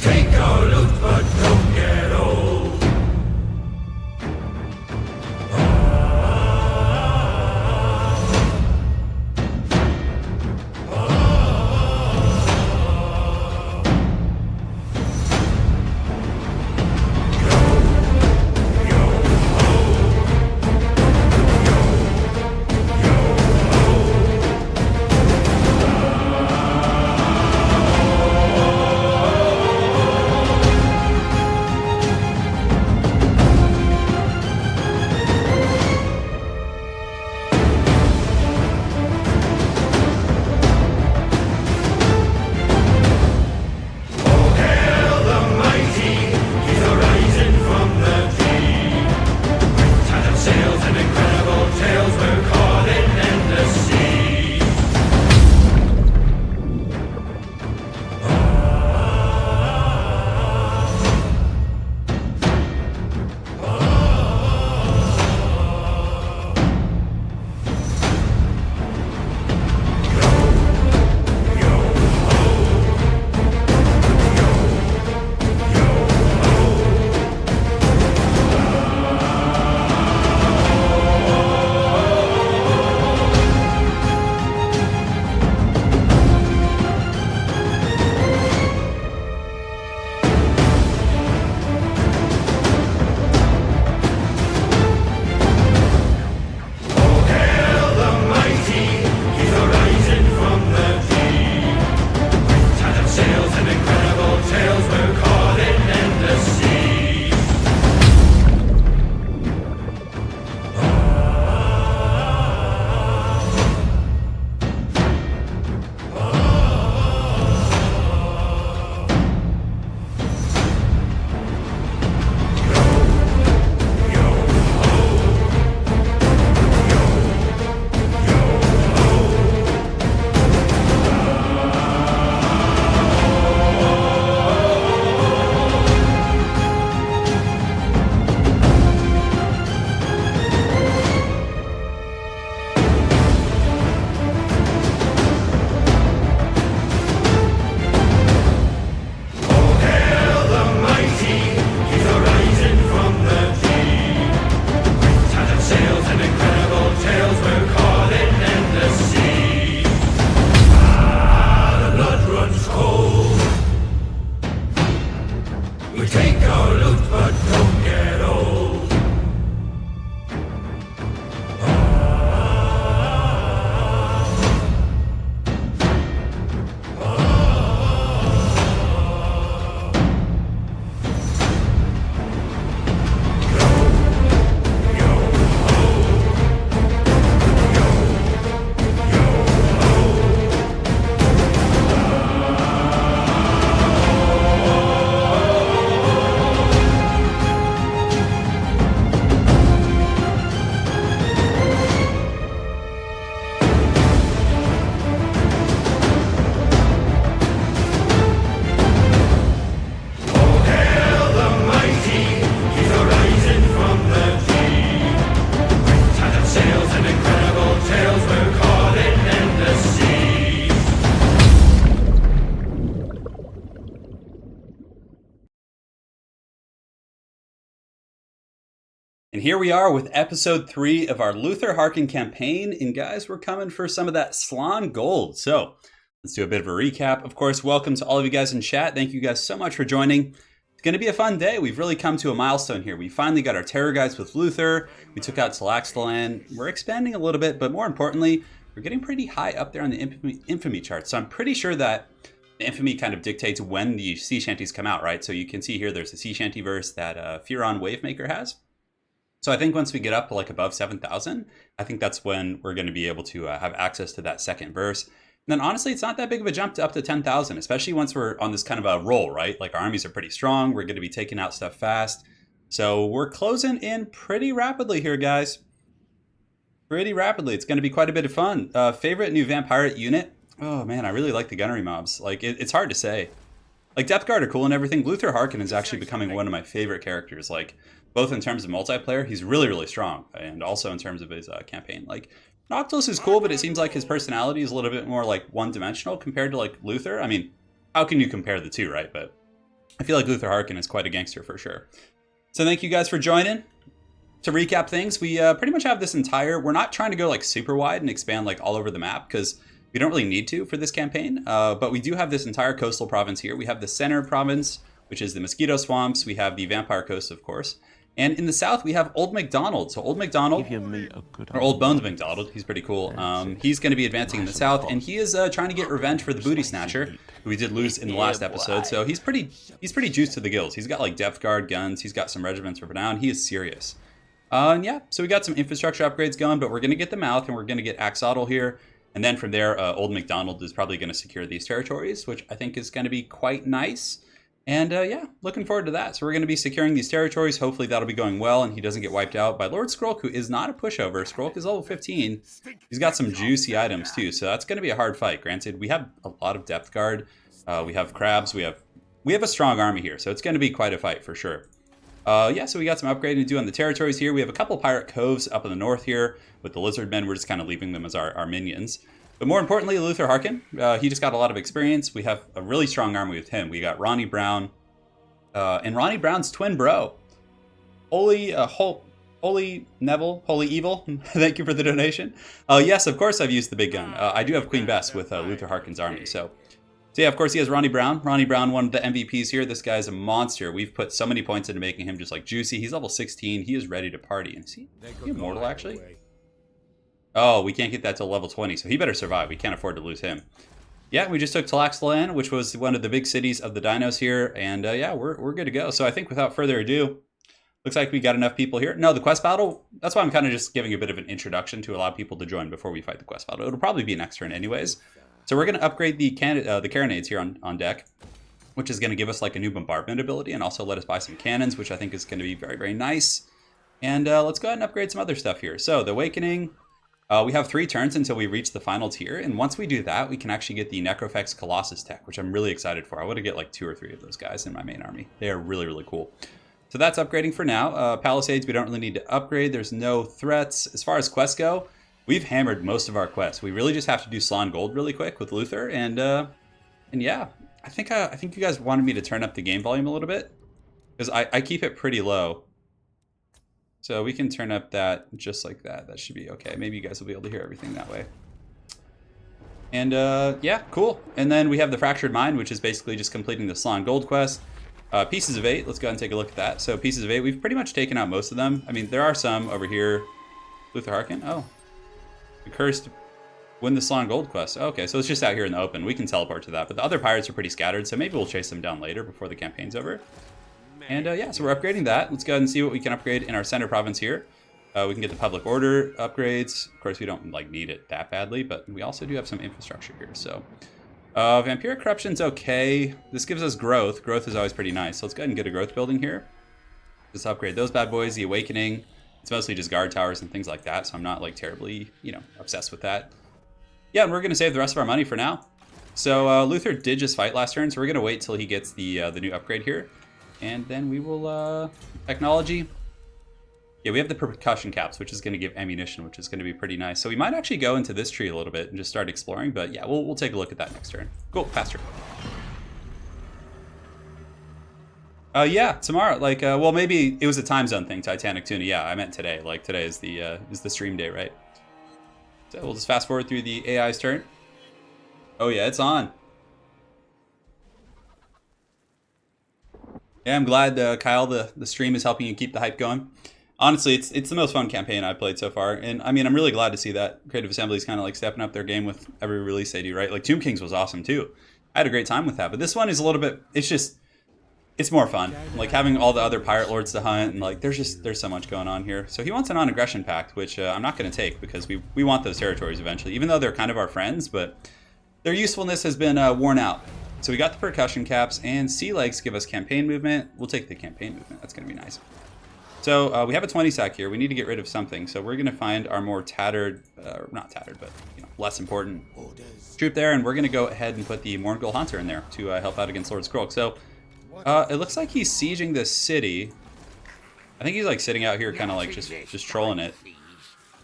take our loot but don't get old. And here we are with episode 3 of our Luthor Harkon campaign. And guys, we're coming for some of that SLAAN gold. So let's do a bit of a recap. Of course, welcome to all of you guys in chat. Thank you guys so much for joining. It's going to be a fun day. We've really come to a milestone here. We finally got our terror guys with Luthor. We took out Slann. We're expanding a little bit, but more importantly, we're getting pretty high up there on the infamy chart. So I'm pretty sure that the infamy kind of dictates when the sea shanties come out, right? So you can see here there's a sea shanty verse that Furon Wavemaker has. So I think once we get up to like above 7,000, I think that's when we're going to be able to have access to that second verse. And then honestly, it's not that big of a jump to up to 10,000, especially once we're on this kind of a roll, right? Like our armies are pretty strong. We're going to be taking out stuff fast. So we're closing in pretty rapidly here, guys. Pretty rapidly. It's going to be quite a bit of fun. Favorite new vampire unit? Oh man, I really like the gunnery mobs. Like it's hard to say. Like Depth Guard are cool and everything. Luthor Harkon is actually becoming one of my favorite characters. Like both in terms of multiplayer, he's really, really strong. And also in terms of his campaign. Like Noctis is cool, but it seems like his personality is a little bit more like one-dimensional compared to like Luthor. I mean, how can you compare the two, right? But I feel like Luthor Harkon is quite a gangster for sure. So thank you guys for joining. To recap things, we pretty much have this entire, we're not trying to go like super wide and expand like all over the map because we don't really need to for this campaign, but we do have this entire coastal province here. We have the center province, which is the Mosquito Swamps. We have the Vampire Coast, of course. And in the south, we have Old MacDonald. So Old MacDonald, or Old Bones MacDonald, he's pretty cool. He's going to be advancing in the south, and he is trying to get revenge for the Booty Snatcher, who we did lose in the last episode. So he's pretty juiced to the gills. He's got like depth guard guns. He's got some regiments for renown. He is serious. And yeah, so we got some infrastructure upgrades going, but we're going to get the mouth, and we're going to get Axolotl here. And then from there, Old MacDonald is probably going to secure these territories, which I think is going to be quite nice. And yeah, looking forward to that. So we're going to be securing these territories. Hopefully that'll be going well and he doesn't get wiped out by Lord Skrulk, who is not a pushover. Skrulk is level 15. He's got some juicy items too. So that's going to be a hard fight. Granted, we have a lot of depth guard. We have crabs. We have a strong army here. So it's going to be quite a fight for sure. Yeah, so we got some upgrading to do on the territories here. We have a couple pirate coves up in the north here with the Lizardmen. We're just kind of leaving them as our minions. But more importantly, Luthor Harkon, he just got a lot of experience. We have a really strong army with him. We got Ronnie Brown, and Ronnie Brown's twin bro. Holy Neville, Holy Evil, thank you for the donation. Yes, of course I've used the big gun. I do have Queen Bess with Luthor Harkon's army. So yeah, of course he has Ronnie Brown. Ronnie Brown, one of the MVPs here. This guy's a monster. We've put so many points into making him just like juicy. He's level 16. He is ready to party. And is he immortal actually? Oh, we can't get that till level 20, so he better survive. We can't afford to lose him. Yeah, we just took SLAAN, which was one of the big cities of the dinos here, and yeah, we're good to go. So I think without further ado, looks like we got enough people here. No, the quest battle, that's why I'm kind of just giving a bit of an introduction to allow people to join before we fight the quest battle. It'll probably be an next turn anyways. So we're going to upgrade the carronades here on deck, which is going to give us like a new bombardment ability and also let us buy some cannons, which I think is going to be very, very nice. And let's go ahead and upgrade some other stuff here. So the Awakening. We have 3 turns until we reach the final tier, and once we do that, we can actually get the Necrofex Colossus tech, which I'm really excited for. I want to get like 2 or 3 of those guys in my main army. They are really, really cool. So that's upgrading for now. Palisades, we don't really need to upgrade. There's no threats. As far as quests go, we've hammered most of our quests. We really just have to do Slann Gold really quick with Luthor, and yeah, I think you guys wanted me to turn up the game volume a little bit, because I keep it pretty low. So we can turn up that just like that. That should be okay. Maybe you guys will be able to hear everything that way. And yeah, cool. And then we have the Fractured Mind, which is basically just completing the Slann Gold quest. Pieces of 8, let's go ahead and take a look at that. So Pieces of 8, we've pretty much taken out most of them. I mean, there are some over here. Luthor Harkon? Oh. The Cursed win the Slann Gold quest. Okay, so it's just out here in the open. We can teleport to that. But the other pirates are pretty scattered, so maybe we'll chase them down later before the campaign's over. And yeah, so we're upgrading that. Let's go ahead and see what we can upgrade in our center province here. We can get the public order upgrades. Of course, we don't like need it that badly, but we also do have some infrastructure here. So Vampiric Corruption's okay. This gives us growth. Growth is always pretty nice. So let's go ahead and get a growth building here. Just upgrade those bad boys. The Awakening. It's mostly just guard towers and things like that. So I'm not like terribly, obsessed with that. Yeah, and we're going to save the rest of our money for now. So Luthor did just fight last turn. So we're going to wait till he gets the new upgrade here. And then we will, technology. Yeah, we have the percussion caps, which is going to give ammunition, which is going to be pretty nice. So we might actually go into this tree a little bit and just start exploring. But yeah, we'll take a look at that next turn. Cool, faster. Yeah, tomorrow. Like, well, maybe it was a time zone thing, Titanic Tuna. Yeah, I meant today. Like, today is the stream day, right? So we'll just fast forward through the AI's turn. Oh yeah, it's on. Yeah, I'm glad, Kyle, the stream is helping you keep the hype going. Honestly, it's the most fun campaign I've played so far. And I mean, I'm really glad to see that Creative Assembly is kind of like stepping up their game with every release they do, right? Like Tomb Kings was awesome too. I had a great time with that. But this one is a little bit, it's more fun. Like having all the other pirate lords to hunt, and like there's so much going on here. So he wants a non-aggression pact, which I'm not going to take because we want those territories eventually, even though they're kind of our friends, but their usefulness has been worn out. So we got the percussion caps, and sea legs give us campaign movement. We'll take the campaign movement. That's going to be nice. So we have a 20 sack here. We need to get rid of something. So we're going to find our more tattered, not tattered, but less important troop there. And we're going to go ahead and put the Morngul Hunter in there to help out against Lord Skrulk. So it looks like he's sieging this city. I think he's like sitting out here kind of like just trolling it.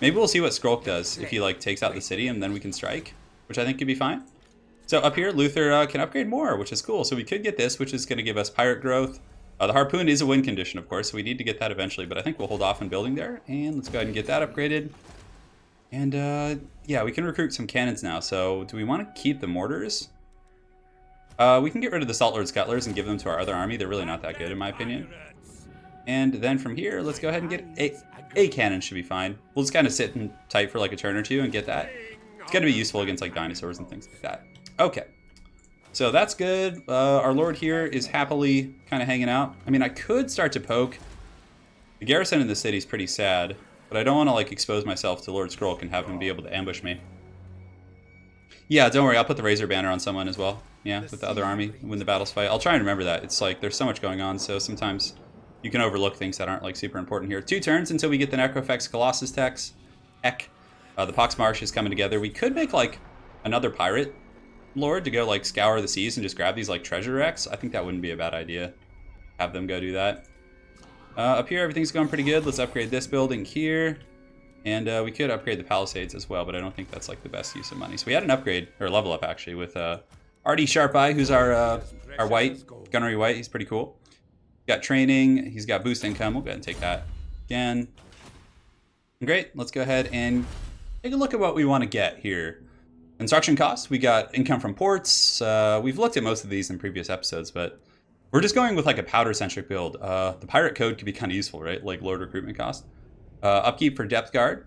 Maybe we'll see what Skrulk does if he like takes out the city and then we can strike, which I think could be fine. So up here, Luthor can upgrade more, which is cool. So we could get this, which is going to give us pirate growth. The harpoon is a win condition, of course, so we need to get that eventually. But I think we'll hold off on building there. And let's go ahead and get that upgraded. And yeah, we can recruit some cannons now. So do we want to keep the mortars? We can get rid of the Salt Lord Scuttlers and give them to our other army. They're really not that good, in my opinion. And then from here, let's go ahead and get a cannon should be fine. We'll just kind of sit tight for like a turn or two and get that. It's going to be useful against like dinosaurs and things like that. Okay. So that's good. Our lord here is happily kind of hanging out. I mean, I could start to poke. The garrison in the city is pretty sad, but I don't want to like expose myself to Lord Skrulk and have him be able to ambush me. Yeah, don't worry. I'll put the Razor Banner on someone as well. Yeah, with the other army when the battles fight. I'll try and remember that. It's like there's so much going on, so sometimes you can overlook things that aren't like super important here. 2 turns until we get the Necrofex Colossus text. Heck. The Pox Marsh is coming together. We could make like another pirate lord to go like scour the seas and just grab these like treasure wrecks. I think that wouldn't be a bad idea. Have them go do that. Up here, everything's going pretty good. Let's upgrade this building here. And we could upgrade the Palisades as well, but I don't think that's like the best use of money. So we had an upgrade, or level up actually, with Artie Sharpeye, who's our white, Gunnery White. He's pretty cool. Got training. He's got boost income. We'll go ahead and take that again. Great. Let's go ahead and take a look at what we want to get here. Construction costs. We got income from ports. We've looked at most of these in previous episodes, but we're just going with like a powder-centric build. The pirate code could be kind of useful, right? Like Lord recruitment cost. Upkeep for depth guard.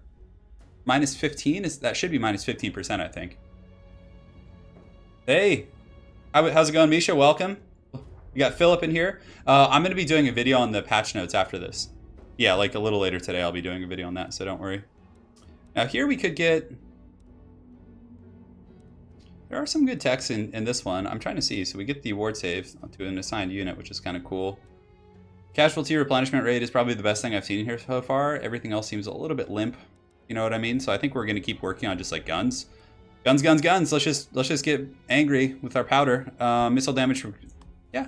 Minus 15. That should be minus 15%, I think. Hey. How's it going, Misha? Welcome. We got Philip in here. I'm going to be doing a video on the patch notes after this. Yeah, like a little later today, I'll be doing a video on that, so don't worry. Now here we could get... There are some good techs in this one. I'm trying to see. So we get the ward save to an assigned unit, which is kind of cool. Casualty replenishment rate is probably the best thing I've seen here so far. Everything else seems a little bit limp. You know what I mean? So I think we're going to keep working on just like guns. Guns, guns, guns. Let's just get angry with our powder. Missile damage from... Yeah.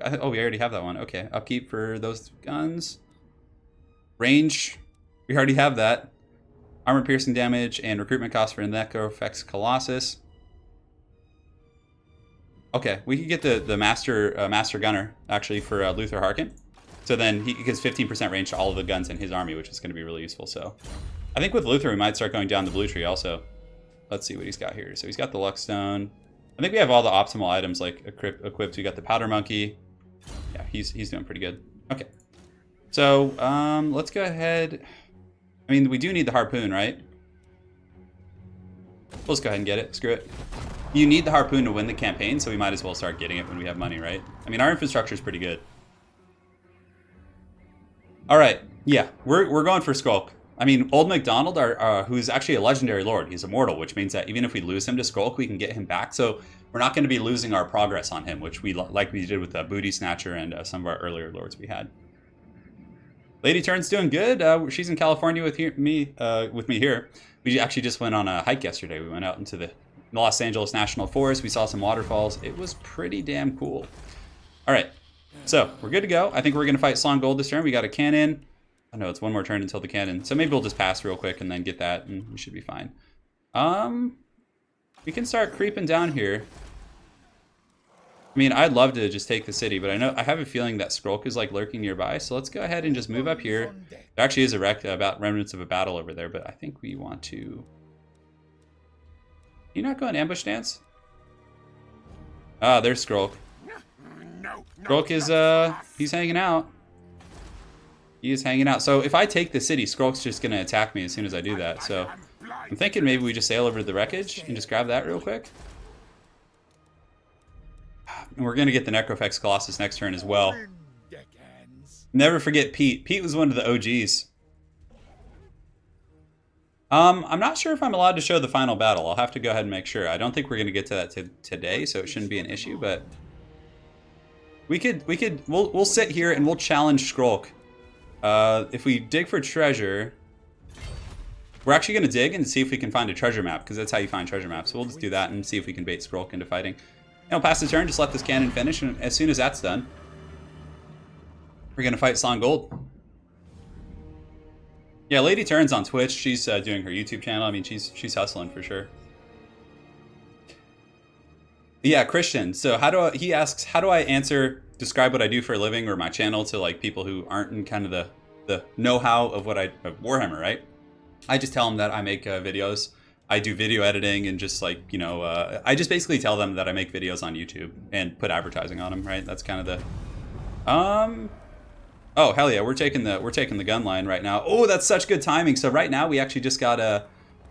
Oh, we already have that one. Okay. Upkeep for those guns. Range. We already have that. Armor piercing damage and recruitment costs for Necrofex Colossus. Okay, we could get the master gunner actually for Luthor Harkon. So then he gets 15% range to all of the guns in his army, which is going to be really useful. So I think with Luthor we might start going down the blue tree also. Let's see what he's got here. So he's got the Luck Stone. I think we have all the optimal items like equipped. We got the Powder Monkey. Yeah, he's doing pretty good. Okay, so let's go ahead. I mean, we do need the harpoon, right? We'll just go ahead and get it. Screw it. You need the harpoon to win the campaign, so we might as well start getting it when we have money, right? I mean, our infrastructure is pretty good. All right, yeah, we're going for Skrulk. I mean, Old MacDonald, who's actually a legendary lord, he's immortal, which means that even if we lose him to Skrulk, we can get him back. So we're not going to be losing our progress on him, which we like we did with the Booty Snatcher and some of our earlier lords we had. Lady Turn's doing good. She's in California with me here. We actually just went on a hike yesterday. We went out into the Los Angeles National Forest. We saw some waterfalls. It was pretty damn cool. All right, so we're good to go. I think we're going to fight Slann Gold this turn. We got a cannon. Oh no, it's one more turn until the cannon. So maybe we'll just pass real quick and then get that, and we should be fine. We can start creeping down here. I mean, I'd love to just take the city, but I have a feeling that Skrulk is like lurking nearby. So let's go ahead and just move up here. There actually is a wreck about remnants of a battle over there, but I think we want to... You not going ambush dance? Ah, there's Skrulk. Skrulk is he's hanging out. He is hanging out. So if I take the city, Skrulk's just gonna attack me as soon as I do that. So I'm thinking maybe we just sail over to the wreckage and just grab that real quick. And we're gonna get the Necrofex Colossus next turn as well. Never forget Pete. Pete was one of the OGs. I'm not sure if I'm allowed to show the final battle. I'll have to go ahead and make sure. I don't think we're gonna get to that today, so it shouldn't be an issue. But we'll sit here and we'll challenge Skrulk. If we dig for treasure, we're actually gonna dig and see if we can find a treasure map, because that's how you find treasure maps. So we'll just do that and see if we can bait Skrulk into fighting. And we'll pass the turn. Just let this cannon finish, and as soon as that's done, we're gonna fight Slann Gold. Yeah, Lady Turn's on Twitch. She's doing her YouTube channel. I mean, she's hustling for sure. Yeah, Christian. So he asks, how do I describe what I do for a living or my channel to like people who aren't in kind of the know-how of of Warhammer, right? I just tell them that I make videos. I do video editing and just like, you know, I just basically tell them that I make videos on YouTube and put advertising on them, right? That's kind of the, oh, hell yeah, we're taking the gun line right now. Oh, that's such good timing. So right now we actually just got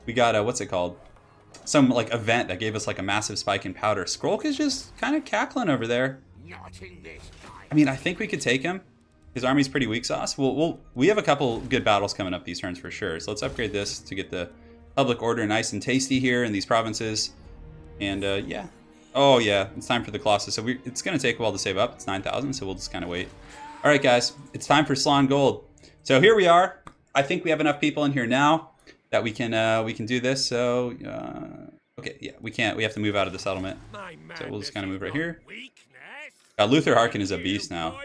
what's it called? Some like event that gave us like a massive spike in powder. Skrulk is just kind of cackling over there. I mean, I think we could take him. His army's pretty weak sauce. We have a couple good battles coming up these turns for sure. So let's upgrade this to get the public order nice and tasty here in these provinces. And yeah. Oh yeah, it's time for the Colossus. So it's going to take a while to save up. It's 9,000, so we'll just kind of wait. All right, guys, it's time for SLAAN Gold. So here we are. I think we have enough people in here now that we can do this. So okay, yeah, we can't. We have to move out of the settlement. So we'll just kind of move right here. Luthor Harkon is a beast now.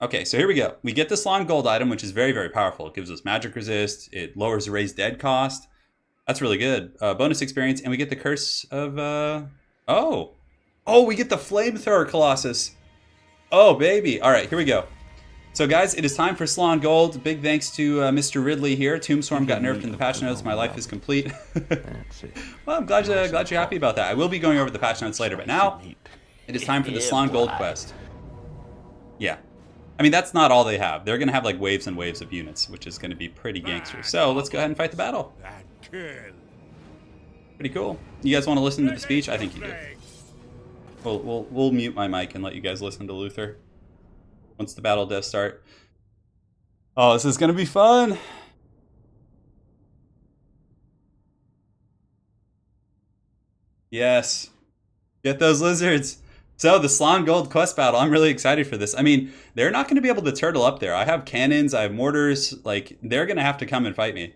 Okay, so here we go. We get the SLAAN Gold item, which is very, very powerful. It gives us magic resist. It lowers the raised dead cost. That's really good. Bonus experience, and we get the Curse of... Oh, we get the Flamethrower Colossus. Oh, baby. All right, here we go. So, guys, it is time for SLAAN Gold. Big thanks to Mr. Ridley here. Tombstorm got nerfed in the patch notes. My life is complete. Well, I'm glad you're happy about that. I will be going over the patch notes later, but now it is time for the SLAAN Gold quest. Yeah. I mean, that's not all they have. They're going to have like waves and waves of units, which is going to be pretty gangster. So let's go ahead and fight the battle. Pretty cool. You guys want to listen to the speech? I think you do. We'll mute my mic and let you guys listen to Luthor once the battle does start. Oh, this is going to be fun. Yes. Get those lizards. So the SLAAN Gold quest battle, I'm really excited for this. I mean, they're not going to be able to turtle up there. I have cannons, I have mortars, like, they're going to have to come and fight me.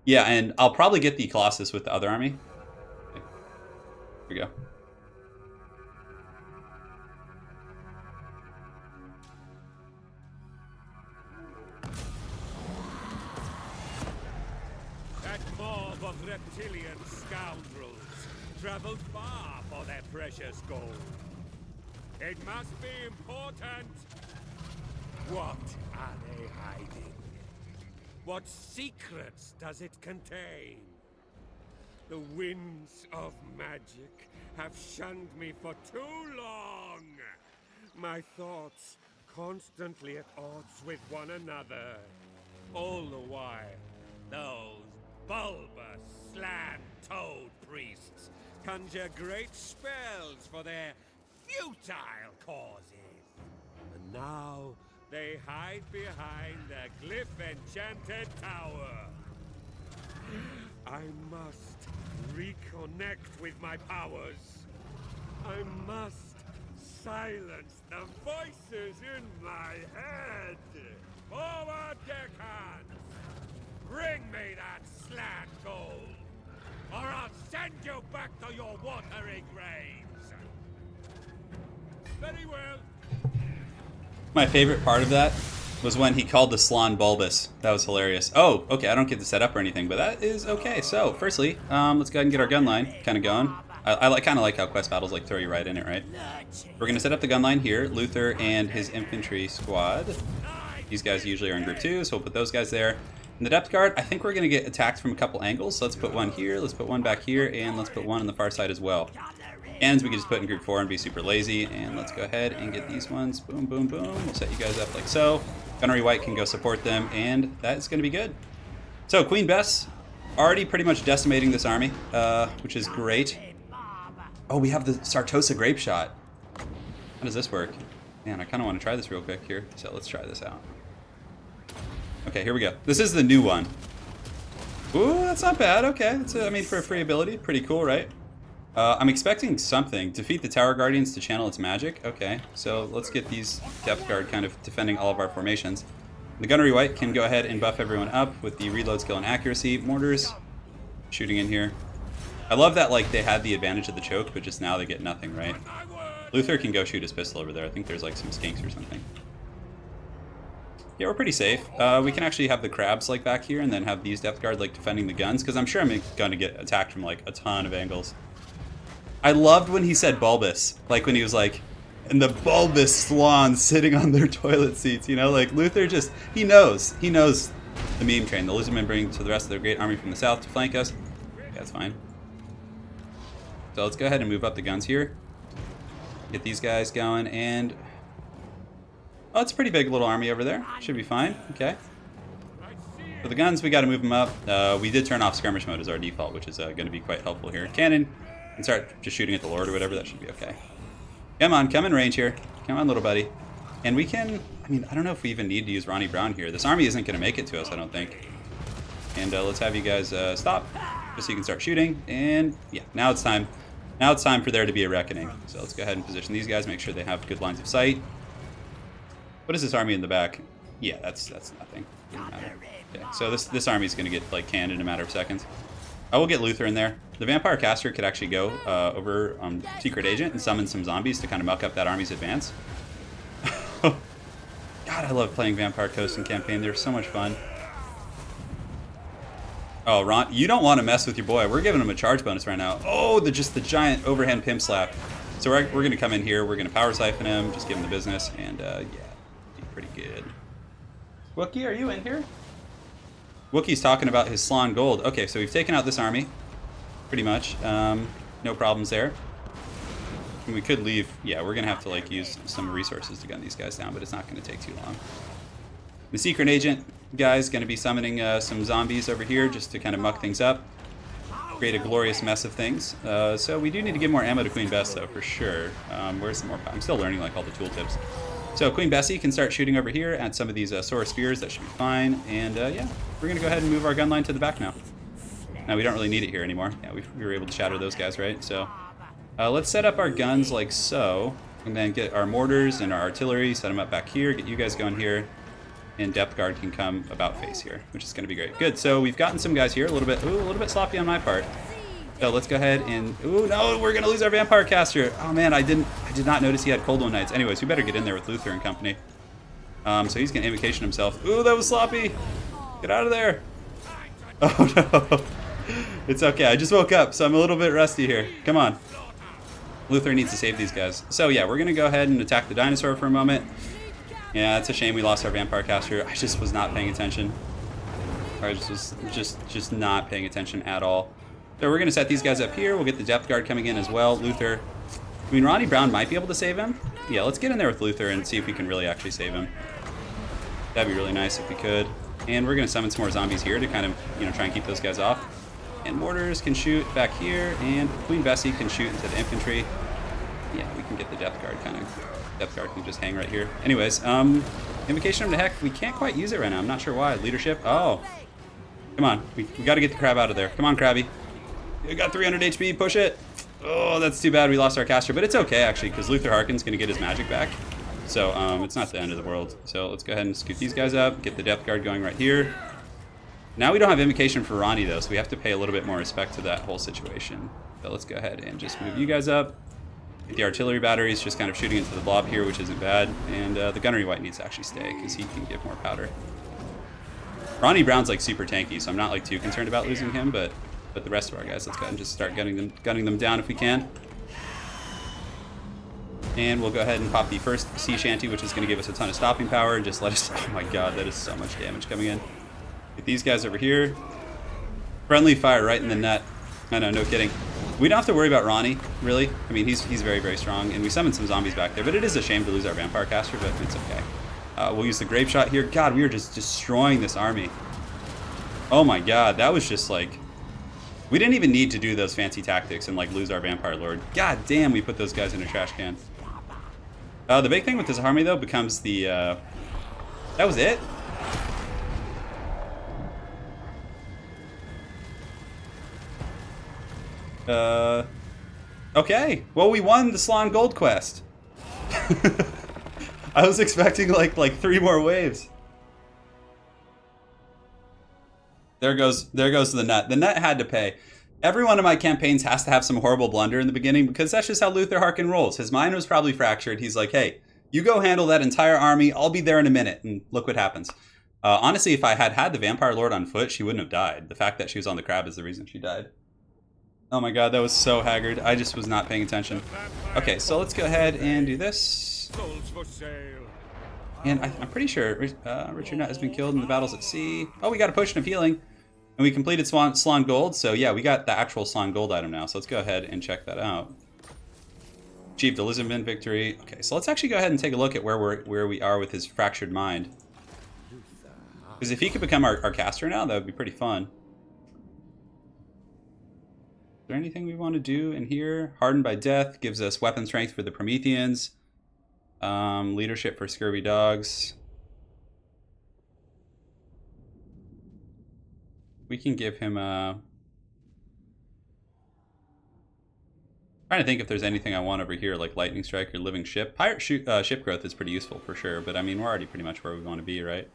Yeah, and I'll probably get the Colossus with the other army. Okay. Here we go. That mob of reptilian scoundrels traveled far for their precious gold. It must be important. What are they hiding? What secrets does it contain? The winds of magic have shunned me for too long. My thoughts constantly at odds with one another. All the while, those bulbous Slann toad priests conjure great spells for their futile causes. And now they hide behind the glyph-enchanted tower. I must reconnect with my powers. I must silence the voices in my head. Forward, deckhands! Bring me that Slann Gold, or I'll send you back to your watering graves. Very well. My favorite part of that was when he called the SLAAN bulbous. That was hilarious. Oh, okay, I don't get to set up or anything, but that is okay. So, firstly, let's go ahead and get our gun line kind of going. I kind of like how quest battles like throw you right in it, right? We're going to set up the gun line here. Luthor and his infantry squad. These guys usually are in group 2, so we'll put those guys there. In the depth guard, I think we're going to get attacked from a couple angles. So let's put one here, let's put one back here, and let's put one on the far side as well. Cannons we can just put in group 4 and be super lazy. And let's go ahead and get these ones. Boom, boom, boom. We'll set you guys up like so. Gunnery White can go support them, and that's going to be good. So Queen Bess already pretty much decimating this army, which is great. Oh, we have the Sartosa Grape Shot. How does this work? Man, I kind of want to try this real quick here. So let's try this out. Okay, here we go. This is the new one. Ooh, that's not bad. Okay, that's I mean, for a free ability, pretty cool, right? I'm expecting something. Defeat the Tower Guardians to channel its magic. Okay, so let's get these depth guard kind of defending all of our formations. The Gunnery White can go ahead and buff everyone up with the reload skill and accuracy. Mortars shooting in here. I love that like they had the advantage of the choke, but just now they get nothing, right? Luthor can go shoot his pistol over there. I think there's like some skinks or something. Yeah, we're pretty safe. We can actually have the crabs like back here and then have these depth guard like defending the guns, because I'm sure I'm going to get attacked from like a ton of angles. I loved when he said bulbous. Like when he was like, and the bulbous Slann sitting on their toilet seats, you know? Like Luthor just, he knows the meme train. The Lizardmen bring to the rest of their great army from the south to flank us. Yeah, that's fine. So let's go ahead and move up the guns here. Get these guys going, and oh, it's a pretty big little army over there. Should be fine. Okay. For the guns, we got to move them up. We did turn off skirmish mode as our default, which is going to be quite helpful here. Cannon, and start just shooting at the Lord or whatever. That should be okay. Come on, come in range here. Come on, little buddy. And we can, I mean, I don't know if we even need to use Ronnie Brown here. This army isn't going to make it to us, I don't think. And let's have you guys stop, just so you can start shooting. And yeah, now it's time. Now it's time for there to be a reckoning. So let's go ahead and position these guys, make sure they have good lines of sight. What is this army in the back? Yeah, that's nothing. Doesn't matter. Okay, so this army is going to get like canned in a matter of seconds. I will get Luthor in there. The Vampire Caster could actually go over Secret Agent and summon some zombies to kind of muck up that army's advance. God, I love playing Vampire Coast and campaign. They're so much fun. Oh, Ron, you don't want to mess with your boy. We're giving him a charge bonus right now. Oh, just the giant overhand pimp slap. So we're going to come in here. We're going to power siphon him, just give him the business, and yeah, be pretty good. Wookie, are you in here? Wookie's talking about his Slann gold. Okay, so we've taken out this army, pretty much. No problems there. And we could leave. Yeah, we're going to have to like use some resources to gun these guys down, but it's not going to take too long. The Secret Agent guy's going to be summoning some zombies over here just to kind of muck things up. Create a glorious mess of things. So we do need to give more ammo to Queen Bess, though, for sure. Where's some more power? I'm still learning like all the tooltips. So Queen Bessie can start shooting over here at some of these Sora Spears. That should be fine. And yeah, we're going to go ahead and move our gun line to the back now. Now, we don't really need it here anymore. Yeah, we were able to shatter those guys, right? So let's set up our guns like so. And then get our mortars and our artillery, set them up back here. Get you guys going here. And depth guard can come about face here, which is going to be great. Good. So we've gotten some guys here. A little bit sloppy on my part. So let's go ahead and ooh, no, we're going to lose our Vampire Caster. Oh man, I did not notice he had Cold One Knights. Anyways, we better get in there with Luthor and company. So he's going to invocation himself. Ooh, that was sloppy. Get out of there. Oh no. It's okay. I just woke up, so I'm a little bit rusty here. Come on. Luthor needs to save these guys. So yeah, we're going to go ahead and attack the dinosaur for a moment. Yeah, it's a shame we lost our Vampire Caster. I just was not paying attention. I was just not paying attention at all. So we're going to set these guys up here. We'll get the depth guard coming in as well. Luthor. I mean, Ronnie Brown might be able to save him. Yeah, let's get in there with Luthor and see if we can really actually save him. That'd be really nice if we could. And we're going to summon some more zombies here to kind of, you know, try and keep those guys off. And mortars can shoot back here. And Queen Bessie can shoot into the infantry. Yeah, we can get the depth guard kind of... Depth guard can just hang right here. Anyways, invocation of the heck. We can't quite use it right now. I'm not sure why. Leadership. Oh. Come on. We got to get the crab out of there. Come on, Krabby. We got 300 HP. Push it. Oh, that's too bad we lost our caster. But it's okay, actually, because Luthor Harkon's going to get his magic back. So it's not the end of the world. So let's go ahead and scoot these guys up. Get the depth guard going right here. Now we don't have invocation for Ronnie, though, so we have to pay a little bit more respect to that whole situation. So let's go ahead and just move you guys up. Get the artillery batteries just kind of shooting into the blob here, which isn't bad. And the gunnery white needs to actually stay because he can give more powder. Ronnie Brown's like super tanky, so I'm not like too concerned about losing him, but the rest of our guys, let's go ahead and just start gunning them down if we can. And we'll go ahead and pop the first sea shanty, which is going to give us a ton of stopping power, and just let us... Oh my god, that is so much damage coming in. Get these guys over here. Friendly fire right in the net. I know, no kidding. We don't have to worry about Ronnie, really. I mean, he's very, very strong, and we summoned some zombies back there, but it is a shame to lose our Vampire Caster, but it's okay. We'll use the Grave Shot here. God, we are just destroying this army. Oh my god, that was just like... We didn't even need to do those fancy tactics and like lose our Vampire Lord. God damn, we put those guys in a trash can. The big thing with this army, though, becomes the... That was it? Okay. Well, we won the Slann Gold Quest. I was expecting like 3 more waves. There goes the net. The net had to pay. Every one of my campaigns has to have some horrible blunder in the beginning because that's just how Luthor Harkon rolls. His mind was probably fractured. He's like, hey, you go handle that entire army. I'll be there in a minute. And look what happens. Honestly, if I had the Vampire Lord on foot, she wouldn't have died. The fact that she was on the crab is the reason she died. Oh my god, that was so haggard. I just was not paying attention. Okay, so let's go ahead and do this. Souls for sale. And I'm pretty sure Richard Nutt has been killed in the battles at sea. Oh, we got a potion of healing. And we completed Slann Gold. So yeah, we got the actual Slann Gold item now. So let's go ahead and check that out. Achieved the Lizardmen victory. Okay, so let's actually go ahead and take a look at where we are with his fractured mind. Because if he could become our caster now, that would be pretty fun. Is there anything we want to do in here? Hardened by death gives us weapon strength for the Prometheans. Leadership for scurvy dogs. We can give him a... Trying to think if there's anything I want over here, like lightning strike or living ship. Pirate ship growth is pretty useful for sure, but I mean, we're already pretty much where we want to be, right?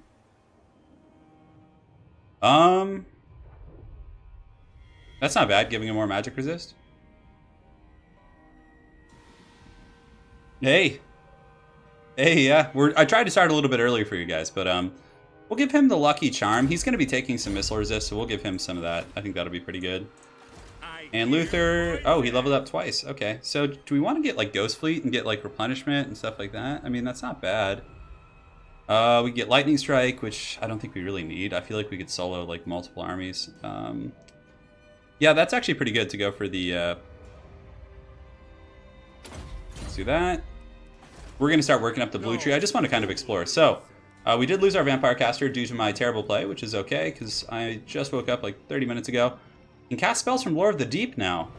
That's not bad, giving him more magic resist. Hey, yeah, I tried to start a little bit early for you guys, but we'll give him the lucky charm. He's going to be taking some missile resist, so we'll give him some of that. I think that'll be pretty good. And Luthor, oh, he leveled up twice. Okay, so do we want to get like Ghost Fleet and get like replenishment and stuff like that? I mean, that's not bad. We get Lightning Strike, which I don't think we really need. I feel like we could solo like multiple armies. Yeah, that's actually pretty good to go for the... Let's do that. We're going to start working up the blue tree. I just want to kind of explore. So, we did lose our Vampire Caster due to my terrible play, which is okay, because I just woke up like 30 minutes ago. And cast spells from Lore of the Deep now.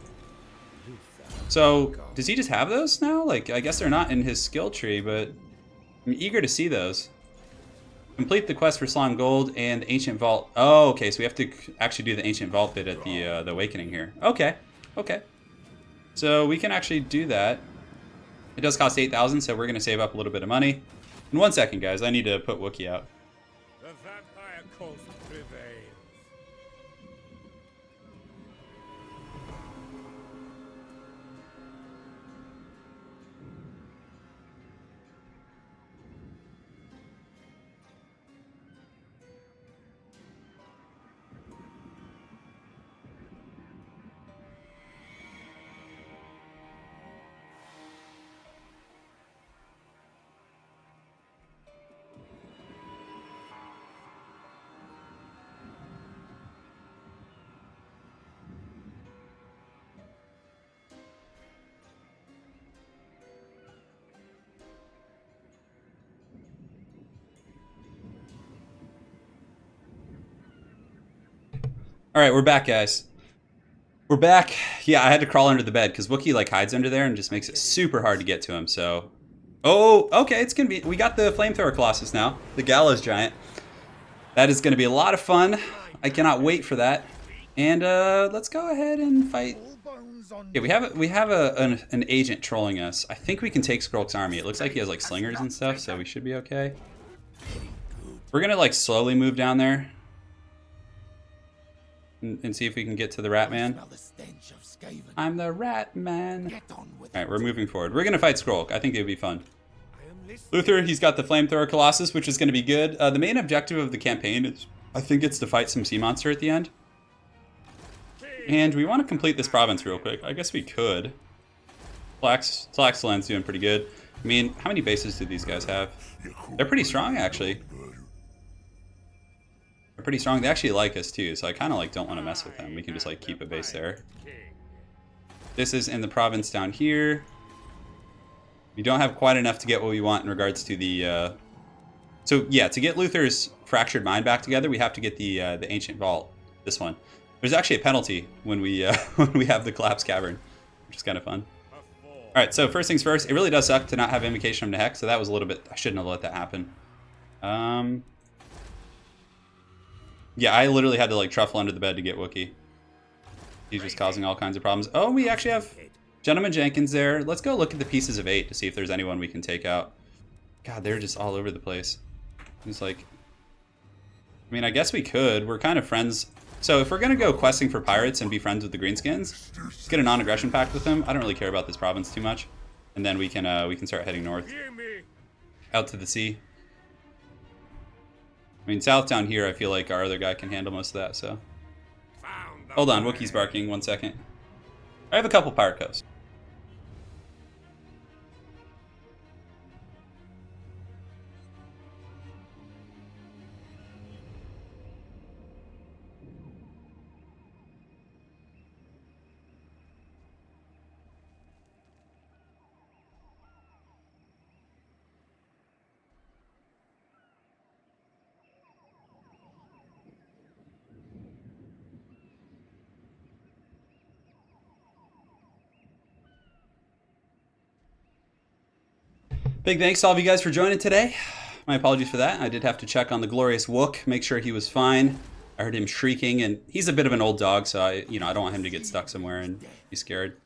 So, does he just have those now? Like, I guess they're not in his skill tree, but I'm eager to see those. Complete the quest for Slann Gold and Ancient Vault. Oh, okay, so we have to actually do the Ancient Vault bit at the Awakening here. Okay, okay. So we can actually do that. It does cost 8,000, so we're going to save up a little bit of money. In 1 second, guys, I need to put Wookiee out. The vampire coast prevails. All right, we're back, guys. We're back. Yeah, I had to crawl under the bed because Wookiee like hides under there and just makes it super hard to get to him. So, oh, okay, it's gonna be. We got the flamethrower Colossus now, the Gallows Giant. That is gonna be a lot of fun. I cannot wait for that. And let's go ahead and fight. Yeah, we have an agent trolling us. I think we can take Skrulk's army. It looks like he has like slingers and stuff, so we should be okay. We're gonna like slowly move down there. And see if we can get to the Rat Man. I'm the Rat Man. Alright, we're moving forward. We're going to fight Skrulk. I think it would be fun. Luthor, he's got the Flamethrower Colossus, which is going to be good. The main objective of the campaign is, I think it's to fight some sea monster at the end. And we want to complete this province real quick. I guess we could. Slan's doing pretty good. I mean, how many bases do these guys have? They're pretty strong, actually. They're pretty strong. They actually like us too, so I kind of like don't want to mess with them. We can just like keep a base there. This is in the province down here. We don't have quite enough to get what we want in regards to the... So yeah, to get Luthor's fractured mind back together, we have to get the Ancient Vault. This one. There's actually a penalty when we when we have the Collapsed Cavern, which is kind of fun. All right, so first things first. It really does suck to not have Invocation of Nehek, so that was a little bit... I shouldn't have let that happen. Yeah, I literally had to like truffle under the bed to get Wookiee. He's just causing all kinds of problems. Oh, we actually have Gentleman Jenkins there. Let's go look at the pieces of 8 to see if there's anyone we can take out. God, they're just all over the place. It's like... I mean, I guess we could. We're kind of friends. So if we're going to go questing for pirates and be friends with the Greenskins, let's get a non-aggression pact with them. I don't really care about this province too much. And then we can start heading north. Out to the sea. I mean, south down here, I feel like our other guy can handle most of that, so... Hold on, Wookiee's barking. 1 second. I have a couple pirate coves. Big thanks to all of you guys for joining today. My apologies for that. I did have to check on the glorious Wook, make sure he was fine. I heard him shrieking, and he's a bit of an old dog, so I don't want him to get stuck somewhere and be scared.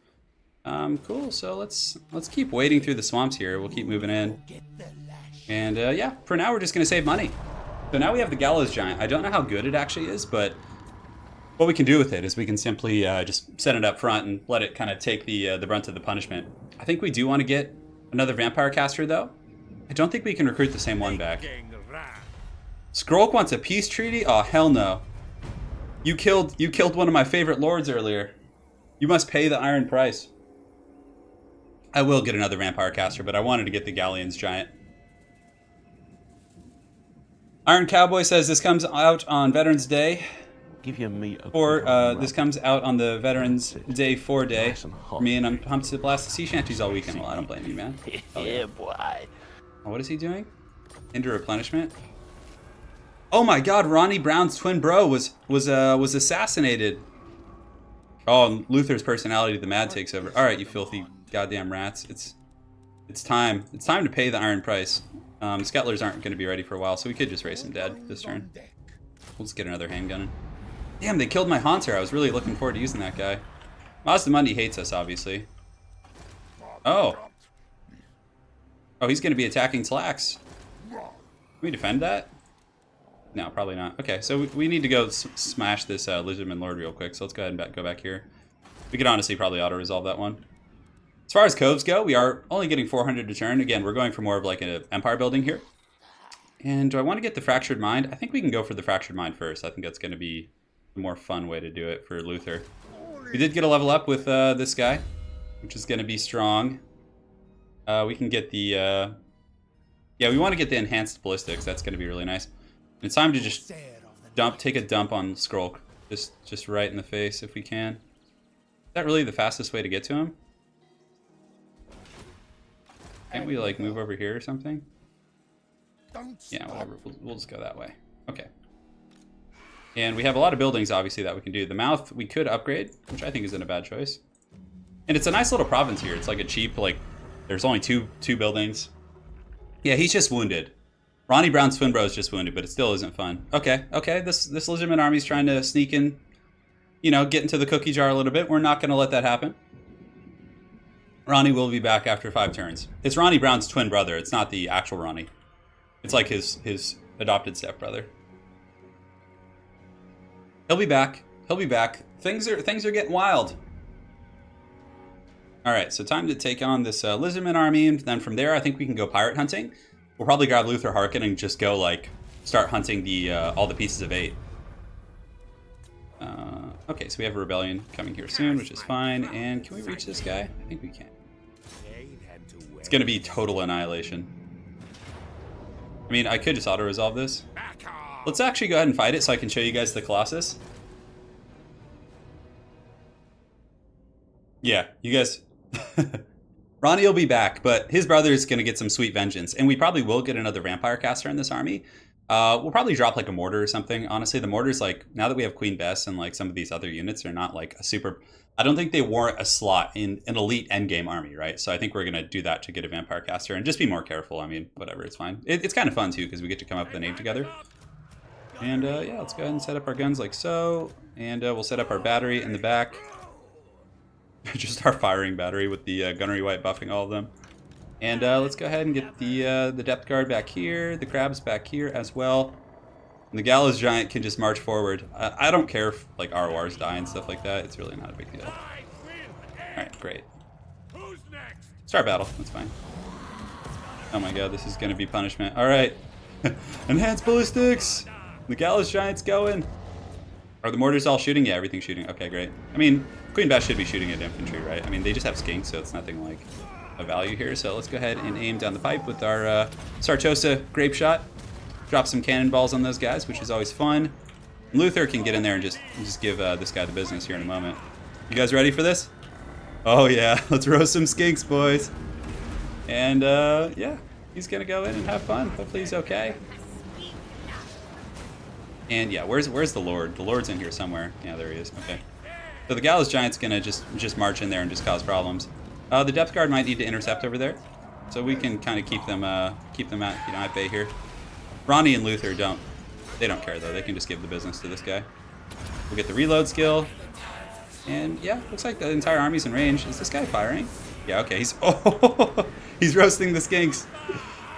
Cool. So let's keep wading through the swamps here. We'll keep moving in, and yeah, for now we're just gonna save money. So now we have the Gallows Giant. I don't know how good it actually is, but what we can do with it is we can simply just set it up front and let it kind of take the brunt of the punishment. I think we do want to get another vampire caster, though. I don't think we can recruit the same one back. Skrulk wants a peace treaty? Oh, hell no. You killed one of my favorite lords earlier. You must pay the iron price. I will get another vampire caster, but I wanted to get the Galleon's Giant. Iron Cowboy says this comes out on Veterans Day. Give your meat or this comes out on the Veterans Day 4 day for me, and I'm pumped to blast the sea shanties all weekend. Well, I don't blame you, man. Yeah, boy. Oh, what is he doing? Into replenishment. Oh my God! Ronnie Brown's twin bro was assassinated. Oh, and Luthor's personality, the Mad, takes over. All right, you filthy goddamn rats! It's time. It's time to pay the iron price. Scuttlers aren't going to be ready for a while, so we could just race him dead this turn. We'll just get another handgun. Damn, they killed my Haunter. I was really looking forward to using that guy. Mazdamundi hates us, obviously. Oh. Oh, he's going to be attacking Tlax. Can we defend that? No, probably not. Okay, so we need to go smash this Lizardman Lord real quick, so let's go ahead and go back here. We could honestly probably auto-resolve that one. As far as coves go, we are only getting 400 to turn. Again, we're going for more of like an empire building here. And do I want to get the Fractured Mind? I think we can go for the Fractured Mind first. I think that's going to be a more fun way to do it for Luthor. We did get a level up with this guy, which is going to be strong. We can get the... yeah, we want to get the Enhanced Ballistics. That's going to be really nice. And it's time to just take a dump on Skrulk. Just right in the face if we can. Is that really the fastest way to get to him? Can't we like move over here or something? Yeah, whatever. We'll just go that way. Okay. And we have a lot of buildings, obviously, that we can do. The mouth we could upgrade, which I think isn't a bad choice. And it's a nice little province here. It's like a cheap, like, there's only two buildings. Yeah, he's just wounded. Ronnie Brown's twin bro is just wounded, but it still isn't fun. Okay, this Lizardman army's trying to sneak in, you know, get into the cookie jar a little bit. We're not going to let that happen. Ronnie will be back after 5 turns. It's Ronnie Brown's twin brother. It's not the actual Ronnie. It's like his adopted stepbrother. He'll be back. He'll be back. Things are getting wild. All right, so time to take on this Lizardman army, and then from there, I think we can go pirate hunting. We'll probably grab Luthor Harkon and just go like start hunting the all the pieces of 8. Okay, so we have a rebellion coming here soon, which is fine. And can we reach this guy? I think we can. It's going to be total annihilation. I mean, I could just auto-resolve this. Let's actually go ahead and fight it so I can show you guys the Colossus. Yeah, you guys... Ronnie will be back, but his brother is going to get some sweet vengeance. And we probably will get another vampire caster in this army. We'll probably drop like a mortar or something. Honestly, the mortars, like, now that we have Queen Bess and like some of these other units are not like a super... I don't think they warrant a slot in an elite endgame army, right? So I think we're going to do that to get a vampire caster and just be more careful. I mean, whatever, it's fine. It's kind of fun too because we get to come up with a name together. And yeah, let's go ahead and set up our guns like so. And we'll set up our battery in the back. Just our firing battery with the gunnery white buffing all of them. And let's go ahead and get the depth guard back here, the crabs back here as well. And the Gallows Giant can just march forward. I don't care if like RORs die and stuff like that. It's really not a big deal. Alright, great. Start battle, that's fine. Oh my god, this is going to be punishment. Alright. Enhanced ballistics! The Gallows Giant's going. Are the mortars all shooting? Yeah, everything's shooting. Okay, great. I mean, Queen Beth should be shooting at infantry, right? I mean, they just have skinks, so it's nothing like a value here. So let's go ahead and aim down the pipe with our Sartosa grape shot. Drop some cannonballs on those guys, which is always fun. And Luthor can get in there and just give this guy the business here in a moment. You guys ready for this? Oh yeah, let's roast some skinks, boys. And yeah, he's gonna go in and have fun. Hopefully he's okay. And yeah, where's the Lord? The Lord's in here somewhere. Yeah, there he is. Okay. So the Gallows Giant's gonna just march in there and just cause problems. The Depth Guard might need to intercept over there, so we can kind of keep them at bay here. Ronnie and Luthor don't care though. They can just give the business to this guy. We'll get the reload skill, and yeah, looks like the entire army's in range. Is this guy firing? Yeah. Okay. He's roasting the skinks.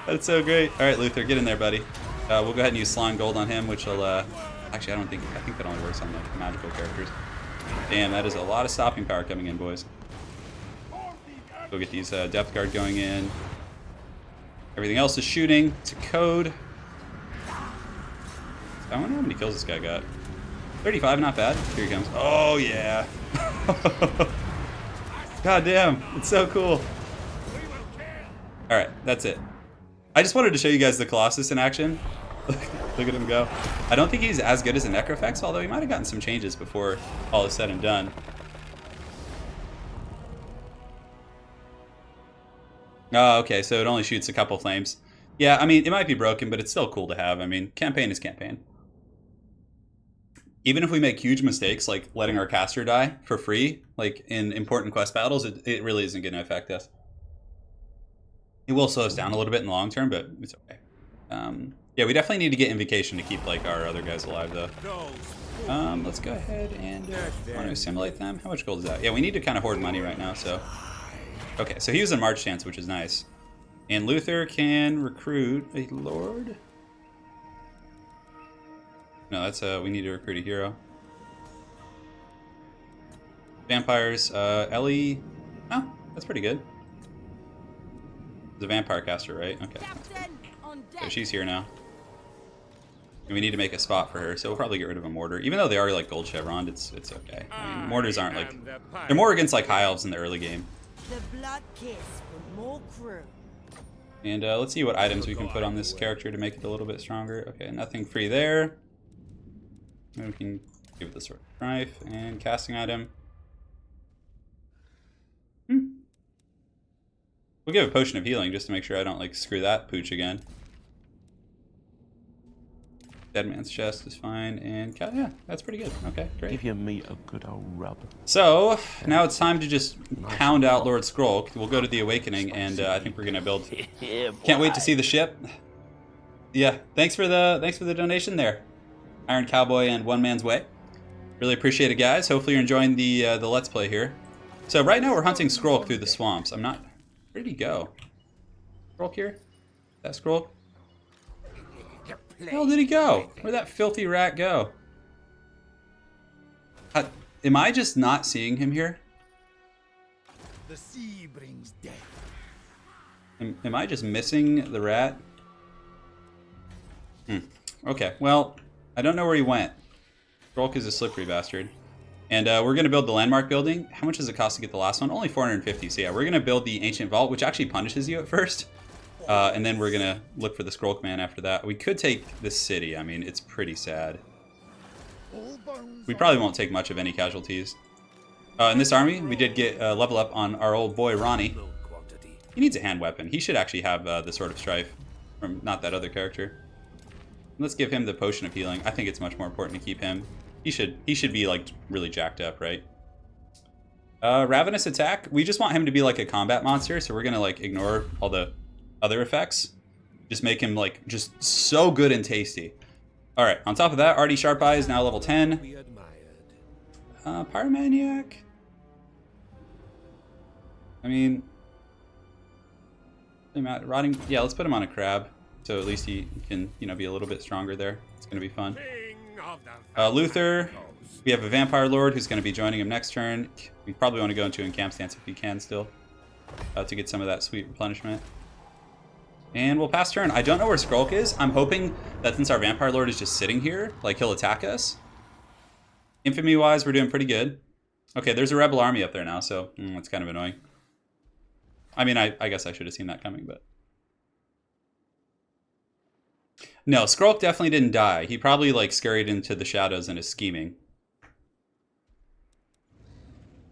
That's so great. All right, Luthor, get in there, buddy. We'll go ahead and use SLAAN gold on him, which will, actually, I think that only works on, like, magical characters. Damn, that is a lot of stopping power coming in, boys. We'll get these depth guard going in. Everything else is shooting. It's a code. I wonder how many kills this guy got. 35, not bad. Here he comes. Oh, yeah. God damn, it's so cool. All right, that's it. I just wanted to show you guys the Colossus in action. Look at him go. I don't think he's as good as a Necrofex, although he might have gotten some changes before all is said and done. Oh, okay, so it only shoots a couple flames. Yeah, I mean, it might be broken, but it's still cool to have. I mean, campaign is campaign. Even if we make huge mistakes, like letting our caster die for free, like in important quest battles, it really isn't going to affect us. It will slow us down a little bit in the long term, but it's okay. Yeah, we definitely need to get Invocation to keep like our other guys alive, though. Let's go ahead and want to assimilate them. How much gold is that? Yeah, we need to kind of hoard money right now, so... Okay, so he was in March stance, which is nice. And Luthor can recruit a Lord. No, that's we need to recruit a hero. Vampires, Ellie. Oh, that's pretty good. The vampire caster, right? Okay. So she's here now. And we need to make a spot for her, so we'll probably get rid of a mortar. Even though they are like gold chevroned, it's okay. I mean, mortars aren't like... They're more against like high elves in the early game. The blood kiss for more crew. And let's see what items we can put on this character to make it a little bit stronger. Okay, nothing free there. And we can give it the Sword of Strife and casting item. We'll give a Potion of Healing just to make sure I don't like screw that pooch again. Dead Man's Chest is fine, and yeah, that's pretty good. Okay, great. Give your meat a good old rub. So now it's time to just pound out Lord Skrull. We'll go to the Awakening, and I think we're gonna build. Yeah, Can't wait to see the ship. Yeah, thanks for the donation there, Iron Cowboy and One Man's Way. Really appreciate it, guys. Hopefully you're enjoying the Let's Play here. So right now we're hunting Skrull through the swamps. I'm not. Where'd he go? Skrull here? That Skrull? Where the hell did he go? Where'd that filthy rat go? Am I just not seeing him here? The sea brings death. Am I just missing the rat? Okay, well, I don't know where he went. Grolk is a slippery bastard. And we're going to build the landmark building. How much does it cost to get the last one? Only 450. So yeah, we're going to build the ancient vault, which actually punishes you at first. And then we're going to look for the scroll command after that. We could take this city. I mean, it's pretty sad. We probably won't take much of any casualties. In this army, we did get a level up on our old boy, Ronnie. He needs a hand weapon. He should actually have the Sword of Strife from not that other character. Let's give him the Potion of Healing. I think it's much more important to keep him. He should be like really jacked up, right? Ravenous Attack. We just want him to be like a combat monster, so we're gonna like ignore all the other effects. Just make him like just so good and tasty. All right. On top of that, Artie Sharp Eye is now level 10. Pyromaniac. I mean, rotting. Yeah, let's put him on a crab, so at least he can be a little bit stronger there. It's gonna be fun. Luthor, we have a Vampire Lord who's going to be joining him next turn. We probably want to go into encamp stance if we can still, to get some of that sweet replenishment. And we'll pass turn. I don't know where Skrulk is. I'm hoping that since our Vampire Lord is just sitting here, like he'll attack us. Infamy-wise, we're doing pretty good. Okay, there's a rebel army up there now, so that's kind of annoying. I mean, I guess I should have seen that coming, but... No, Skrulk definitely didn't die. He probably, like, scurried into the shadows and is scheming.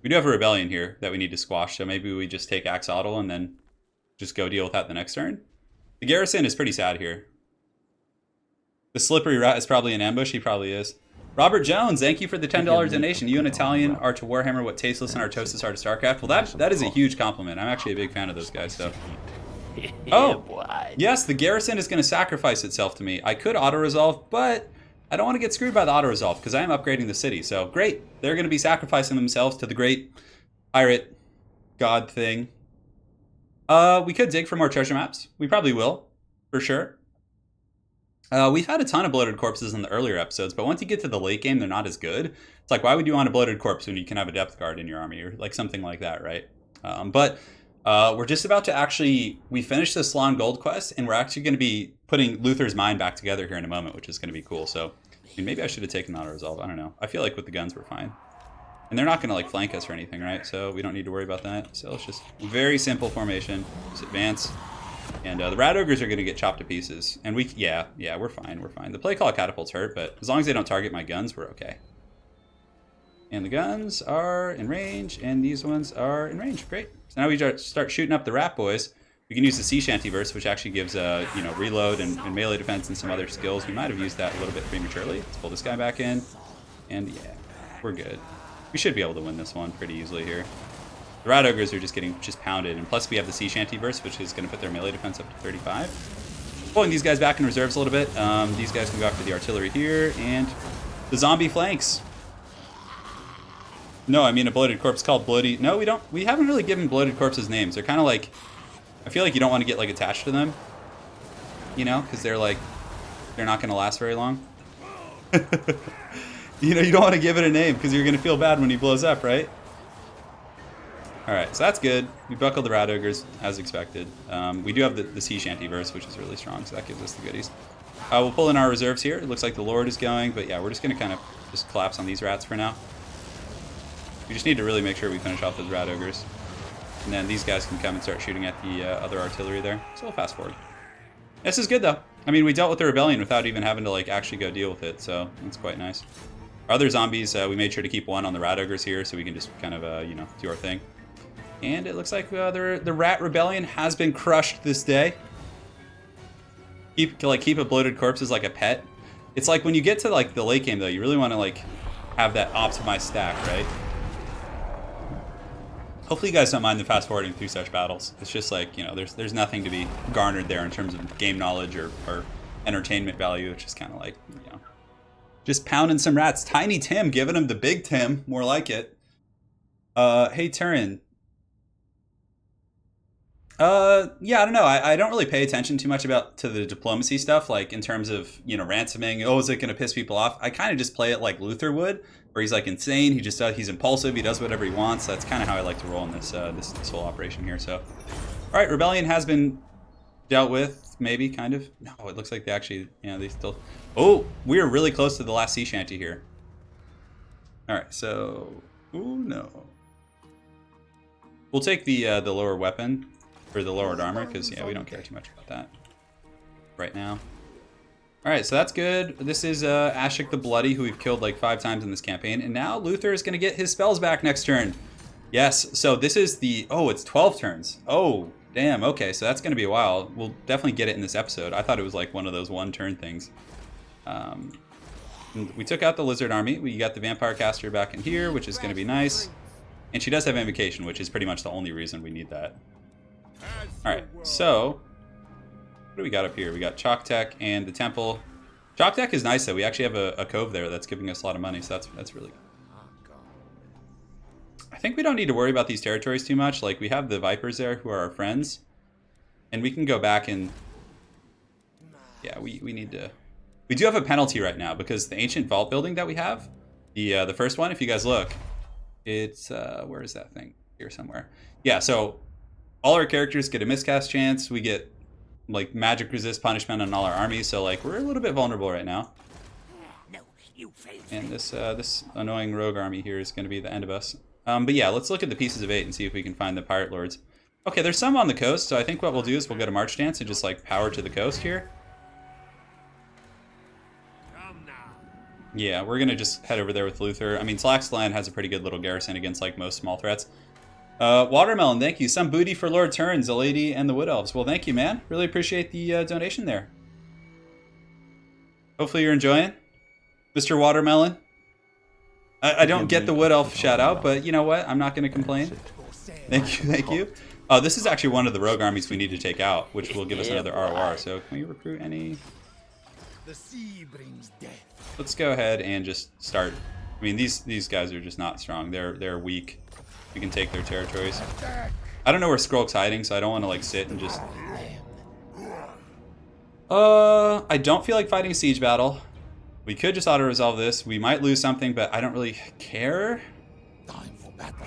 We do have a rebellion here that we need to squash, so maybe we just take Axolotl and then just go deal with that the next turn. The garrison is pretty sad here. The slippery rat is probably an ambush. He probably is. Robert Jones, thank you for the $10 donation. You and Italian are to Warhammer what Tasteless and Artosis are to StarCraft. Well, that is a huge compliment. I'm actually a big fan of those guys, so... Oh, yes, the garrison is going to sacrifice itself to me. I could auto-resolve, but I don't want to get screwed by the auto-resolve because I am upgrading the city. So, great. They're going to be sacrificing themselves to the great pirate god thing. We could dig for more treasure maps. We probably will, for sure. We've had a ton of bloated corpses in the earlier episodes, but once you get to the late game, they're not as good. It's like, why would you want a bloated corpse when you can have a depth guard in your army or like something like that, right? We're just about to actually, we finished the SLAAN gold quest, and we're actually going to be putting Luthor's mind back together here in a moment, which is going to be cool. So, I mean, maybe I should have taken auto-resolve. I don't know. I feel like with the guns, we're fine. And they're not going to, like, flank us or anything, right? So we don't need to worry about that. So it's just very simple formation. Just advance. And the rat ogres are going to get chopped to pieces. And yeah, we're fine. We're fine. The play call catapults hurt, but as long as they don't target my guns, we're okay. And the guns are in range, and these ones are in range. Great. So now we start shooting up the rat boys. We can use the sea shanty verse, which actually gives reload and melee defense and some other skills. We might have used that a little bit prematurely. Let's pull this guy back in, and yeah, we're good. We should be able to win this one pretty easily here. The rat ogres are just getting pounded, and plus we have the sea shanty verse, which is going to put their melee defense up to 35. Pulling these guys back in reserves a little bit. These guys can go after the artillery here, and the zombie flanks. No, I mean a bloated corpse called Bloody. No, we don't. We haven't really given bloated corpses names. They're kind of like, I feel like you don't want to get like attached to them, you know, because they're not going to last very long. You know, you don't want to give it a name because you're going to feel bad when he blows up, right? All right, so that's good. We buckled the rat ogres as expected. We do have the sea shanty verse, which is really strong, so that gives us the goodies. We'll pull in our reserves here. It looks like the Lord is going, but yeah, we're just going to kind of just collapse on these rats for now. We just need to really make sure we finish off those rat ogres. And then these guys can come and start shooting at the other artillery there. So we'll fast forward. This is good, though. I mean, we dealt with the rebellion without even having to, like, actually go deal with it. So that's quite nice. Our other zombies, we made sure to keep one on the rat ogres here so we can just kind of, do our thing. And it looks like the rat rebellion has been crushed this day. Keep a bloated corpse as, like, a pet. It's like when you get to, like, the late game, though, you really want to, like, have that optimized stack, right? Hopefully you guys don't mind the fast forwarding through such battles. It's just like, you know, there's nothing to be garnered there in terms of game knowledge or entertainment value. It's just kind of like, you know, just pounding some rats. Tiny Tim, giving him the big Tim, more like it. Hey, Turin. Yeah, I don't know. I don't really pay attention too much to the diplomacy stuff, like in terms of, you know, ransoming. Oh, is it going to piss people off? I kind of just play it like Luthor would, where he's like insane. He just he's impulsive. He does whatever he wants. That's kind of how I like to roll in this this whole operation here. So, all right, rebellion has been dealt with, maybe kind of. No, it looks like they actually, you know, they still. Oh, we are really close to the last sea shanty here. All right, so, oh no, we'll take the lower weapon. For the lowered armor, because yeah, we don't care too much about that right now. All right, so that's good. This is Ashik the Bloody, who we've killed like 5 times in this campaign, and now Luthor is going to get his spells back next turn. Yes, so this is the it's 12 turns. Oh, damn. Okay, so that's going to be a while. We'll definitely get it in this episode. I thought it was like one of those one-turn things. We took out the lizard army. We got the vampire caster back in here, which is going to be nice. And she does have invocation, which is pretty much the only reason we need that. Alright, so what do we got up here? We got Chalk Tech and the Temple. Chalk Tech is nice though. We actually have a cove there that's giving us a lot of money, so that's really good. I think we don't need to worry about these territories too much. Like, we have the Vipers there who are our friends. And we can go back and yeah, we need to. We do have a penalty right now because the ancient vault building that we have, the first one, if you guys look, it's where is that thing? Here somewhere. Yeah, so all our characters get a miscast chance. We get like magic resist punishment on all our armies. So like we're a little bit vulnerable right now. No, And this annoying rogue army here is going to be the end of us. But yeah, let's look at the pieces of 8 and see if we can find the pirate lords. Okay, there's some on the coast, so I think what we'll do is we'll go to March Dance and just like power to the coast here. Yeah, we're going to just head over there with Luthor. I mean, SLAAN has a pretty good little garrison against like most small threats. Watermelon, thank you. Some booty for Lord Turns, the lady and the wood elves. Well, thank you, man. Really appreciate the donation there. Hopefully you're enjoying, Mr. Watermelon. I don't get the wood elf shout out, but you know what? I'm not going to complain. Thank you, thank you. This is actually one of the rogue armies we need to take out, which will give us another ROR. So can we recruit any? The sea brings death. Let's go ahead and just start. I mean, these guys are just not strong. They're weak. We can take their territories. I don't know where Skrulk's hiding, so I don't want to like sit and just. I don't feel like fighting a siege battle. We could just auto-resolve this. We might lose something, but I don't really care. Time for battle.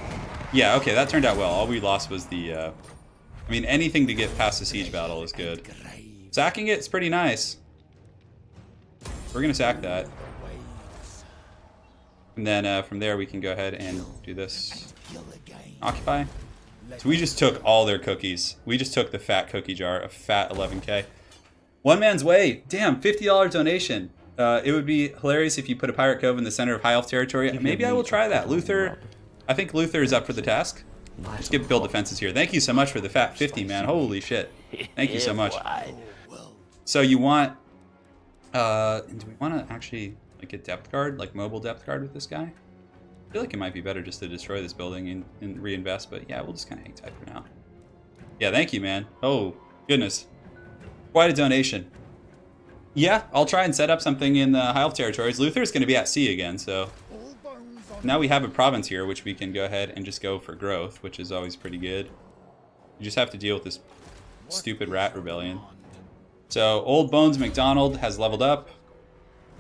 Yeah, okay, that turned out well. All we lost was the... I mean, anything to get past the siege battle is good. Sacking it's pretty nice. We're going to sack that. And then from there, we can go ahead and do this. Occupy. So we just took all their cookies. We just took the fat cookie jar, a fat 11k. One man's way. Damn, $50 donation. It would be hilarious if you put a pirate cove in the center of High Elf territory. Maybe I will try that. Luthor, I think Luthor is up for the task. Just build defenses here. Thank you so much for the fat 50, man. Holy shit. Thank you so much. So you want, do we want to actually like get depth guard, like mobile depth guard with this guy? I feel like it might be better just to destroy this building and reinvest, but yeah, we'll just kind of hang tight for now. Yeah, thank you, man. Oh, goodness. Quite a donation. Yeah, I'll try and set up something in the High Elf territories. Luthor's going to be at sea again, so now we have a province here, which we can go ahead and just go for growth, which is always pretty good. You just have to deal with this stupid rat rebellion. So Old Bones McDonald has leveled up.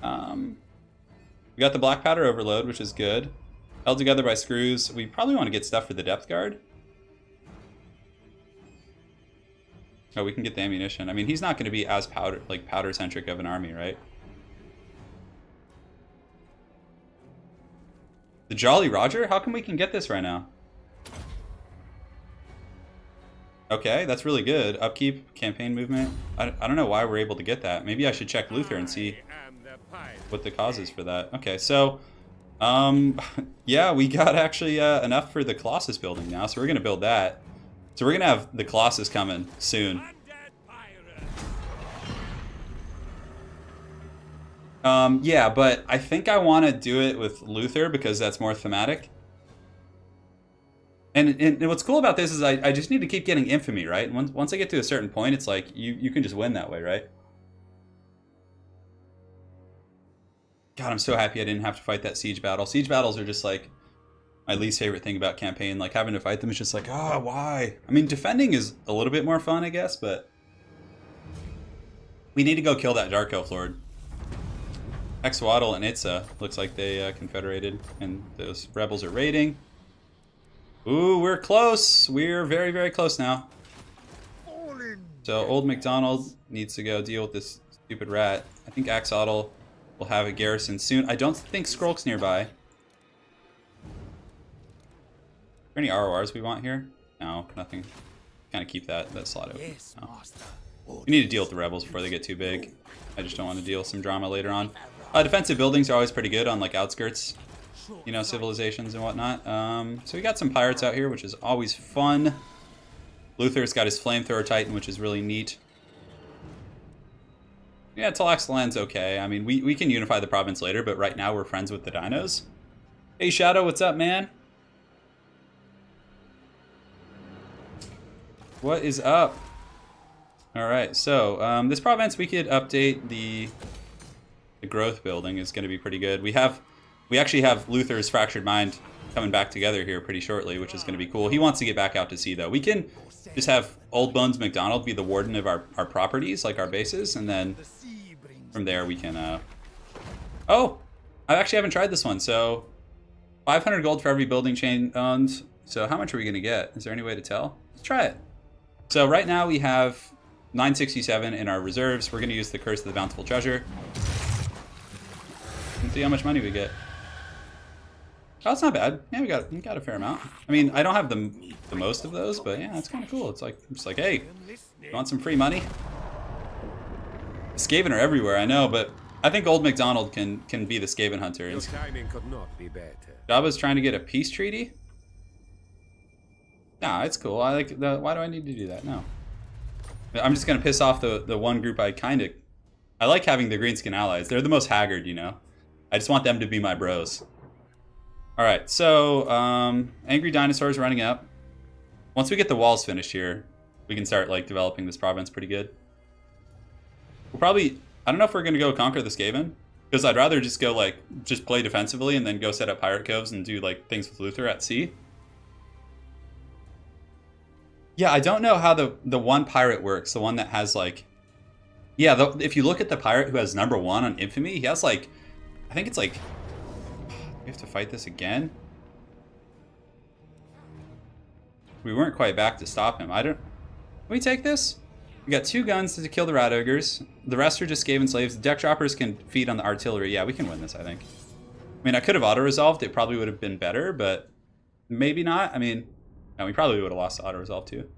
We got the black powder overload, which is good. Held together by screws. We probably want to get stuff for the depth guard. Oh, we can get the ammunition. I mean, he's not going to be as powder-centric of an army, right? The Jolly Roger? How come we can get this right now? Okay, that's really good. Upkeep, campaign movement. I don't know why we're able to get that. Maybe I should check Luthor and see what the cause is for that. Okay, so... yeah, we got actually enough for the Colossus building now, so we're going to build that. So we're going to have the Colossus coming soon. Yeah, but I think I want to do it with Luthor because that's more thematic. And what's cool about this is I just need to keep getting infamy, right? And once I get to a certain point, it's like you can just win that way, right? God, I'm so happy I didn't have to fight that siege battle. Siege battles are just like my least favorite thing about campaign. Like having to fight them is just like, oh, why? I mean, defending is a little bit more fun, I guess, but we need to go kill that Dark Elf Lord. Exwaddle and Itza looks like they confederated, and those rebels are raiding. Ooh, we're close. We're very, very close now. So Old McDonald needs to go deal with this stupid rat. I think Axolotl will have a garrison soon. I don't think Skrulk's nearby. Are there any RORs we want here? No, nothing. Kind of keep that slot open. Yes, No. master. We need to deal with the rebels before they get too big. I just don't want to deal with some drama later on. Defensive buildings are always pretty good on like outskirts, you know, civilizations and whatnot. So we got some pirates out here, which is always fun. Luthor's got his flamethrower titan, which is really neat. Yeah, Slan's okay. I mean, we can unify the province later, but right now we're friends with the dinos. Hey, Shadow, what's up, man? What is up? All right, so this province, we could update the growth building is going to be pretty good. We actually have Luthor's Fractured Mind coming back together here pretty shortly, which is going to be cool. He wants to get back out to sea, though. We can just have Old Bones McDonald be the warden of our properties, like our bases, and then from there we can... Oh! I actually haven't tried this one, so 500 gold for every building chain owned. So how much are we going to get? Is there any way to tell? Let's try it. So right now we have 967 in our reserves. We're going to use the Curse of the Bountiful Treasure. Let's see how much money we get. Oh, it's not bad. Yeah, we got a fair amount. I mean, I don't have the most of those, but yeah, it's kind of cool. It's like, hey, you want some free money? Skaven are everywhere, I know, but I think Old MacDonald can be the Skaven hunter. Your timing could not be better. Jabba's trying to get a peace treaty? Nah, it's cool. I like the. Why do I need to do that? No. I'm just gonna piss off the one group I like having the greenskin allies. They're the most haggard, you know. I just want them to be my bros. All right, so angry dinosaurs running up. Once we get the walls finished here, we can start like developing this province pretty good. We'll probably. I don't know if we're gonna go conquer the Skaven, because I'd rather just go like just play defensively and then go set up pirate coves and do like things with Luthor at sea. Yeah, I don't know how the one pirate works. The one that has like, yeah. If you look at the pirate who has #1 on infamy, he has like, I think it's like. We have to fight this again? We weren't quite back to stop him. Can we take this? We got 2 guns to kill the rat ogres. The rest are just Skaven slaves. The deck droppers can feed on the artillery. Yeah, we can win this, I think. I mean, I could have auto-resolved. It probably would have been better, but maybe not. I mean, no, we probably would have lost the auto-resolve too.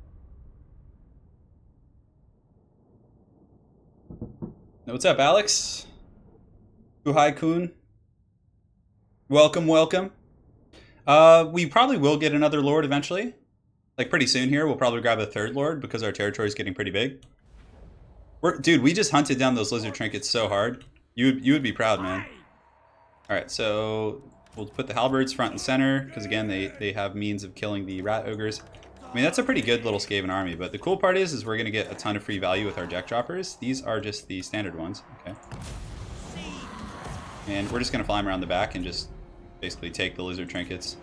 What's up, Alex? Guhai Kun. Welcome, welcome. We probably will get another lord eventually. Like pretty soon here, we'll probably grab a 3rd lord because our territory is getting pretty big. Dude, we just hunted down those lizard trinkets so hard. You would be proud, man. All right, so we'll put the halberds front and center because again, they have means of killing the rat ogres. I mean, that's a pretty good little Skaven army, but the cool part is we're gonna get a ton of free value with our deck droppers. These are just the standard ones, okay. And we're just gonna fly them around the back and just basically take the lizard trinkets.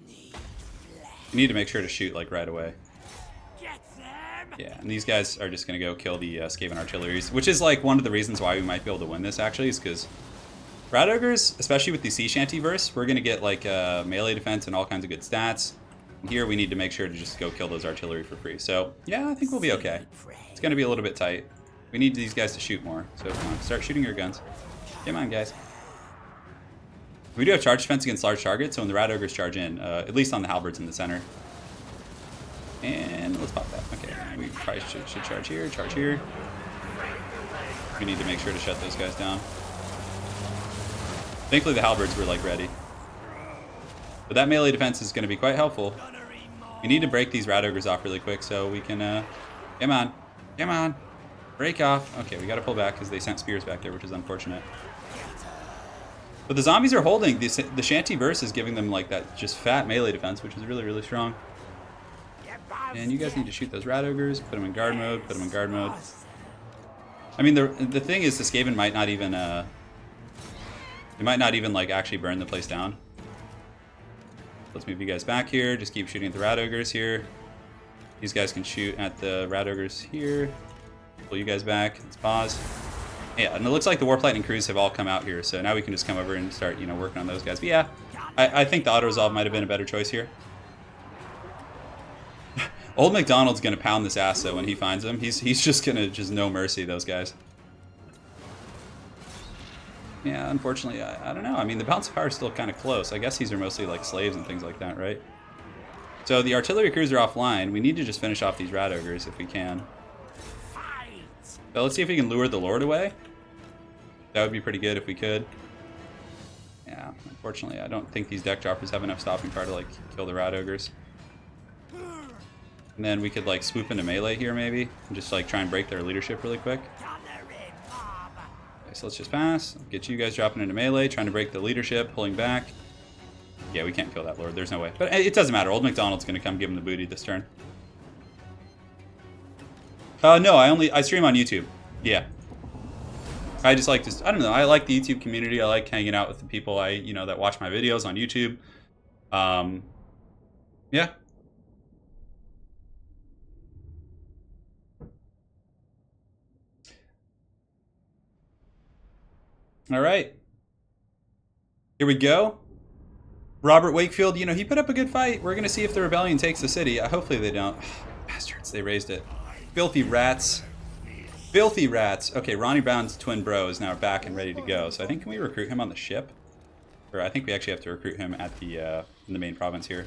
You need to make sure to shoot like right away. Yeah, and these guys are just gonna go kill the Skaven artilleries, which is like one of the reasons why we might be able to win this actually, is because rat ogres, especially with the sea shanty verse, we're gonna get like melee defense and all kinds of good stats. And here we need to make sure to just go kill those artillery for free. So yeah, I think we'll be okay. It's gonna be a little bit tight. We need these guys to shoot more. So come on, start shooting your guns. Come on, guys. We do have charge defense against large targets, so when the rat ogres charge in, at least on the halberds in the center. And let's pop that. Okay, we probably should charge here, charge here. We need to make sure to shut those guys down. Thankfully the halberds were like ready. But that melee defense is going to be quite helpful. We need to break these rat ogres off really quick so we can, come on, come on, break off. Okay, we got to pull back because they sent spears back there, which is unfortunate. But the zombies are holding. The shanty verse is giving them like that just fat melee defense, which is really, really strong. And you guys need to shoot those rat ogres, put them in guard mode, put them in guard mode. I mean, the thing is the Skaven might not even, they might not even like actually burn the place down. Let's move you guys back here. Just keep shooting at the rat ogres here. These guys can shoot at the rat ogres here. Pull you guys back. Let's pause. Yeah, and it looks like the Warp Lightning crews have all come out here, so now we can just come over and start, you know, working on those guys. But yeah, I think the auto-resolve might have been a better choice here. Old MacDonald's gonna pound this ass though when he finds him. He's just gonna no mercy those guys. Yeah, unfortunately, I don't know. I mean, the bounce power is still kind of close. I guess these are mostly like slaves and things like that, right? So the artillery crews are offline. We need to just finish off these rat ogres if we can. So let's see if we can lure the Lord away. That would be pretty good if we could. Yeah, unfortunately, I don't think these deck droppers have enough stopping power to like kill the rat ogres. And then we could like swoop into melee here maybe and just like try and break their leadership really quick. Okay, so let's just pass. Get you guys dropping into melee, trying to break the leadership, pulling back. Yeah, we can't kill that Lord. There's no way. But it doesn't matter. Old MacDonald's gonna come give him the booty this turn. No, I stream on YouTube. Yeah. I just like to, I don't know, I like the YouTube community. I like hanging out with the people that watch my videos on YouTube. Yeah. All right. Here we go. Robert Wakefield, he put up a good fight. We're going to see if the rebellion takes the city. Hopefully they don't. Bastards, they raised it. Filthy rats. Filthy rats. Okay, Ronnie Brown's twin bro is now back and ready to go. So I think, can we recruit him on the ship? Or I think we actually have to recruit him at the in the main province here.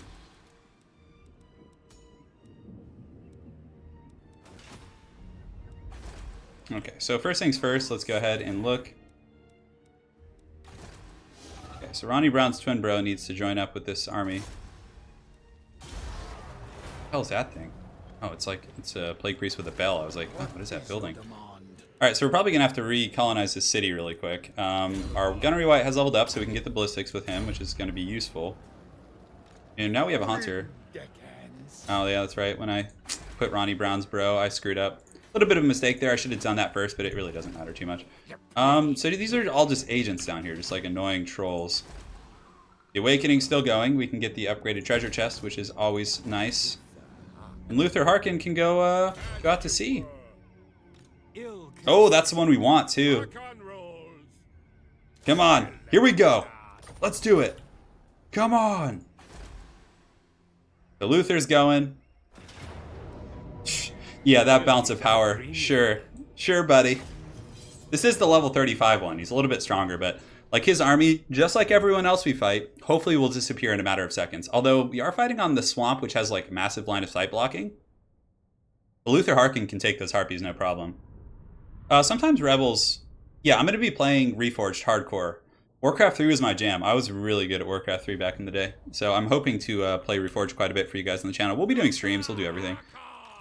Okay, so first things first, let's go ahead and look. Okay, so Ronnie Brown's twin bro needs to join up with this army. What the hell is that thing? Oh, it's a plague priest with a bell. I was like, oh, what is that building? Alright, so we're probably going to have to recolonize this city really quick. Our gunnery white has leveled up, so we can get the ballistics with him, which is going to be useful. And now we have a hunter. Oh, yeah, that's right. When I put Ronnie Brown's bro, I screwed up. A little bit of a mistake there. I should have done that first, but it really doesn't matter too much. So these are all just agents down here, just like annoying trolls. The Awakening's still going. We can get the upgraded treasure chest, which is always nice. And Luthor Harkon can go out to sea. Oh, that's the one we want, too. Come on. Here we go. Let's do it. Come on. The Luthor's going. Yeah, that bounce of power. Sure. Sure, buddy. This is the level 35 one. He's a little bit stronger, but like his army, just like everyone else we fight, hopefully will disappear in a matter of seconds. Although we are fighting on the swamp, which has like massive line of sight blocking. The Luthor Harkon can take those harpies, no problem. Sometimes rebels... Yeah, I'm going to be playing Reforged hardcore. Warcraft 3 was my jam. I was really good at Warcraft 3 back in the day. So I'm hoping to play Reforged quite a bit for you guys on the channel. We'll be doing streams. We'll do everything.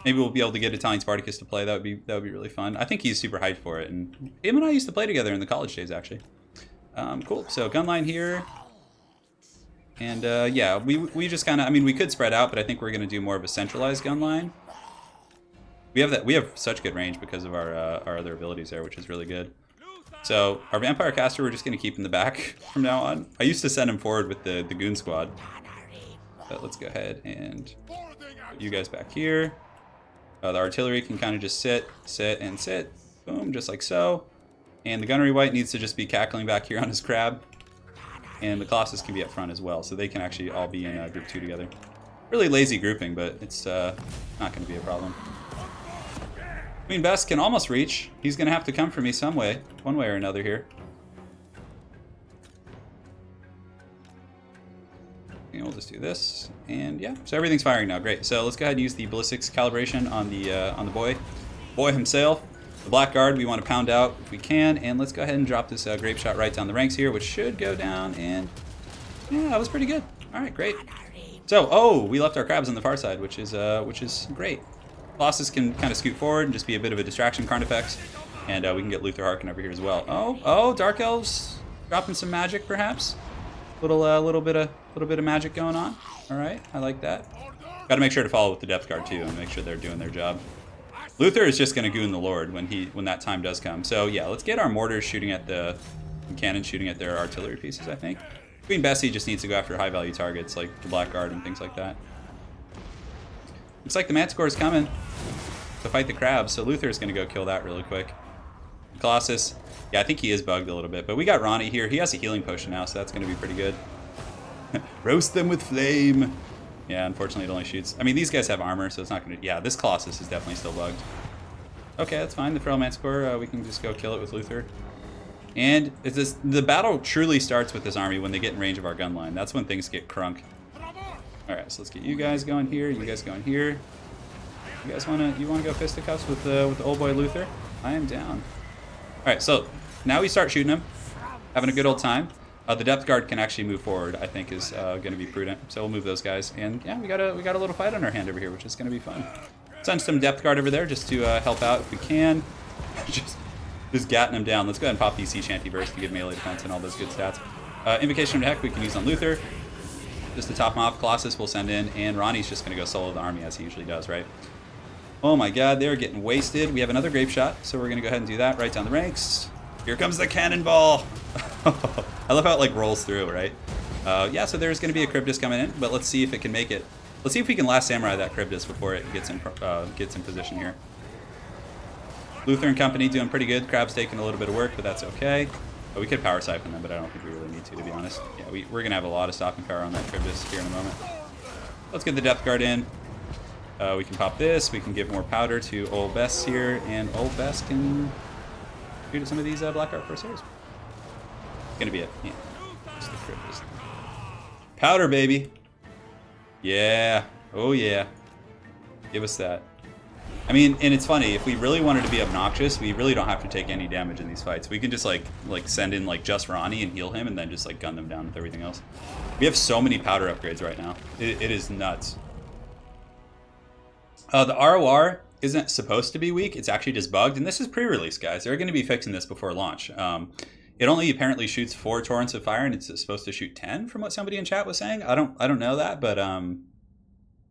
Maybe we'll be able to get Italian Spartacus to play. That would be really fun. I think he's super hyped for it. And him and I used to play together in the college days, actually. Cool. So gun line here. And yeah, we just kind of... I mean, we could spread out, but I think we're going to do more of a centralized gun line. We have such good range because of our other abilities there, which is really good. So our Vampire Caster, we're just going to keep in the back from now on. I used to send him forward with the Goon Squad. But let's go ahead and put you guys back here. The artillery can kind of just sit, and sit. Boom, just like so. And the gunnery white needs to just be cackling back here on his crab. And the Colossus can be up front as well, so they can actually all be in group 2 together. Really lazy grouping, but it's not going to be a problem. Queen Bess can almost reach. He's going to have to come for me some way, one way or another here. And we'll just do this, and yeah, so everything's firing now. Great. So let's go ahead and use the ballistics calibration on the boy himself. The Blackguard we want to pound out if we can, and let's go ahead and drop this grape shot right down the ranks here, which should go down. And yeah, that was pretty good. All right, great. So oh, we left our crabs on the far side, which is great. Colossus can kind of scoot forward and just be a bit of a distraction, Carnifex, and we can get Luthor Harkon over here as well. Oh, Dark Elves dropping some magic, perhaps. Little bit of magic going on. All right, I like that. Got to make sure to follow with the Depth Guard too, and make sure they're doing their job. Luthor is just going to goon the Lord when that time does come. So yeah, let's get our mortars shooting at the cannons shooting at their artillery pieces. I think Queen Bessie just needs to go after high value targets like the Blackguard and things like that. Looks like the Manticore is coming to fight the crabs, so Luthor is going to go kill that really quick. Colossus, yeah, I think he is bugged a little bit, but we got Ronnie here. He has a healing potion now, so that's going to be pretty good. Roast them with flame. Yeah, unfortunately it only shoots. I mean, these guys have armor, so it's not going to... Yeah, this Colossus is definitely still bugged. Okay, that's fine. The Feral Manticore, we can just go kill it with Luthor. And the battle truly starts with this army when they get in range of our gun line. That's when things get crunk. Alright, so let's get you guys going here, you guys going here. You guys wanna go fisticuffs with the old boy Luthor? I am down. Alright, so now we start shooting him, having a good old time. The Depth Guard can actually move forward, I think is gonna be prudent. So we'll move those guys. And yeah, we got a little fight on our hand over here, which is gonna be fun. Send some Depth Guard over there just to help out if we can. just gatting him down. Let's go ahead and pop these Sea Shanty Burst to give melee defense and all those good stats. Invocation of Heck we can use on Luthor. Just to top him off, Colossus will send in, and Ronnie's just going to go solo the army as he usually does, right? Oh my god, they're getting wasted. We have another grape shot, so we're going to go ahead and do that right down the ranks. Here comes the cannonball! I love how it like rolls through, right? Yeah, so there's going to be a Cryptus coming in, but let's see if it can make it. Let's see if we can last samurai that Cryptus before it gets in position here. Luthor and company doing pretty good. Crab's taking a little bit of work, but that's okay. We could power siphon them, but I don't think we really need to be honest. Yeah, we're going to have a lot of stopping power on that Cryptus here in a moment. Let's get the Depth Guard in. We can pop this. We can give more powder to Old Bess here, and Old Bess can shoot at some of these Black Art Corsairs. Gonna be it. Yeah. Just the crit is- Powder, baby. Yeah. Oh yeah. Give us that. I mean, and it's funny, if we really wanted to be obnoxious, we really don't have to take any damage in these fights. We can just like send in like just Ronnie and heal him, and then just like gun them down with everything else. We have so many powder upgrades right now. It is nuts. The ROR isn't supposed to be weak. It's actually just bugged, and this is pre-release, guys. They're going to be fixing this before launch. It only apparently shoots 4 torrents of fire, and it's supposed to shoot 10, from what somebody in chat was saying. I don't know that, but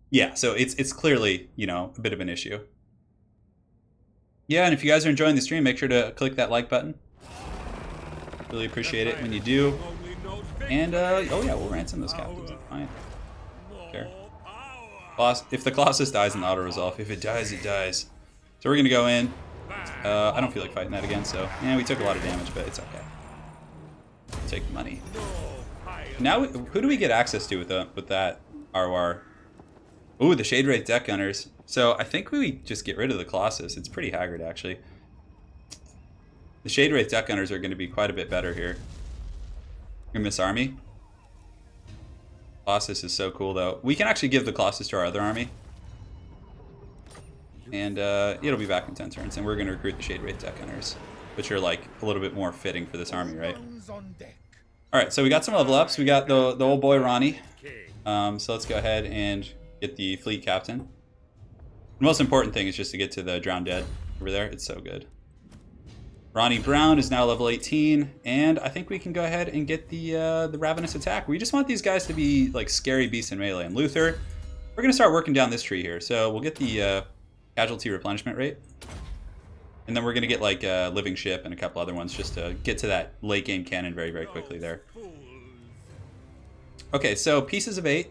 yeah. So it's clearly, you know, a bit of an issue. Yeah, and if you guys are enjoying the stream, make sure to click that like button. Really appreciate it when you do. And oh yeah, we'll ransom those captains. Fine. Care. If the Colossus dies in auto resolve, if it dies, it dies. So we're gonna go in. I don't feel like fighting that again, so yeah, we took a lot of damage, but it's okay. We'll take money. Now, who do we get access to with that ROR? Ooh, the Shade Wraith Deck Gunners. So I think we just get rid of the Colossus. It's pretty haggard, actually. The Shade Wraith Deck Gunners are going to be quite a bit better here. In this army. Colossus is so cool, though. We can actually give the Colossus to our other army. And it'll be back in 10 turns. And we're going to recruit the Shade Wraith Deck Gunners, which are like a little bit more fitting for this army, right? Alright, so we got some level ups. We got the old boy Ronnie. So let's go ahead and get the fleet captain. The most important thing is just to get to the Drowned Dead over there. It's so good. Ronnie Brown is now level 18, and I think we can go ahead and get the Ravenous Attack. We just want these guys to be like scary beasts in melee. And Luthor, we're going to start working down this tree here. So we'll get the casualty replenishment rate. And then we're going to get like a Living Ship and a couple other ones just to get to that late game cannon very, very quickly there. Okay, so pieces of 8.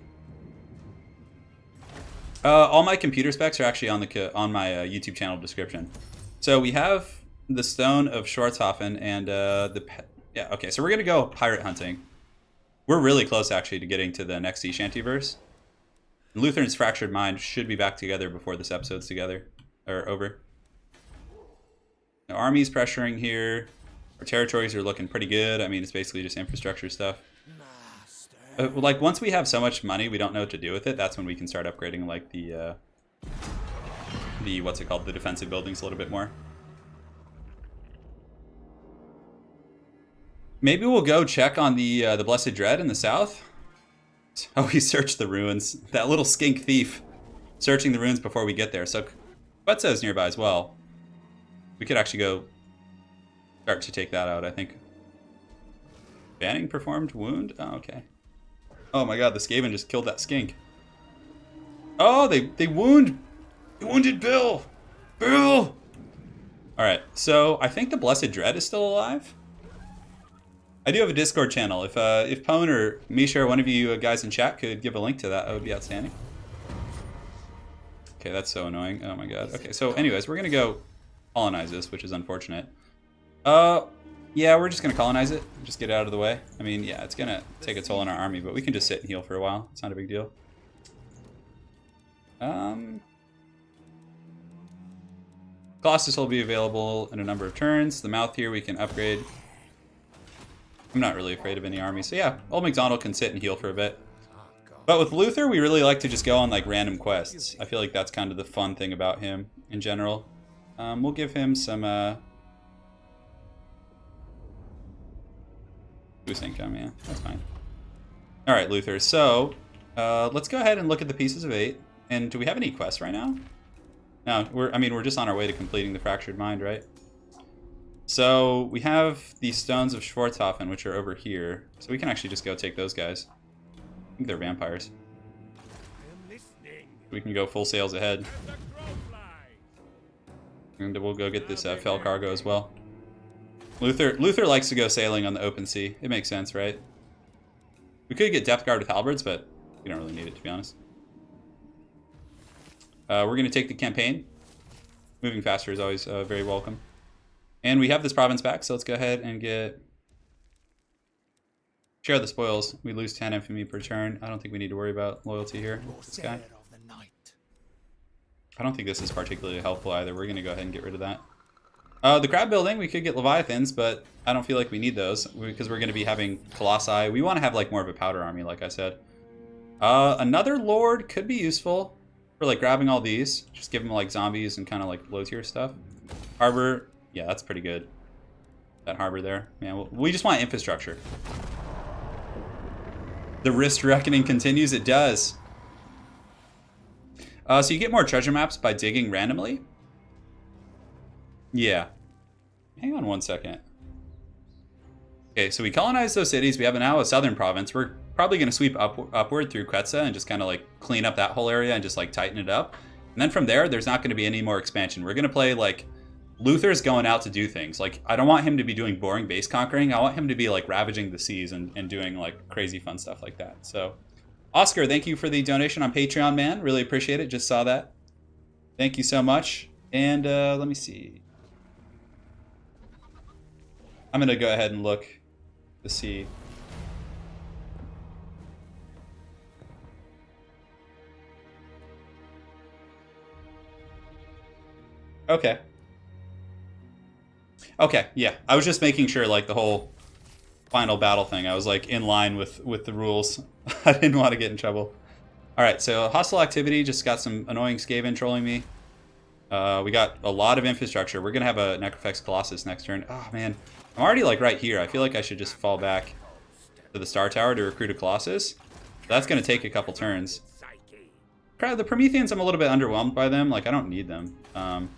All my computer specs are actually on my YouTube channel description. So we have the Stone of Schwarzhofen and yeah. Okay, so we're gonna go pirate hunting. We're really close actually to getting to the next sea shantyverse. Luthor's Fractured Mind should be back together before this episode's over. The army's pressuring here. Our territories are looking pretty good. I mean, it's basically just infrastructure stuff. Like, once we have so much money, we don't know what to do with it. That's when we can start upgrading, like, the what's it called? The defensive buildings a little bit more. Maybe we'll go check on the Blessed Dread in the south. Oh, he searched the ruins. That little skink thief searching the ruins before we get there. So, Quetzal's nearby as well. We could actually go start to take that out, I think. Banning performed wound? Oh, okay. Oh my god, the Skaven just killed that skink. Oh, they wounded Bill! Bill! Alright, so I think the Blessed Dread is still alive. I do have a Discord channel. If Pwn or Misha or one of you guys in chat could give a link to that would be outstanding. Okay, that's so annoying. Oh my god. Okay, so anyways, we're gonna go colonize this, which is unfortunate. Yeah, we're just going to colonize it. Just get it out of the way. I mean, yeah, it's going to take a toll on our army, but we can just sit and heal for a while. It's not a big deal. Colossus will be available in a number of turns. The mouth here we can upgrade. I'm not really afraid of any army. So yeah, old McDonald can sit and heal for a bit. But with Luthor, we really like to just go on like random quests. I feel like that's kind of the fun thing about him in general. We'll give him some... boost income, yeah, that's fine. Alright, Luthor, so let's go ahead and look at the pieces of 8. And do we have any quests right now? No, we're just on our way to completing the Fractured Mind, right? So we have the Stones of Schwarzhofen, which are over here. So we can actually just go take those guys. I think they're vampires. We can go full sails ahead. And we'll go get this fell cargo as well. Luthor likes to go sailing on the open sea. It makes sense, right? We could get depth guard with halberds, but we don't really need it, to be honest. We're going to take the campaign. Moving faster is always very welcome. And we have this province back, so let's go ahead and share the spoils. We lose 10 infamy per turn. I don't think we need to worry about loyalty here. This guy. I don't think this is particularly helpful either. We're going to go ahead and get rid of that. The crab building, we could get Leviathans, but I don't feel like we need those because we're going to be having Colossi. We want to have like more of a powder army, like I said. Another Lord could be useful for like grabbing all these. Just give them like zombies and kind of like low tier stuff. Harbor, yeah, that's pretty good. That harbor there. Man, we just want infrastructure. The Wrist Reckoning continues. It does. So you get more treasure maps by digging randomly. Yeah. Hang on one second. Okay, so we colonized those cities. We have now a southern province. We're probably going to sweep upward through Quetzal and just kind of like clean up that whole area and just like tighten it up. And then from there, there's not going to be any more expansion. We're going to play like Luthor's going out to do things. Like, I don't want him to be doing boring base conquering. I want him to be like ravaging the seas and doing like crazy fun stuff like that. So, Oscar, thank you for the donation on Patreon, man. Really appreciate it. Just saw that. Thank you so much. And let me see. I'm going to go ahead and look to see. Okay. Okay, yeah. I was just making sure, like, the whole final battle thing, I was, like, in line with the rules. I didn't want to get in trouble. Alright, so hostile activity. Just got some annoying Skaven trolling me. We got a lot of infrastructure. We're going to have a Necrofex Colossus next turn. Oh, man. I'm already, like, right here. I feel like I should just fall back to the Star Tower to recruit a Colossus. That's going to take a couple turns. The Prometheans, I'm a little bit underwhelmed by them. Like, I don't need them.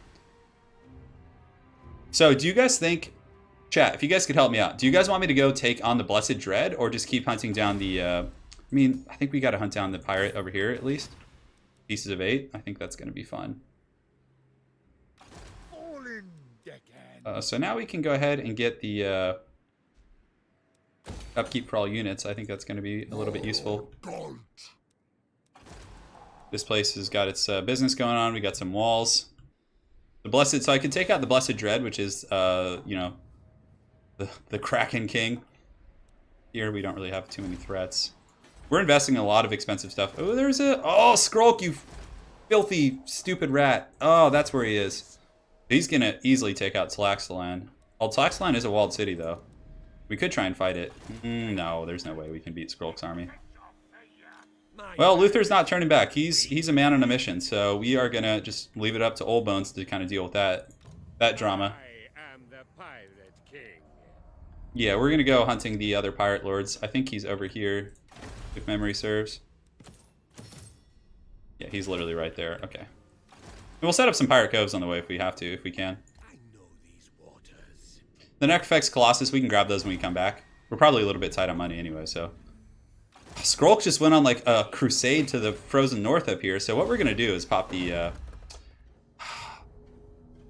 So, do you guys think... Chat, if you guys could help me out. Do you guys want me to go take on the Blessed Dread? Or just keep hunting down the... I mean, I think we got to hunt down the Pirate over here, at least. Pieces of 8. I think that's going to be fun. So now we can go ahead and get the upkeep for all units. I think that's going to be a little bit useful. This place has got its business going on. We got some walls. The Blessed, so I can take out the Blessed Dread, which is, you know, the Kraken King. Here we don't really have too many threats. We're investing in a lot of expensive stuff. Oh, there's a... Oh, Skrulk, you filthy, stupid rat. Oh, that's where he is. He's going to easily take out Slann. Well, Slann is a walled city, though. We could try and fight it. No, there's no way we can beat Skrulk's army. Well, Luthor's not turning back. He's a man on a mission, so we are going to just leave it up to Old Bones to kind of deal with that drama. I am the Pirate King. Yeah, we're going to go hunting the other Pirate Lords. I think he's over here, if memory serves. Yeah, he's literally right there. Okay. We'll set up some Pirate Coves on the way if we have to, if we can. I know these waters. The Necrofex Colossus, we can grab those when we come back. We're probably a little bit tight on money anyway, so... Skrulk just went on like a crusade to the frozen north up here, so what we're going to do is pop the...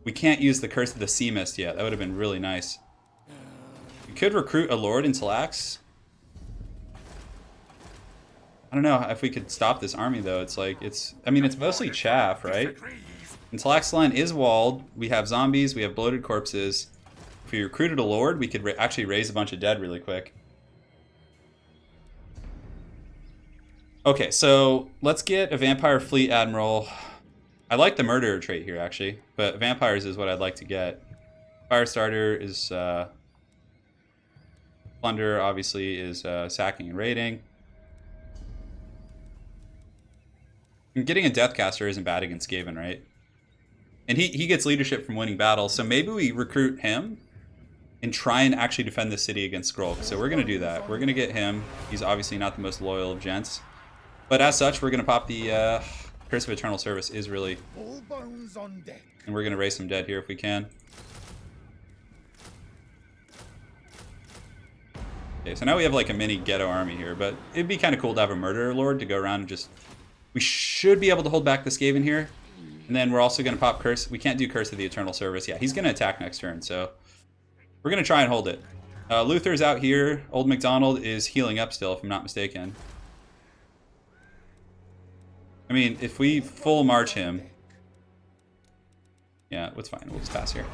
We can't use the Curse of the Sea Mist yet. That would have been really nice. We could recruit a Lord in Talax. I don't know if we could stop this army, though. It's like, I mean, it's mostly chaff, right? And Talax line is walled. We have zombies. We have bloated corpses. If we recruited a Lord, we could actually raise a bunch of dead really quick. Okay, so let's get a Vampire Fleet Admiral. I like the Murderer trait here, actually. But Vampires is what I'd like to get. Firestarter is... Plunder, obviously, is sacking and raiding. And getting a Deathcaster isn't bad against Skaven, right? And he gets leadership from winning battles, so maybe we recruit him and try and actually defend the city against Skrulk. So we're going to do that. We're going to get him. He's obviously not the most loyal of gents. But as such, we're going to pop the Curse of Eternal Service is really... All bones on deck. And we're going to raise some dead here if we can. Okay, so now we have like a mini ghetto army here, but it'd be kind of cool to have a Murderer Lord to go around and just... We should be able to hold back the Skaven here. And then we're also going to pop Curse. We can't do Curse of the Eternal Service. Yeah, he's going to attack next turn, so... We're going to try and hold it. Luthor's out here. Old MacDonald is healing up still, if I'm not mistaken. I mean, if we full march him... Yeah, it's fine. We'll just pass here.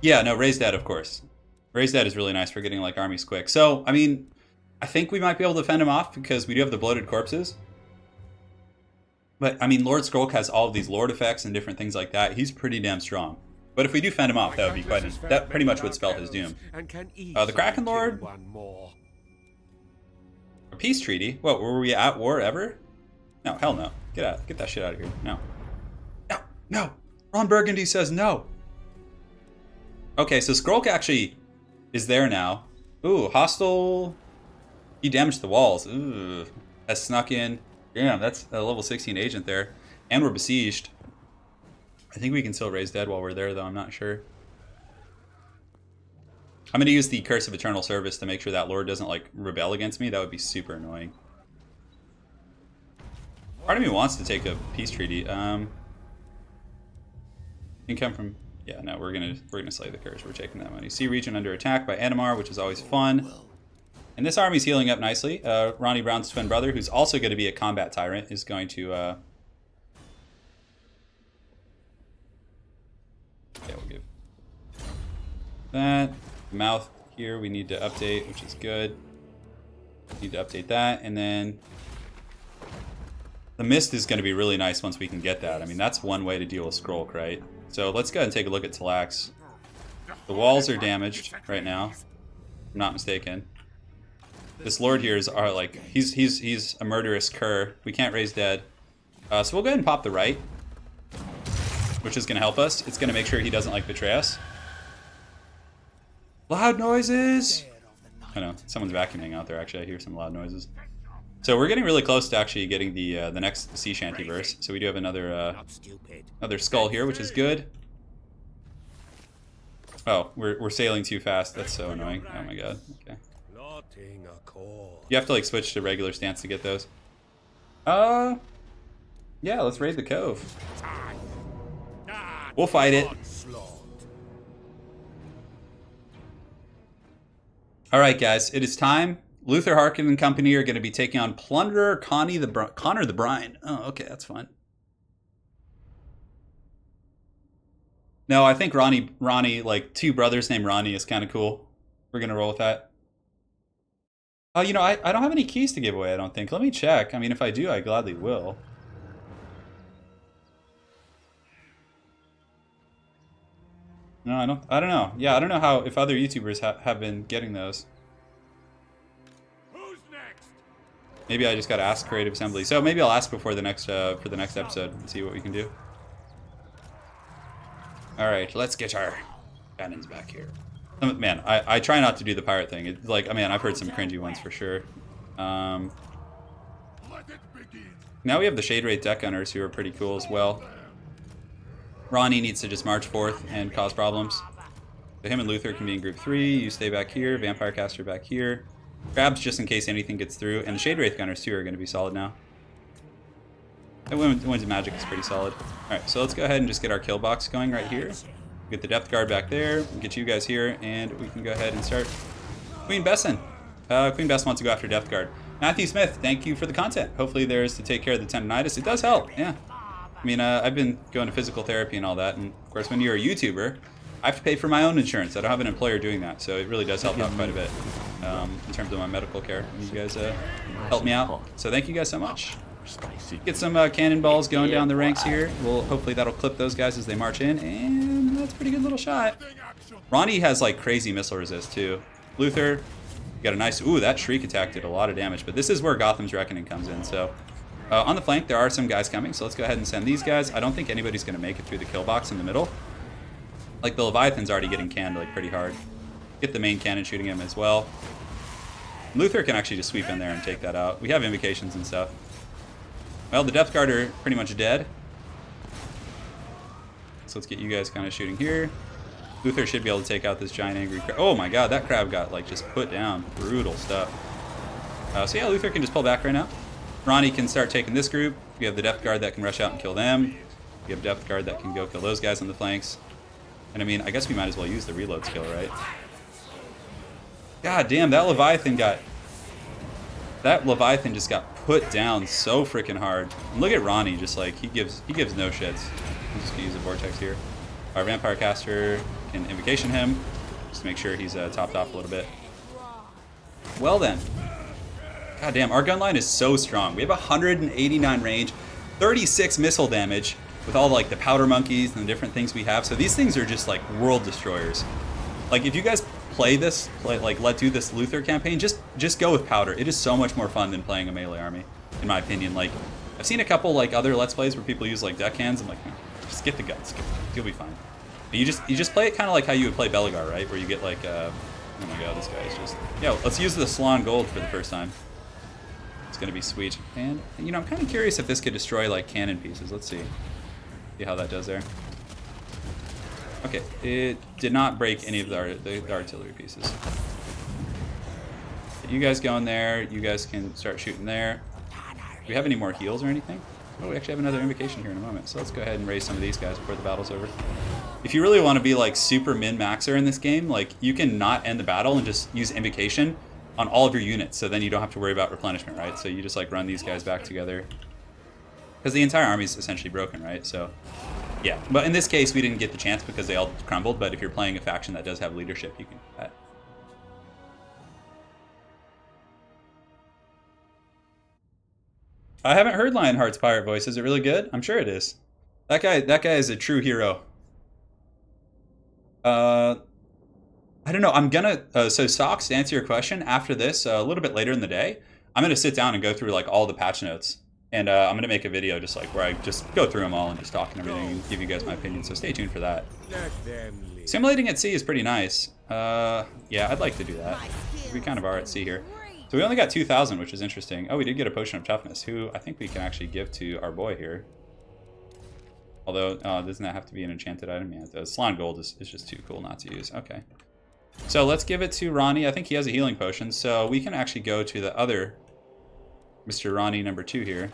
Yeah, no, Raise Dead, of course. Raise Dead is really nice for getting, like, armies quick. So, I mean, I think we might be able to fend him off because we do have the bloated corpses. But, I mean, Lord Skrulk has all of these Lord effects and different things like that. He's pretty damn strong. But if we do fend him off, that would be quite... That pretty much would spell his doom. The Kraken Lord? A peace treaty? What, were we at war ever? No, hell no. Get out. Get that shit out of here. No. No. No. Ron Burgundy says no. Okay, so Skrulk actually is there now. Ooh, hostile... He damaged the walls. Ooh. Has snuck in. Damn, that's a level 16 agent there. And we're besieged. I think we can still raise dead while we're there, though. I'm not sure. I'm going to use the Curse of Eternal Service to make sure that Lord doesn't, like, rebel against me. That would be super annoying. Part of me wants to take a peace treaty. Can come from... Yeah, no, we're gonna slay the curse. We're taking that money. Sea region under attack by Animar, which is always fun. And this army's healing up nicely. Ronnie Brown's twin brother, who's also going to be a combat tyrant, is going to... Yeah, we'll give that. Mouth here we need to update, which is good. Need to update that, and then... The mist is going to be really nice once we can get that. I mean, that's one way to deal with Skrulk, right? So let's go ahead and take a look at Talax. The walls are damaged right now. If I'm not mistaken. This Lord here is like he's a murderous cur. We can't raise dead. So we'll go ahead and pop the right, which is going to help us. It's going to make sure he doesn't like betray us. Loud noises. I know someone's vacuuming out there. Actually, I hear some loud noises. So we're getting really close to actually getting the next sea shanty verse. So we do have another skull here, which is good. Oh, we're sailing too fast. That's so annoying. Oh my god. Okay. You have to like switch to regular stance to get those. Yeah, let's raid the cove. We'll fight it. All right, guys, it is time. Luthor Harkon and company are going to be taking on Plunderer Connor the Brine. Oh, okay, that's fun. No, I think Ronnie, like two brothers named Ronnie is kind of cool. We're going to roll with that. Oh, you know, I don't have any keys to give away, I don't think. Let me check. I mean, if I do, I gladly will. No, I don't know. Yeah, I don't know how if other YouTubers have been getting those. Maybe I just gotta ask Creative Assembly. So maybe I'll ask before the next for the next episode and see what we can do. All right, let's get our cannons back here. Man, I try not to do the pirate thing. It's like, I mean, I've heard some cringy ones for sure. Now we have the Shade Wraith Deck Gunners who are pretty cool as well. Ronnie needs to just march forth and cause problems. So him and Luthor can be in group 3. You stay back here. Vampire Caster back here. Crabs just in case anything gets through. And the Shade Wraith Gunners too are going to be solid now. That Winds of Magic is pretty solid. Alright, so let's go ahead and just get our kill box going right here. Get the Depth Guard back there. Get you guys here. And we can go ahead and start Queen Besson. Queen Bess wants to go after Depth Guard. Matthew Smith, thank you for the content. Hopefully there's to take care of the tendonitis. It does help, yeah. I mean, I've been going to physical therapy and all that. And of course, when you're a YouTuber, I have to pay for my own insurance. I don't have an employer doing that. So it really does help out quite a bit in terms of my medical care. And you guys help me out. So thank you guys so much. Get some cannonballs going down the ranks here. Hopefully that'll clip those guys as they march in. And that's a pretty good little shot. Ronnie has like crazy missile resist too. Luthor, got a nice... Ooh, that Shriek attack did a lot of damage. But this is where Gotham's Reckoning comes in. So on the flank, there are some guys coming. So let's go ahead and send these guys. I don't think anybody's going to make it through the kill box in the middle. Like the Leviathan's already getting canned like pretty hard. Get the main cannon shooting him as well. Luthor can actually just sweep in there and take that out. We have invocations and stuff. Well, the Depth Guard are pretty much dead. So let's get you guys kind of shooting here. Luthor should be able to take out this giant angry crab. Oh my god, that crab got like just put down. Brutal stuff. So yeah, Luthor can just pull back right now. Ronnie can start taking this group. We have the Depth Guard that can rush out and kill them. We have Depth Guard that can go kill those guys on the flanks. And I mean, I guess we might as well use the reload skill, right? God damn, that Leviathan just got put down so freaking hard. And look at Ronnie, just like he gives no shits. I'm just gonna use a vortex here. Our Vampire Caster can invocation him, just to make sure he's topped off a little bit. Well then, god damn, our gun line is so strong. We have 189 range, 36 missile damage with all like the powder monkeys and the different things we have. So these things are just like world destroyers. Like if you guys play this, let's do this Luthor campaign, just go with powder. It is so much more fun than playing a melee army, in my opinion. Like I've seen a couple like other Let's Plays where people use like deckhands. I'm like, just get the guns, you'll be fine. But you just play it kind of like how you would play Belegar, right? Where you get like, oh my god, this guy is just, yeah. Let's use the SLAAN gold for the first time. It's gonna be sweet. And you know, I'm kind of curious if this could destroy like cannon pieces. Let's see how that does there. Okay, it did not break any of the artillery pieces. You guys go in there. You guys can start shooting there. Do we have any more heals or anything? Oh, we actually have another invocation here in a moment. So let's go ahead and raise some of these guys before the battle's over. If you really want to be like super min-maxer in this game, like you can not end the battle and just use invocation on all of your units. So then you don't have to worry about replenishment, right? So you just like run these guys back together. Because the entire army is essentially broken, right? So, yeah. But in this case, we didn't get the chance because they all crumbled. But if you're playing a faction that does have leadership, you can do that. I haven't heard Lionheart's pirate voice. Is it really good? I'm sure it is. That guy is a true hero. I don't know. I'm gonna so Socks, to answer your question, after this, a little bit later in the day, I'm gonna sit down and go through like all the patch notes. And I'm going to make a video just like where I just go through them all and just talk and everything and give you guys my opinion. So stay tuned for that. Simulating at sea is pretty nice. Yeah, I'd like to do that. We kind of are at sea here. So we only got 2,000, which is interesting. Oh, we did get a potion of toughness, who I think we can actually give to our boy here. Although, doesn't that have to be an enchanted item? Yeah, the SLAAN gold is just too cool not to use. Okay. So let's give it to Ronnie. I think he has a healing potion. So we can actually go to the other Mr. Ronnie number 2 here,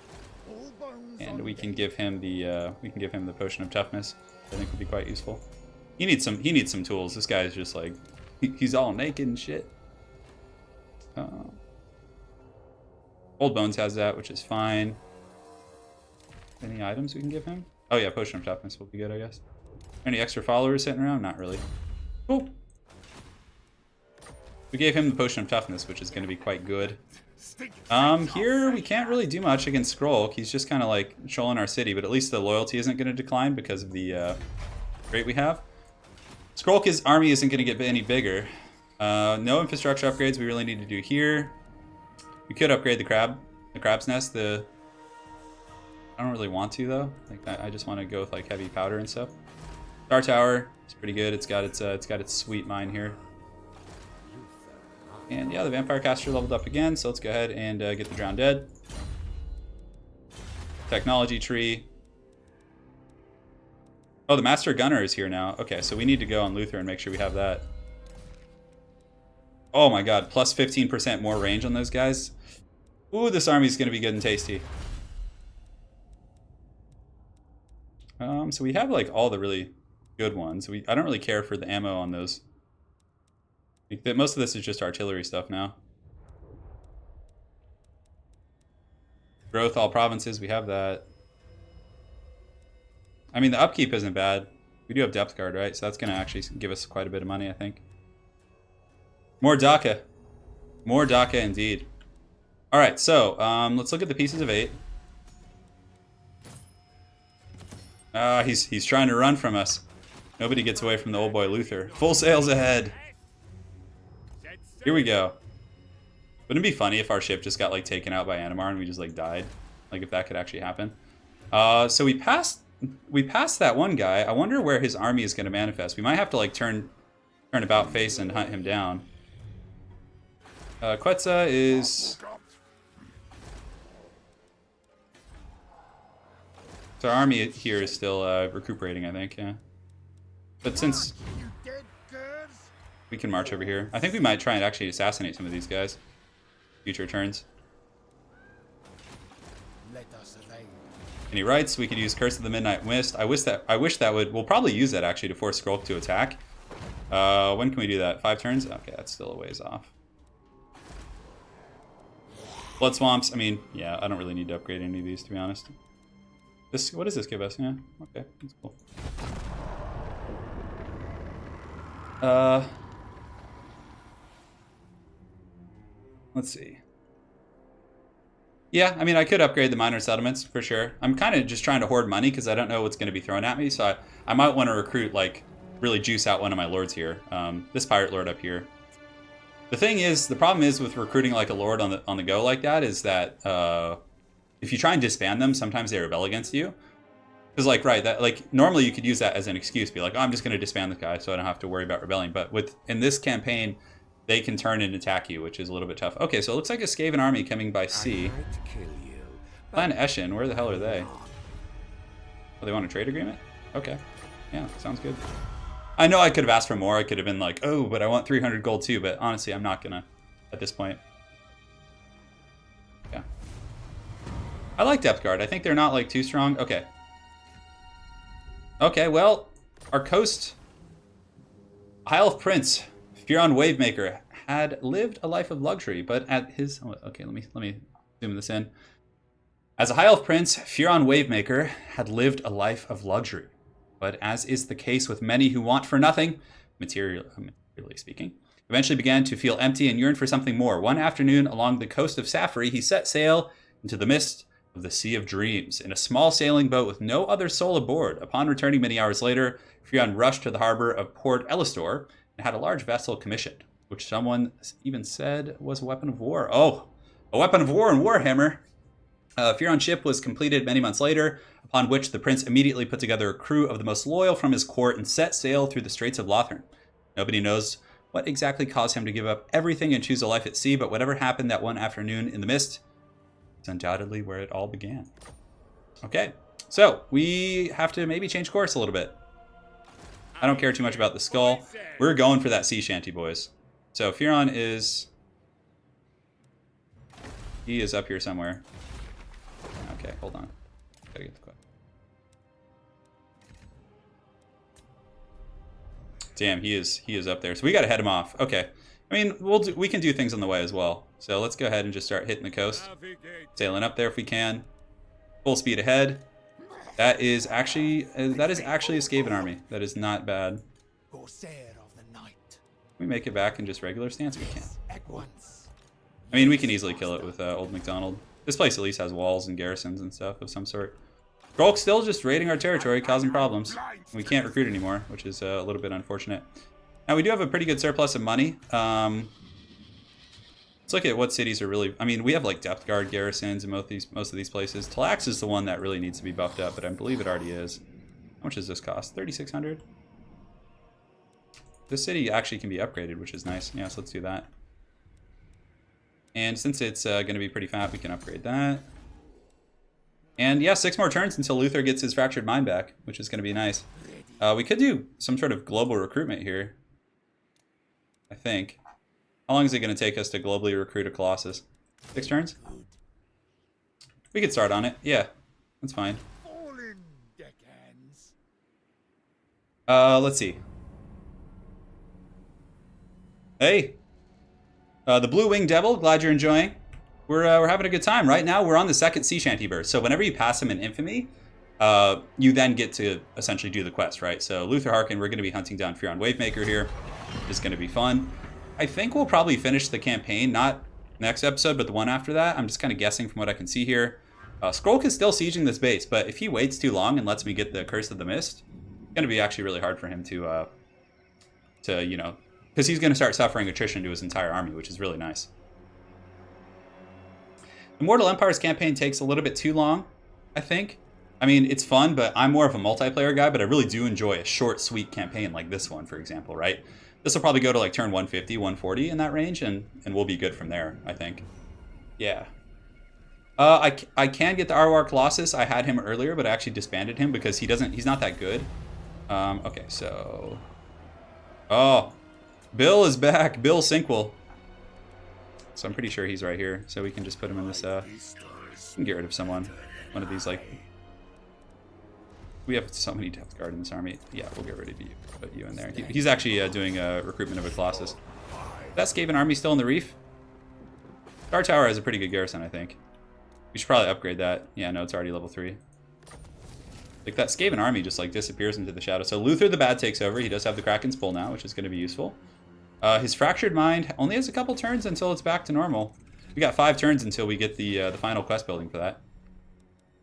and we can give him the potion of toughness. I think would be quite useful. He needs some tools. This guy is just like he's all naked and shit. Old Bones has that, which is fine. Any items we can give him? Oh yeah, potion of toughness will be good, I guess. Any extra followers sitting around? Not really. Cool. We gave him the potion of toughness, which is going to be quite good. Here we can't really do much against Skrulk. He's just kind of like trolling our city, but at least the loyalty isn't going to decline because of the rate we have. Skrulk's army isn't going to get any bigger. No infrastructure upgrades we really need to do here. We could upgrade the crab's nest. I don't really want to though. Like I just want to go with like heavy powder and stuff. Star Tower is pretty good. It's got its sweet mine here. And yeah, the Vampire Caster leveled up again, so let's go ahead and get the Drowned Dead. Technology tree. Oh, the Master Gunner is here now. Okay, so we need to go on Luthor and make sure we have that. Oh my god, plus 15% more range on those guys. Ooh, this army's going to be good and tasty. So we have like all the really good ones. I don't really care for the ammo on those. Most of this is just artillery stuff now. Growth all provinces, we have that. I mean, the upkeep isn't bad. We do have depth guard, right? So that's going to actually give us quite a bit of money, I think. More DACA. More DACA indeed. All right, so let's look at the pieces of 8. He's trying to run from us. Nobody gets away from the old boy Luthor. Full sails ahead. Here we go. Wouldn't it be funny if our ship just got like taken out by Animar and we just like died? Like if that could actually happen. So we passed that one guy. I wonder where his army is going to manifest. We might have to like turn about face and hunt him down. Quetzal is... So our army here is still recuperating, I think, yeah. But since we can march over here, I think we might try and actually assassinate some of these guys. Future turns. Any rights? We could use Curse of the Midnight Mist. I wish that would... We'll probably use that actually to force Skrulk to attack. When can we do that? 5 turns? Okay, that's still a ways off. Blood Swamps. I mean, yeah, I don't really need to upgrade any of these, to be honest. What does this give us? Yeah, okay, that's cool. Let's see. Yeah, I mean, I could upgrade the minor settlements for sure. I'm kind of just trying to hoard money because I don't know what's going to be thrown at me. So I might want to recruit, like, really juice out one of my lords here. This pirate lord up here. The thing is, the problem is with recruiting like a lord on the go like that is that if you try and disband them, sometimes they rebel against you. Because like, right, that like normally you could use that as an excuse, be like, oh, I'm just going to disband this guy so I don't have to worry about rebelling. But in this campaign, they can turn and attack you, which is a little bit tough. Okay, so it looks like a Skaven army coming by sea. Clan Eshin, where the hell are they? Oh, they want a trade agreement? Okay, yeah, sounds good. I know I could have asked for more. I could have been like, oh, but I want 300 gold too. But honestly, I'm not gonna at this point. Yeah. I like Depth Guard. I think they're not like too strong. Okay. Okay, well, our coast High Elf Prince, Furon Wavemaker, had lived a life of luxury, but at his... Okay, let me zoom this in. As a High Elf Prince, Furon Wavemaker had lived a life of luxury. But as is the case with many who want for nothing, materially speaking, eventually began to feel empty and yearn for something more. One afternoon along the coast of Safari, he set sail into the mist of the Sea of Dreams in a small sailing boat with no other soul aboard. Upon returning many hours later, Furon rushed to the harbor of Port Elistor and had a large vessel commissioned, which someone even said was a weapon of war. Oh, a weapon of war in Warhammer. Furon's ship was completed many months later, upon which the prince immediately put together a crew of the most loyal from his court and set sail through the Straits of Lothern. Nobody knows what exactly caused him to give up everything and choose a life at sea, but whatever happened that one afternoon in the mist is undoubtedly where it all began. Okay, so we have to maybe change course a little bit. I don't care too much about the skull. We're going for that sea shanty, boys. So Furon is... He is up here somewhere. Okay, hold on. Gotta get the quest. Damn, he is up there. So we gotta head him off. Okay. I mean, we can do things on the way as well. So let's go ahead and just start hitting the coast. Sailing up there if we can. Full speed ahead. That is actually a Skaven army. That is not bad. Can we make it back in just regular stance? We can. I mean, we can easily kill it with Old MacDonald. This place at least has walls and garrisons and stuff of some sort. Grolk's still just raiding our territory, causing problems. We can't recruit anymore, which is a little bit unfortunate. Now, we do have a pretty good surplus of money. Let's look at what cities are really... I mean, we have like Depth Guard garrisons in most of these places. Talax is the one that really needs to be buffed up, but I believe it already is. How much does this cost? 3,600? This city actually can be upgraded, which is nice. Yeah, so let's do that. And since it's going to be pretty fat, we can upgrade that. And yeah, 6 more turns until Luthor gets his Fractured Mind back, which is going to be nice. We could do some sort of global recruitment here, I think. How long is it going to take us to globally recruit a Colossus? 6 turns? We could start on it. Yeah, that's fine. Let's see. Hey! The Blue Winged Devil, glad you're enjoying. We're having a good time. Right now, we're on the 2nd Sea Shanty Burst. So whenever you pass him in Infamy, you then get to essentially do the quest, right? So Luthor Harkon, we're going to be hunting down Furon Wavemaker here. It's going to be fun. I think we'll probably finish the campaign, not next episode, but the one after that. I'm just kind of guessing from what I can see here. Skrulk is still sieging this base, but if he waits too long and lets me get the Curse of the Mist, it's going to be actually really hard for him to you know... Because he's going to start suffering attrition to his entire army, which is really nice. The Mortal Empires campaign takes a little bit too long, I think. I mean, it's fun, but I'm more of a multiplayer guy, but I really do enjoy a short, sweet campaign like this one, for example, right? This will probably go to like turn 150, 140 in that range, and we'll be good from there, I think. Yeah. I can get the Arwar Colossus. I had him earlier, but I actually disbanded him because he's not that good. Okay, so... Oh... Bill is back. Bill Sinkwell. So I'm pretty sure he's right here. So we can just put him in this, we can get rid of someone. One of these, like... We have so many Depth Guard in this army. Yeah, we'll get rid of you. Put you in there. He's actually doing a recruitment of a Colossus. Is that Skaven army still in the reef? Star Tower has a pretty good garrison, I think. We should probably upgrade that. Yeah, no, it's already level 3. Like, that Skaven army just, like, disappears into the shadow. So Luthor the Bad takes over. He does have the Kraken's Pull now, which is going to be useful. His Fractured Mind only has a couple turns until it's back to normal. We got 5 turns until we get the final quest building for that.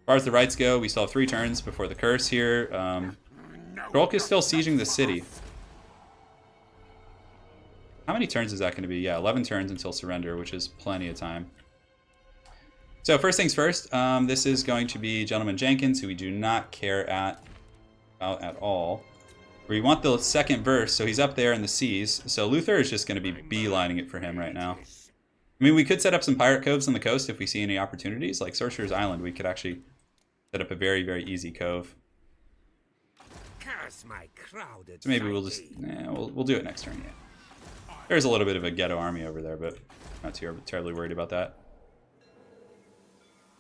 As far as the rights go, we still have 3 turns before the curse here. Grolk is still sieging the city. How many turns is that going to be? Yeah, 11 turns until surrender, which is plenty of time. So first things first, this is going to be Gentleman Jenkins, who we do not care about at all. We want the second verse, so he's up there in the seas. So Luthor is just going to be beelining it for him right now. I mean, we could set up some pirate coves on the coast if we see any opportunities. Like Sorcerer's Island, we could actually set up a very, very easy cove. Curse my crowded So maybe we'll just, we'll do it next turn, yeah. There's a little bit of a ghetto army over there, but not terribly worried about that.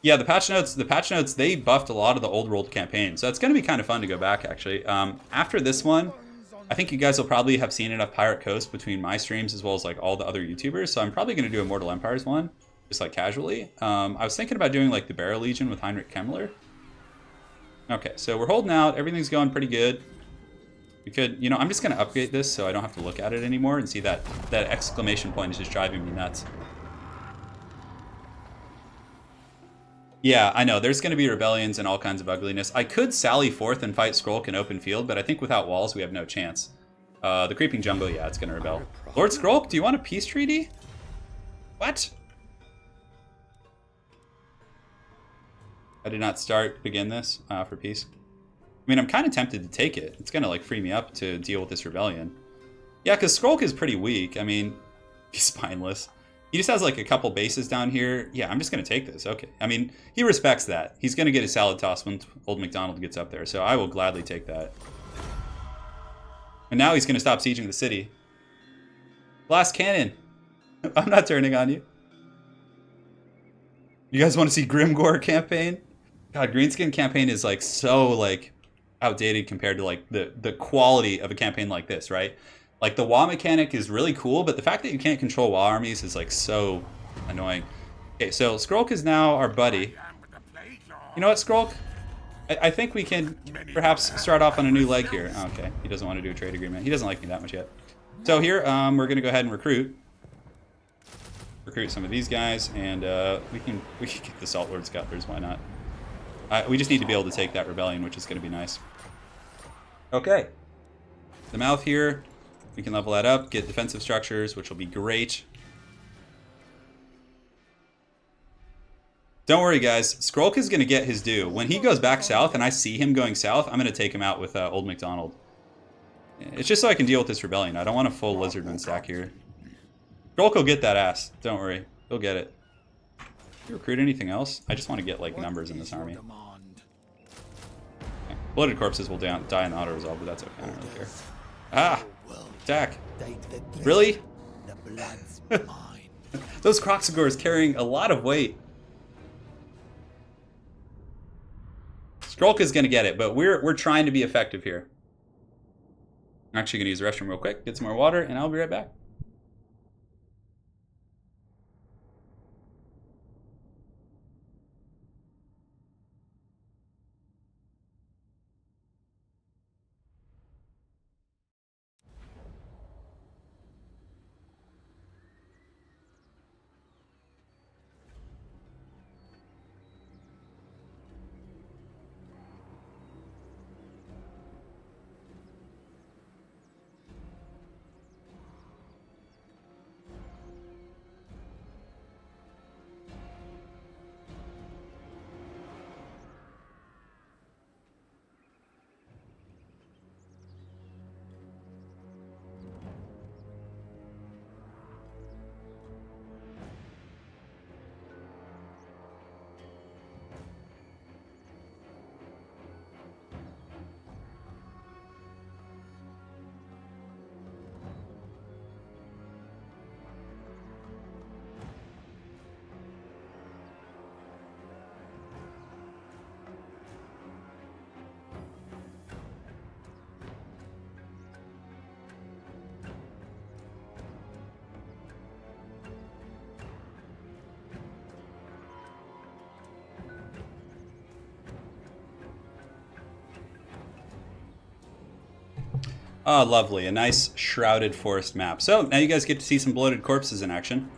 Yeah, the patch notes, they buffed a lot of the old world campaigns, so it's going to be kind of fun to go back, actually. After this one, I think you guys will probably have seen enough Pirate Coast between my streams as well as like all the other YouTubers, so I'm probably going to do a Mortal Empires one, just like casually. I was thinking about doing like the Barrow Legion with Heinrich Kemmler. Okay, so we're holding out, everything's going pretty good. We could, you know, I'm just going to upgrade this so I don't have to look at it anymore and see that exclamation point is just driving me nuts. Yeah, I know. There's going to be rebellions and all kinds of ugliness. I could sally forth and fight Skrulk in open field, but I think without walls, we have no chance. The Creeping Jumbo, yeah, it's going to rebel. Lord Skrulk, do you want a peace treaty? What? I did not begin this for peace. I mean, I'm kind of tempted to take it. It's going to, like, free me up to deal with this rebellion. Yeah, because Skrulk is pretty weak. I mean, he's spineless. He just has like a couple bases down here. Yeah, I'm just going to take this. Okay. I mean, he respects that. He's going to get a salad toss when old McDonald gets up there. So I will gladly take that. And now he's going to stop sieging the city. Blast cannon. I'm not turning on you. You guys want to see Grimgore campaign? God, Greenskin campaign is like so like outdated compared to like the quality of a campaign like this, right? Like, the WoW mechanic is really cool, but the fact that you can't control WoW armies is, like, so annoying. Okay, so Skrulk is now our buddy. You know what, Skrulk? I think we can perhaps start off on a new leg here. Oh, okay, he doesn't want to do a trade agreement. He doesn't like me that much yet. So here, we're going to go ahead and recruit some of these guys, and we can get the Salt Lord Scuttlers, why not? We just need to be able to take that rebellion, which is going to be nice. Okay. The mouth here. We can level that up, get defensive structures, which will be great. Don't worry, guys. Skrulk is going to get his due. When he goes back south and I see him going south, I'm going to take him out with Old McDonald. It's just so I can deal with this rebellion. I don't want a full Lizardman stack here. Skrulk will get that ass. Don't worry. He'll get it. Do you recruit anything else? I just want to get, like, numbers in this army. Okay. Bloated corpses will die in auto-resolve, but that's okay. I don't really care. Ah! Attack. Really? Those Kroxigors carrying a lot of weight. Skrulk is going to get it, but we're trying to be effective here. I'm actually going to use the restroom real quick, get some more water, and I'll be right back. Oh, lovely. A nice shrouded forest map. So now you guys get to see some bloated corpses in action.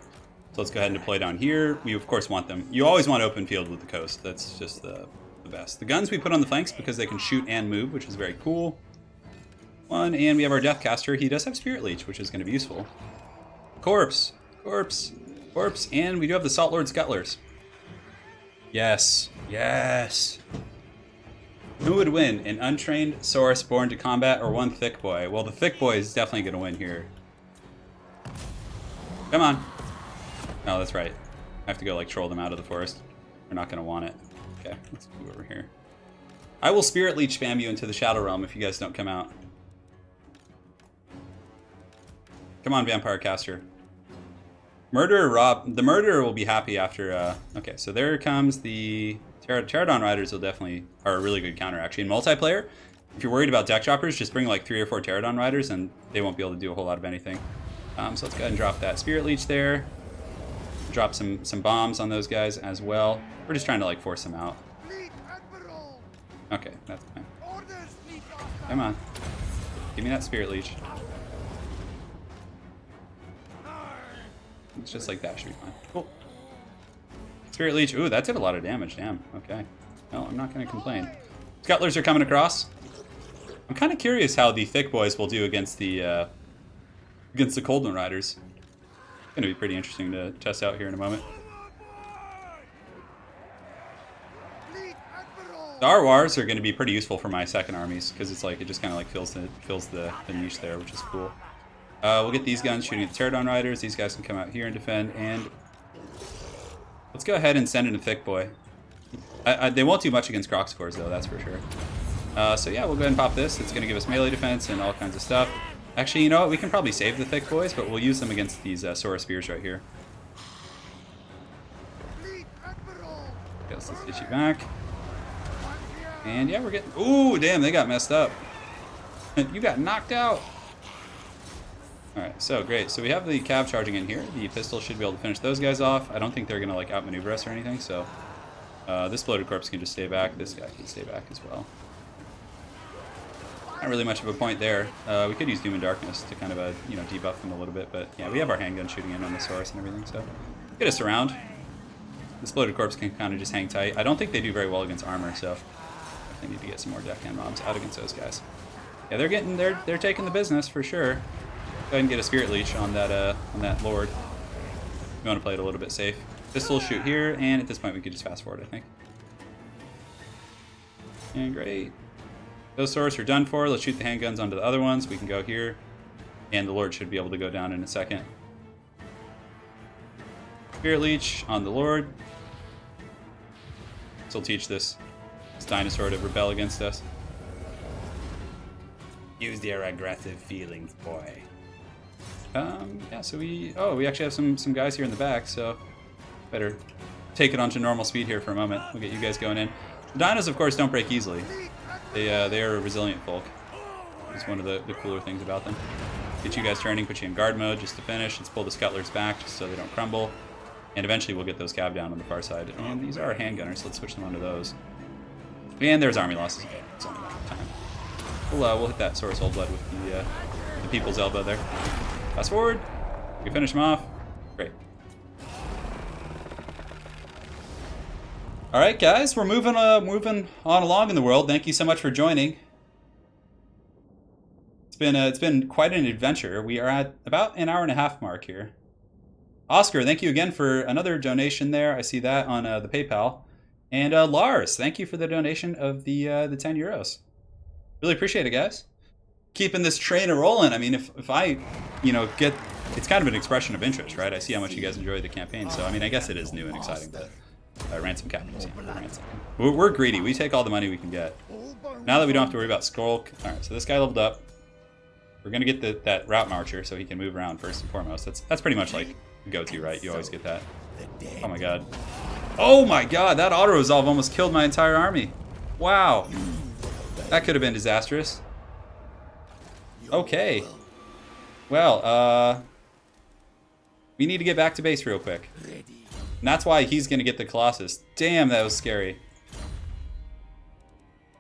So let's go ahead and deploy down here. We, of course, want them. You always want open field with the coast. That's just the best. The guns we put on the flanks because they can shoot and move, which is very cool. One, and we have our Deathcaster. He does have Spirit Leech, which is going to be useful. Corpse. Corpse. Corpse. And we do have the Salt Lord Scuttlers. Yes. Yes. Who would win? An untrained Saurus born to combat or one thick boy? Well, the thick boy is definitely going to win here. Come on. Oh, that's right. I have to go like troll them out of the forest. They're not going to want it. Okay, let's move over here. I will Spirit Leech spam you into the Shadow Realm if you guys don't come out. Come on, Vampire Caster. Murderer Rob. The Murderer will be happy after... okay, so there comes the... Pterodon Riders will definitely... are a really good counter, actually. In multiplayer, if you're worried about deck droppers, just bring like 3 or 4 Pterodon Riders and they won't be able to do a whole lot of anything. So let's go ahead and drop that Spirit Leech there. Drop some bombs on those guys as well. We're just trying to like force them out. Okay, that's fine. Come on. Give me that Spirit Leech. It's just like that should be fine. Cool. Spirit Leech. Ooh, that did a lot of damage. Damn. Okay. Well, I'm not going to complain. Scuttlers are coming across. I'm kind of curious how the thick boys will do against the Coldman Riders. It's going to be pretty interesting to test out here in a moment. The Arwars are going to be pretty useful for my second armies because it's like it just kind of like fills the niche there, which is cool. We'll get these guns shooting at the Pterodon Riders. These guys can come out here and defend. And let's go ahead and send in a thick boy. They won't do much against Croxcores though, that's for sure. So yeah, we'll go ahead and pop this. It's going to give us melee defense and all kinds of stuff. Actually, you know what? We can probably save the thick boys, but we'll use them against these Saurus Spears right here. Let's get you back. And yeah, we're getting... Ooh, damn, they got messed up. You got knocked out. Alright, so great. So we have the cab charging in here. The pistol should be able to finish those guys off. I don't think they're going to like outmaneuver us or anything, so... this bloated corpse can just stay back. This guy can stay back as well. Not really much of a point there. We could use Doom and Darkness to kind of, you know, debuff them a little bit, but yeah, we have our handgun shooting in on the Saurus and everything, so... Get us around. This bloated corpse can kind of just hang tight. I don't think they do very well against armor, so... I need to get some more deckhand mobs out against those guys. Yeah, they're taking the business for sure. Go ahead and get a Spirit Leech on that Lord. We want to play it a little bit safe. Pistol shoot here, and at this point we could just fast forward, I think. And great. Those Saurus are done for. Let's shoot the handguns onto the other ones. We can go here, and the Lord should be able to go down in a second. Spirit Leech on the Lord. This will teach this dinosaur to rebel against us. Use your aggressive feelings, boy. Yeah, so we actually have some guys here in the back, so better take it onto normal speed here for a moment. We'll get you guys going in. The dinos, of course, don't break easily. They are a resilient folk. It's one of the cooler things about them. Get you guys turning, put you in guard mode just to finish. Let's pull the Scuttlers back just so they don't crumble. And eventually we'll get those cab down on the far side. And these are our handgunners, so let's switch them onto those. And there's army losses. It's only a matter of time. We'll hit that Saurus Old Blood with the People's Elbow there. Fast forward. We finish them off. Great. All right, guys, we're moving on along in the world. Thank you so much for joining. It's been quite an adventure. We are at about an hour and a half mark here. Oscar, thank you again for another donation there. I see that on the PayPal. And Lars, thank you for the donation of the 10 euros. Really appreciate it, guys. Keeping this train a-rolling. I mean, if I, you know, get... It's kind of an expression of interest, right? I see how much you guys enjoy the campaign. So, I mean, I guess it is new and exciting, but... ransom capitals. Yeah, we're greedy. We take all the money we can get. Now that we don't have to worry about Skulk. Alright, so this guy leveled up. We're going to get that route marcher so he can move around first and foremost. That's pretty much like go-to, right? You always get that. Oh my god. Oh my god, that auto-resolve almost killed my entire army. Wow. That could have been disastrous. Okay. Well, we need to get back to base real quick. And that's why he's going to get the Colossus. Damn, that was scary. Can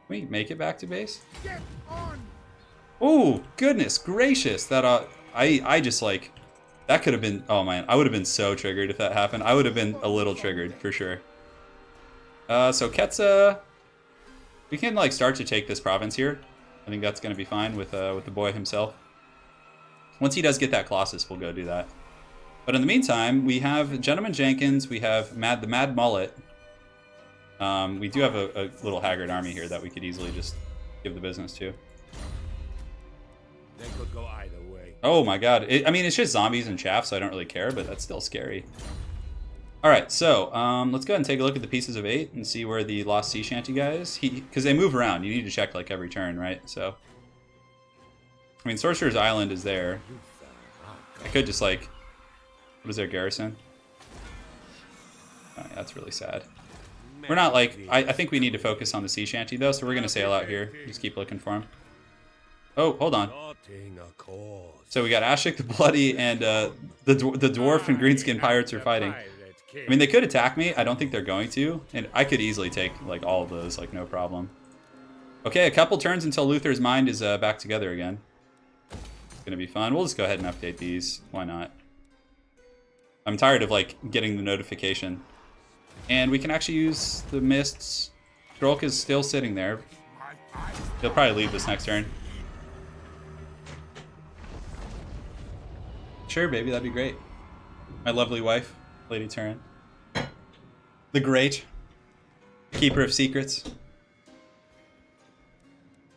we make it back to base? Oh, goodness gracious. That I just like That could have been... Oh, man. I would have been so triggered if that happened. I would have been a little triggered, for sure. So Ketsa... We can, like, start to take this province here. I think that's going to be fine with the boy himself. Once he does get that Colossus, we'll go do that. But in the meantime, we have Gentleman Jenkins. We have the Mad Mullet. We do have a little haggard army here that we could easily just give the business to. They could go either way. Oh my god. I mean, it's just zombies and chaff, so I don't really care, but that's still scary. Alright, so let's go ahead and take a look at the pieces of 8 and see where the Lost Sea Shanty guy is. Because they move around. You need to check like every turn, right? So, I mean, Sorcerer's Island is there. I could just like... What is their garrison? Oh, yeah, that's really sad. We're not like... I think we need to focus on the sea shanty though, so we're going to sail out here. Just keep looking for him. Oh, hold on. So we got Ashik the Bloody and the Dwarf and Greenskin Pirates are fighting. I mean, they could attack me. I don't think they're going to. And I could easily take like all of those, like no problem. Okay, a couple turns until Luthor's mind is back together again. It's going to be fun. We'll just go ahead and update these. Why not? I'm tired of like getting the notification. And we can actually use the mists. Drolk is still sitting there. He'll probably leave this next turn. Sure, baby, that'd be great. My lovely wife, Lady Turin. The Great. Keeper of Secrets.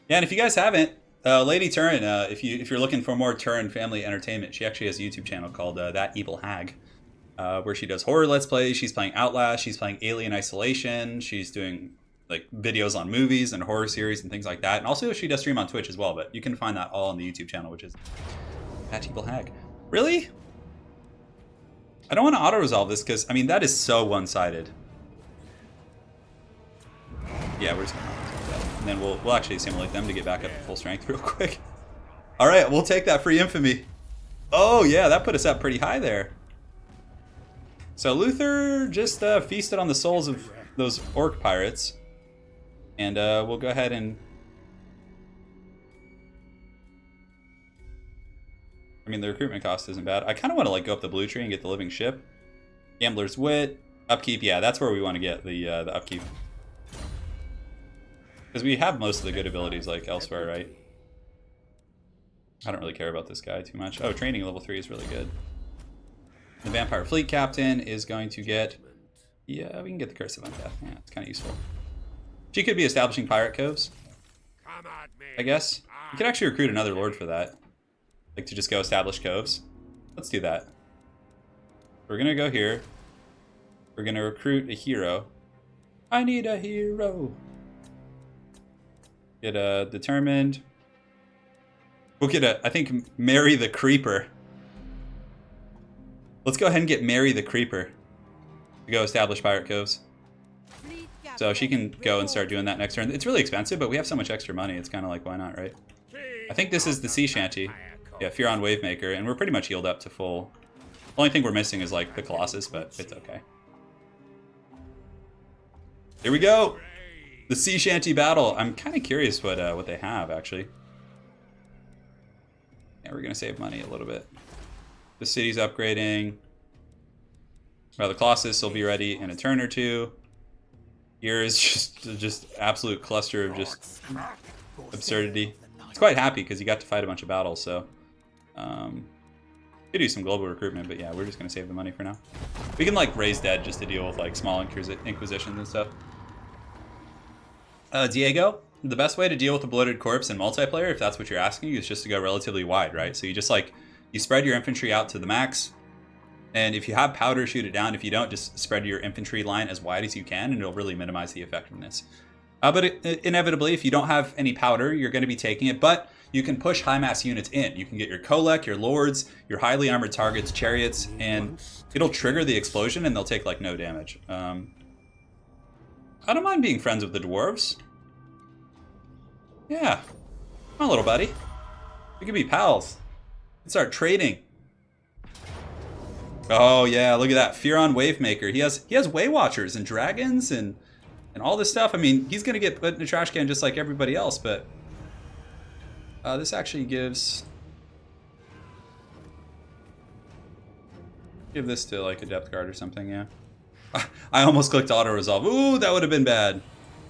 Yeah, and if you guys haven't, Lady Turin, if you're looking for more Turin family entertainment, she actually has a YouTube channel called That Evil Hag. Where she does horror let's plays. She's playing Outlast, she's playing Alien Isolation, she's doing like videos on movies and horror series and things like that. And also she does stream on Twitch as well, but you can find that all on the YouTube channel, which is That Evil Hag. Really? I don't want to auto-resolve this because, I mean, that is so one-sided. Yeah, we're just going to auto-resolve that. And then we'll actually assimilate them to get back up to full strength real quick. All right, we'll take that free infamy. Oh, yeah, that put us up pretty high there. So Luthor just feasted on the souls of those orc pirates. And we'll go ahead and... I mean, the recruitment cost isn't bad. I kind of want to like go up the blue tree and get the living ship. Gambler's Wit. Upkeep, yeah, that's where we want to get the upkeep. Because we have most of the good abilities like elsewhere, right? I don't really care about this guy too much. Oh, training level 3 is really good. The Vampire Fleet Captain is going to get... Yeah, we can get the Curse of Undeath. Yeah, it's kind of useful. She could be establishing pirate coves, I guess. We could actually recruit another lord for that. Like to just go establish coves. Let's do that. We're going to go here. We're going to recruit a hero. I need a hero. Get a determined. We'll get a, I think, Mary the Creeper. Let's go ahead and get Mary the Creeper to go establish pirate coves. So she can go and start doing that next turn. It's really expensive, but we have so much extra money. It's kind of like, why not, right? I think this is the sea shanty. Yeah, Furon Wavemaker, and we're pretty much healed up to full. The only thing we're missing is like the Colossus, but it's okay. Here we go! The sea shanty battle. I'm kind of curious what they have, actually. Yeah, we're gonna save money a little bit. The city's upgrading. Well, the Colossus will be ready in a turn or two. Here is just absolute cluster of just absurdity. It's quite happy because he got to fight a bunch of battles, so could do some global recruitment, but yeah, we're just gonna save the money for now. We can like raise dead just to deal with like small inquisitions and stuff. Diego, the best way to deal with a bloated corpse in multiplayer, if that's what you're asking, is just to go relatively wide, right? So you just like you spread your infantry out to the max, and if you have powder, shoot it down. If you don't, just spread your infantry line as wide as you can, and it'll really minimize the effectiveness. But inevitably, if you don't have any powder, you're going to be taking it, but you can push high mass units in. You can get your Kolek, your Lords, your highly armored targets, chariots, and it'll trigger the explosion and they'll take like no damage. I don't mind being friends with the dwarves. Yeah. Come on, little buddy. We can be pals. Let's start trading. Oh yeah, look at that. Furon Wavemaker. He has Way Watchers and dragons and all this stuff. I mean, he's gonna get put in a trash can just like everybody else, but this actually gives Give this to like a depth guard or something, yeah. I almost clicked auto resolve. Ooh, that would have been bad.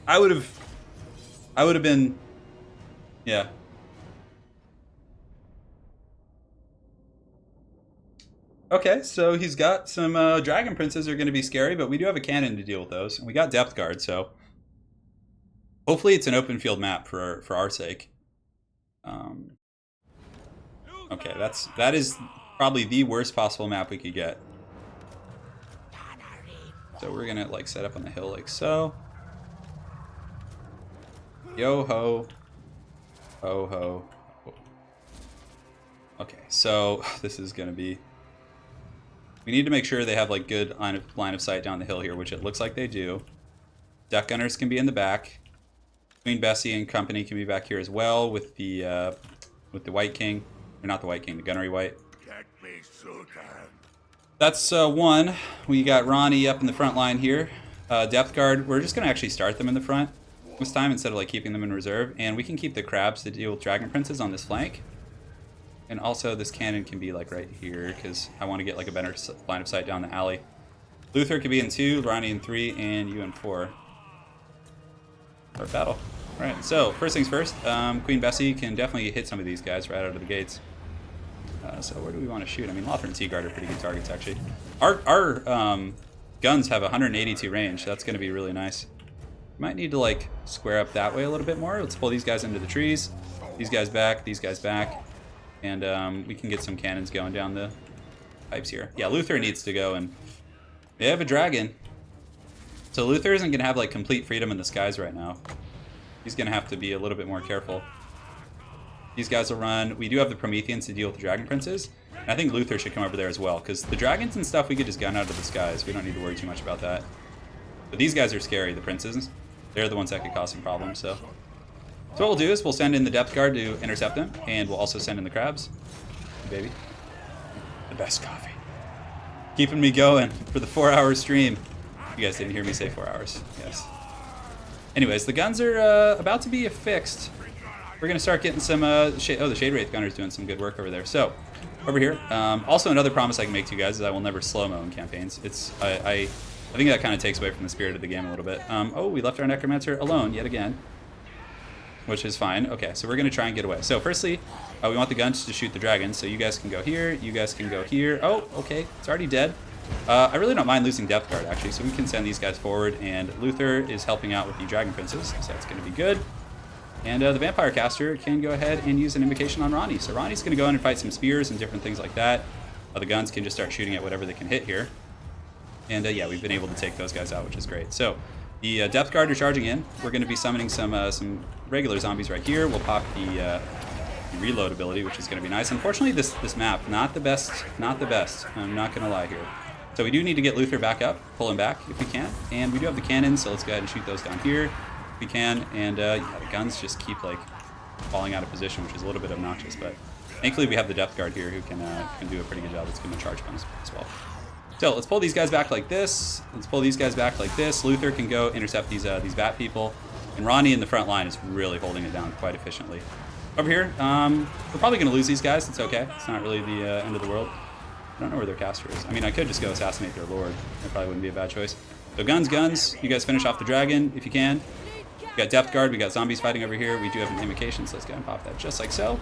I would have been, yeah. Okay, so he's got some dragon princes are going to be scary, but we do have a cannon to deal with those. And we got depth guard, so hopefully it's an open field map for our sake. Okay, that is probably the worst possible map we could get. So we're gonna like set up on the hill like so. Yo ho. Ho ho. Okay, so this is gonna be. We need to make sure they have like good line of sight down the hill here, which it looks like they do. Duck gunners can be in the back. Queen Bessie and company can be back here as well with the White King, or not the White King, the Gunnery White. Get me Sultan. That's one. We got Ronnie up in the front line here. Depth guard, we're just gonna actually start them in the front this time instead of like keeping them in reserve, and we can keep the crabs to deal with dragon princes on this flank. And also this cannon can be like right here because I want to get like a better line of sight down the alley. Luthor could be in 2, Ronnie in 3, and you in 4. Start battle. All right, so first things first, Queen Bessie can definitely hit some of these guys right out of the gates. So where do we want to shoot? I mean, Lothar and Seaguard are pretty good targets, actually. Our guns have 182 range, so that's going to be really nice. Might need to, like, square up that way a little bit more. Let's pull these guys into the trees. These guys back, and we can get some cannons going down the pipes here. Yeah, Luthor needs to go, and they have a dragon. So Luthor isn't going to have, like, complete freedom in the skies right now. He's going to have to be a little bit more careful. These guys will run. We do have the Prometheans to deal with the Dragon Princes. And I think Luthor should come over there as well, because the dragons and stuff we could just gun out of the skies. We don't need to worry too much about that. But these guys are scary, the princes. They're the ones that could cause some problems, so what we'll do is we'll send in the depth guard to intercept them, and we'll also send in the crabs. Baby. The best coffee. Keeping me going for the 4-hour stream. You guys didn't hear me say 4 hours. Yes. Anyways, the guns are about to be affixed. We're going to start getting some, the Shade Wraith Gunner's doing some good work over there. So, over here. Also, another promise I can make to you guys is I will never slow-mo in campaigns. I think that kind of takes away from the spirit of the game a little bit. Oh, we left our Necromancer alone yet again, which is fine. Okay, so we're going to try and get away. So, firstly, we want the guns to shoot the dragons. So, you guys can go here. You guys can go here. Oh, okay. It's already dead. I really don't mind losing Depth Guard, actually. So, we can send these guys forward, and Luthor is helping out with the Dragon Princes. So, that's going to be good. And the Vampire Caster can go ahead and use an invocation on Ronnie. So Ronnie's going to go in and fight some spears and different things like that. The guns can just start shooting at whatever they can hit here. And yeah, we've been able to take those guys out, which is great. So the Depth Guard are charging in. We're going to be summoning some regular zombies right here. We'll pop the reload ability, which is going to be nice. Unfortunately, this map, not the best. I'm not going to lie here. So we do need to get Luthor back up, pull him back if we can. And we do have the cannons, so let's go ahead and shoot those down here. We can, and yeah, the guns just keep like falling out of position, which is a little bit obnoxious, but thankfully we have the Depth Guard here who can do a pretty good job. It's going to charge guns as well. So let's pull these guys back like this. Luthor can go intercept these bat people, and Ronnie in the front line is really holding it down quite efficiently. Over here, we're probably going to lose these guys. It's okay. It's not really the end of the world. I don't know where their caster is. I mean, I could just go assassinate their lord. That probably wouldn't be a bad choice. So guns. You guys finish off the dragon if you can. We got Depth Guard, we got zombies fighting over here. We do have an invocation, so let's go and pop that just like so.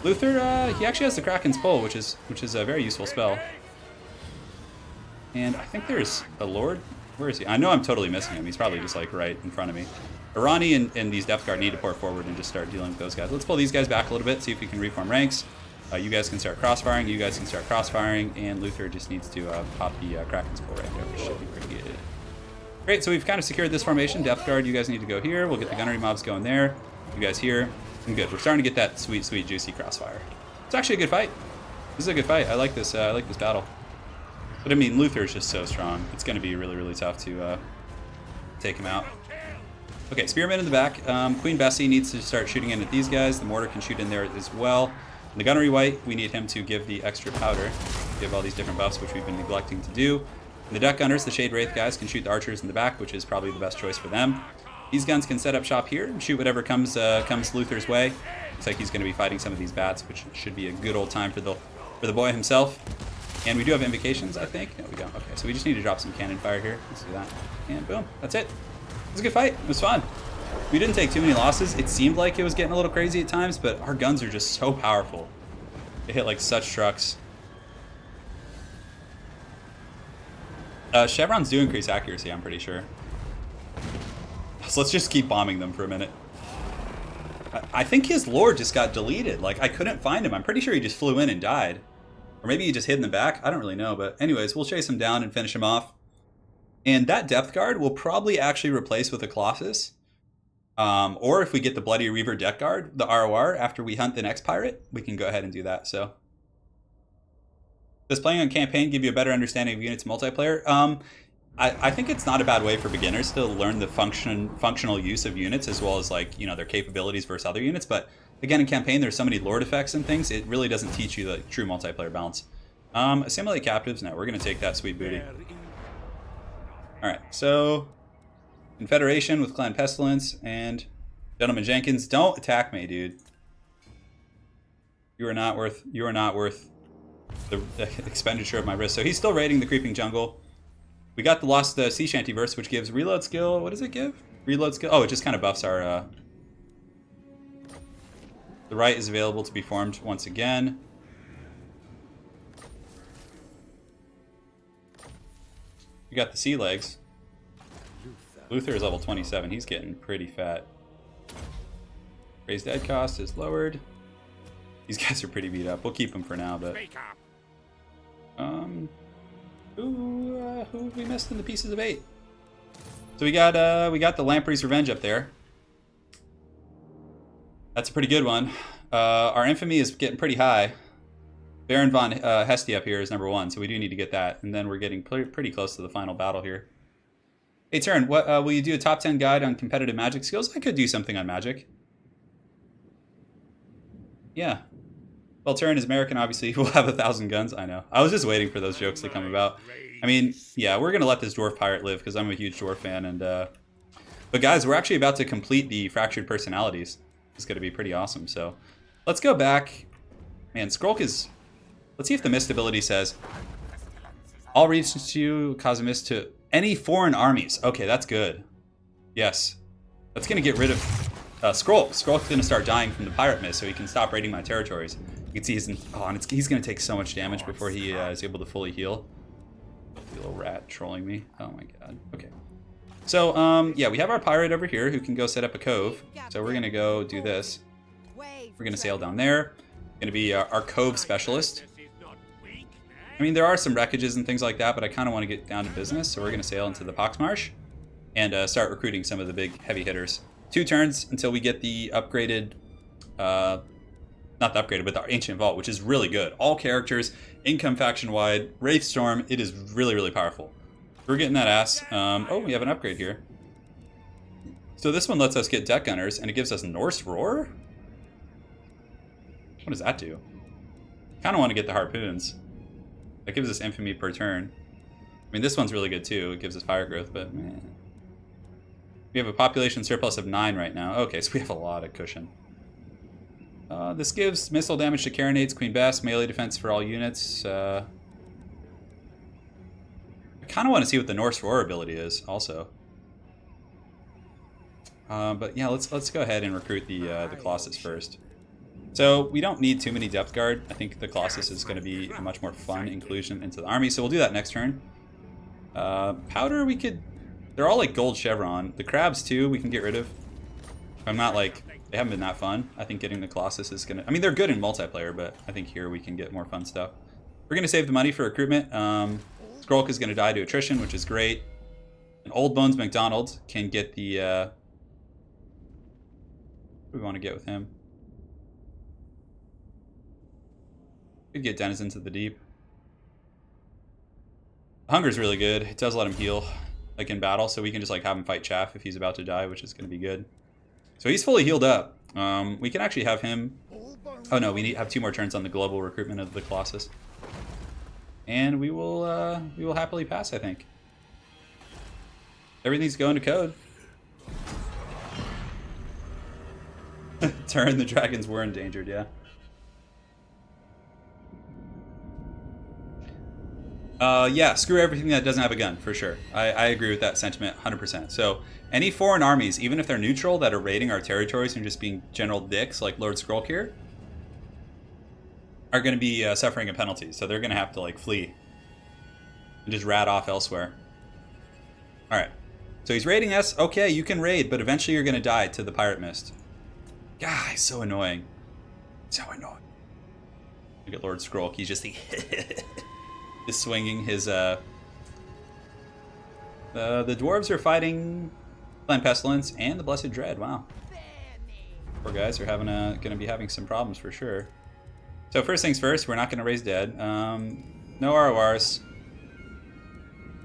Luthor, he actually has the Kraken's Pull, which is a very useful spell. And I think there's a Lord. Where is he? I know I'm totally missing him. He's probably just like right in front of me. Ronnie and these Depth Guard need to pour forward and just start dealing with those guys. Let's pull these guys back a little bit, see if we can reform ranks. You guys can start crossfiring, and Luthor just needs to pop the Kraken's Pull right there, which should be pretty good. Great, so we've kind of secured this formation. Depth Guard, you guys need to go here. We'll get the gunnery mobs going there. You guys here. I'm good. We're starting to get that sweet, juicy crossfire. It's actually a good fight. This is a good fight. I like this. I like this battle. But I mean, Luthor is just so strong. It's going to be really, really tough to take him out. Okay, Spearman in the back. Queen Bessie needs to start shooting in at these guys. The mortar can shoot in there as well. And the gunnery white, we need him to give the extra powder. Give all these different buffs, which we've been neglecting to do. The Duck Gunners, the Shade Wraith guys, can shoot the archers in the back, which is probably the best choice for them. These guns can set up shop here and shoot whatever comes Luthor's way. Looks like he's going to be fighting some of these bats, which should be a good old time for the boy himself. And we do have invocations, I think. No, we don't. Okay, so we just need to drop some cannon fire here. Let's do that. And boom, that's it. It was a good fight. It was fun. We didn't take too many losses. It seemed like it was getting a little crazy at times, but our guns are just so powerful. They hit like such trucks. Chevron's do increase accuracy, I'm pretty sure. So let's just keep bombing them for a minute. I think his lore just got deleted. Like, I couldn't find him. I'm pretty sure he just flew in and died. Or maybe he just hid in the back. I don't really know. But anyways, we'll chase him down and finish him off. And that depth guard will probably actually replace with a Colossus. Or if we get the Bloody Reaver deck guard, the ROR, after we hunt the next pirate, we can go ahead and do that. So, does playing on campaign give you a better understanding of units multiplayer? I think it's not a bad way for beginners to learn the functional use of units, as well as, like, you know, their capabilities versus other units. But again, in campaign, there's so many lord effects and things. It really doesn't teach you the true multiplayer balance. Assimilate captives. No, we're gonna take that sweet booty. All right, so Confederation with Clan Pestilence and Gentleman Jenkins. Don't attack me, dude. You are not worth the expenditure of my risk. So he's still raiding the Creeping Jungle. We got the Lost Sea Shanty verse, which gives reload skill. What does it give? Reload skill. Oh, it just kind of buffs our. The right is available to be formed once again. We got the sea legs. Luthor is level 27. He's getting pretty fat. Raised dead cost is lowered. These guys are pretty beat up. We'll keep them for now, but who have we missed in the pieces of 8? So we got the Lamprey's Revenge up there. That's a pretty good one. Our infamy is getting pretty high. Baron von Hestia up here is number 1, so we do need to get that. And then we're getting pretty close to the final battle here. Hey, Turin, what will you do a top 10 guide on competitive magic skills? I could do something on magic. Yeah. Well, Turin is American, obviously. We'll have 1,000 guns. I know. I was just waiting for those jokes to come about. I mean, yeah, we're going to let this dwarf pirate live because I'm a huge dwarf fan. And but guys, we're actually about to complete the Fractured Personalities. It's going to be pretty awesome. So let's go back. Man, Skrulk is... Let's see if the Mist ability says, all regions to you cause a mist to any foreign armies. Okay, that's good. Yes. That's going to get rid of Skrulk. Skrulk's going to start dying from the pirate mist, so he can stop raiding my territories. You can see he's going to take so much damage before he is able to fully heal. The little rat trolling me. Oh my god. Okay. So, yeah, we have our pirate over here who can go set up a cove. So we're going to go do this. We're going to sail down there. Going to be our cove specialist. I mean, there are some wreckages and things like that, but I kind of want to get down to business. So we're going to sail into the Poxmarsh and start recruiting some of the big heavy hitters. 2 turns until we get the upgraded, not the upgraded, but the Ancient Vault, which is really good. All characters, income faction-wide, Wraithstorm, it is really, really powerful. We're getting that ass. Oh, we have an upgrade here. So this one lets us get Deck Gunners, and it gives us Norse Roar? What does that do? Kind of want to get the Harpoons. That gives us infamy per turn. I mean, this one's really good too. It gives us fire growth, but man. We have a population surplus of 9 right now. Okay, so we have a lot of cushion. This gives missile damage to Carronades, Queen Bess, melee defense for all units. I kind of want to see what the Norse Roar ability is also. But yeah, let's go ahead and recruit the Colossus first. So we don't need too many depth guard. I think the Colossus is going to be a much more fun inclusion into the army, so we'll do that next turn. Powder, we could... They're all like gold chevron. The crabs too, we can get rid of. I'm not like... They haven't been that fun. I think getting the Colossus is going to... I mean, they're good in multiplayer, but I think here we can get more fun stuff. We're going to save the money for recruitment. Skrulk is going to die to attrition, which is great. And Old Bones McDonald can get the... What do we want to get with him? Could get Denizens of the Deep. Hunger's really good. It does let him heal, like in battle, so we can just like have him fight Chaff if he's about to die, which is going to be good. So he's fully healed up. We can actually have him... Oh no, we have 2 more turns on the global recruitment of the Colossus. And we will happily pass, I think. Everything's going to code. Turin, the dragons were endangered, yeah. Yeah, screw everything that doesn't have a gun, for sure. I agree with that sentiment 100%. So, any foreign armies, even if they're neutral, that are raiding our territories and just being general dicks like Lord Skrull here, are going to be suffering a penalty. So they're going to have to, like, flee and just rat off elsewhere. Alright. So he's raiding us. Okay, you can raid, but eventually you're going to die to the Pirate Mist. God, he's so annoying. So annoying. Look at Lord Skrull. He's just is swinging his the dwarves are fighting Slann Pestilence and the Blessed Dread. Wow, poor guys are having gonna be having some problems for sure. So first things first, we're not gonna raise dead. No RORs.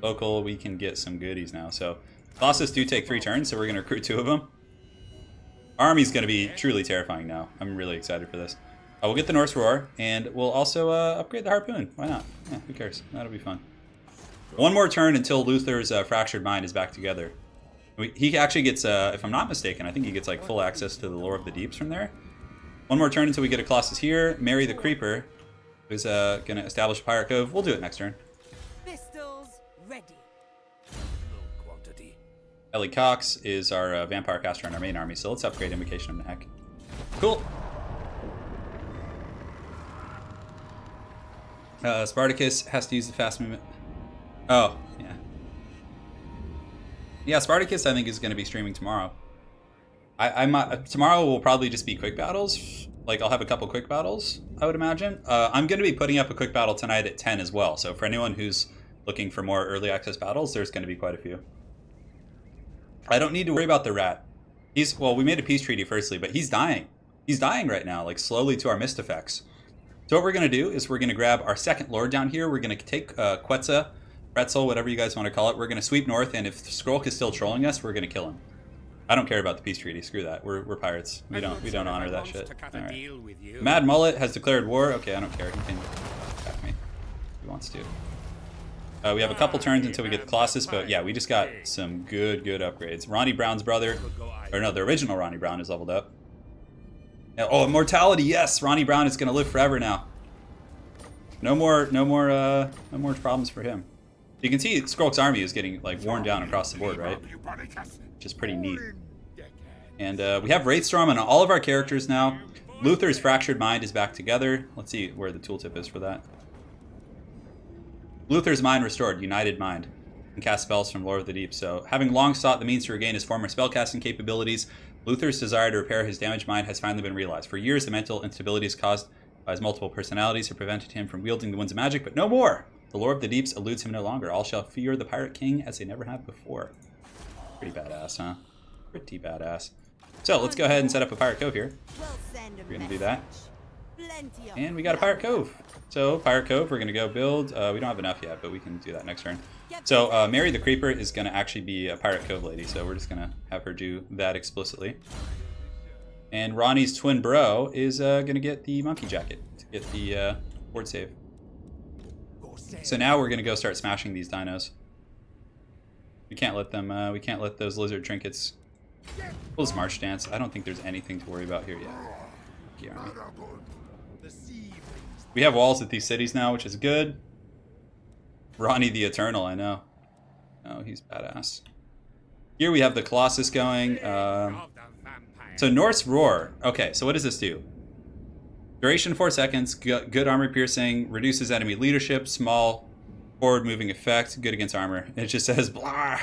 Local, we can get some goodies now. So Colossus do take 3 turns, so we're gonna recruit 2 of them. Army's gonna be truly terrifying now. I'm really excited for this. We'll get the Norse Roar, and we'll also upgrade the Harpoon. Why not? Yeah, who cares? That'll be fun. 1 more turn until Luthor's Fractured Mind is back together. He actually gets, if I'm not mistaken, I think he gets like full access to the Lore of the Deeps from there. 1 more turn until we get a Colossus here. Marry the Creeper, who's going to establish a Pirate Cove. We'll do it next turn. Pistols ready. Ellie Cox is our Vampire Caster in our main army, so let's upgrade Invocation of Neck. Cool. Spartacus has to use the fast movement. Oh, yeah. Yeah, Spartacus I think is going to be streaming tomorrow. Tomorrow will probably just be quick battles. Like, I'll have a couple quick battles, I would imagine. I'm going to be putting up a quick battle tonight at 10 as well. So for anyone who's looking for more early access battles, there's going to be quite a few. I don't need to worry about the rat. Well, we made a peace treaty firstly, but he's dying. He's dying right now, like slowly to our mist effects. So what we're going to do is we're going to grab our second lord down here. We're going to take Quetzal, Pretzel, whatever you guys want to call it. We're going to sweep north, and if Skrulk is still trolling us, we're going to kill him. I don't care about the peace treaty. Screw that. We're pirates. We don't honor that shit. All right. Mad Mullet has declared war. Okay, I don't care. He can attack me if he wants to. We have a couple turns until we get the Colossus, but yeah, we just got some good upgrades. Ronnie Brown's brother, or no, the original Ronnie Brown is leveled up. Oh, immortality! Yes, Ronnie Brown is gonna live forever now. No more problems for him. You can see Skrulk's army is getting like worn down across the board, right? Which is pretty neat. And we have Wraithstorm on all of our characters now. Luthor's Fractured Mind is back together. Let's see where the tooltip is for that. Luthor's Mind restored, United Mind, and cast spells from Lore of the Deep. So, having long sought the means to regain his former spellcasting capabilities, Luthor's desire to repair his damaged mind has finally been realized. For years, the mental instabilities caused by his multiple personalities have prevented him from wielding the winds of magic, but no more! The Lore of the Deeps eludes him no longer. All shall fear the Pirate King as they never have before. Pretty badass, huh? Pretty badass. So, let's go ahead and set up a Pirate Cove here. We're going to do that. And we got a Pirate Cove. So, Pirate Cove, we're going to go build. We don't have enough yet, but we can do that next turn. So, Mary the Creeper is going to actually be a Pirate Cove lady, so we're just going to have her do that explicitly. And Ronnie's twin bro is going to get the Monkey Jacket to get the board save. So now we're going to go start smashing these dinos. We can't let them, we can't let those lizard trinkets. We'll just march dance. I don't think there's anything to worry about here yet. We have walls at these cities now, which is good. Ronnie the Eternal, I know. Oh, he's badass. Here we have the Colossus going. So Norse Roar. Okay, so what does this do? Duration 4 seconds, good armor piercing, reduces enemy leadership, small forward moving effect, good against armor. It just says blah.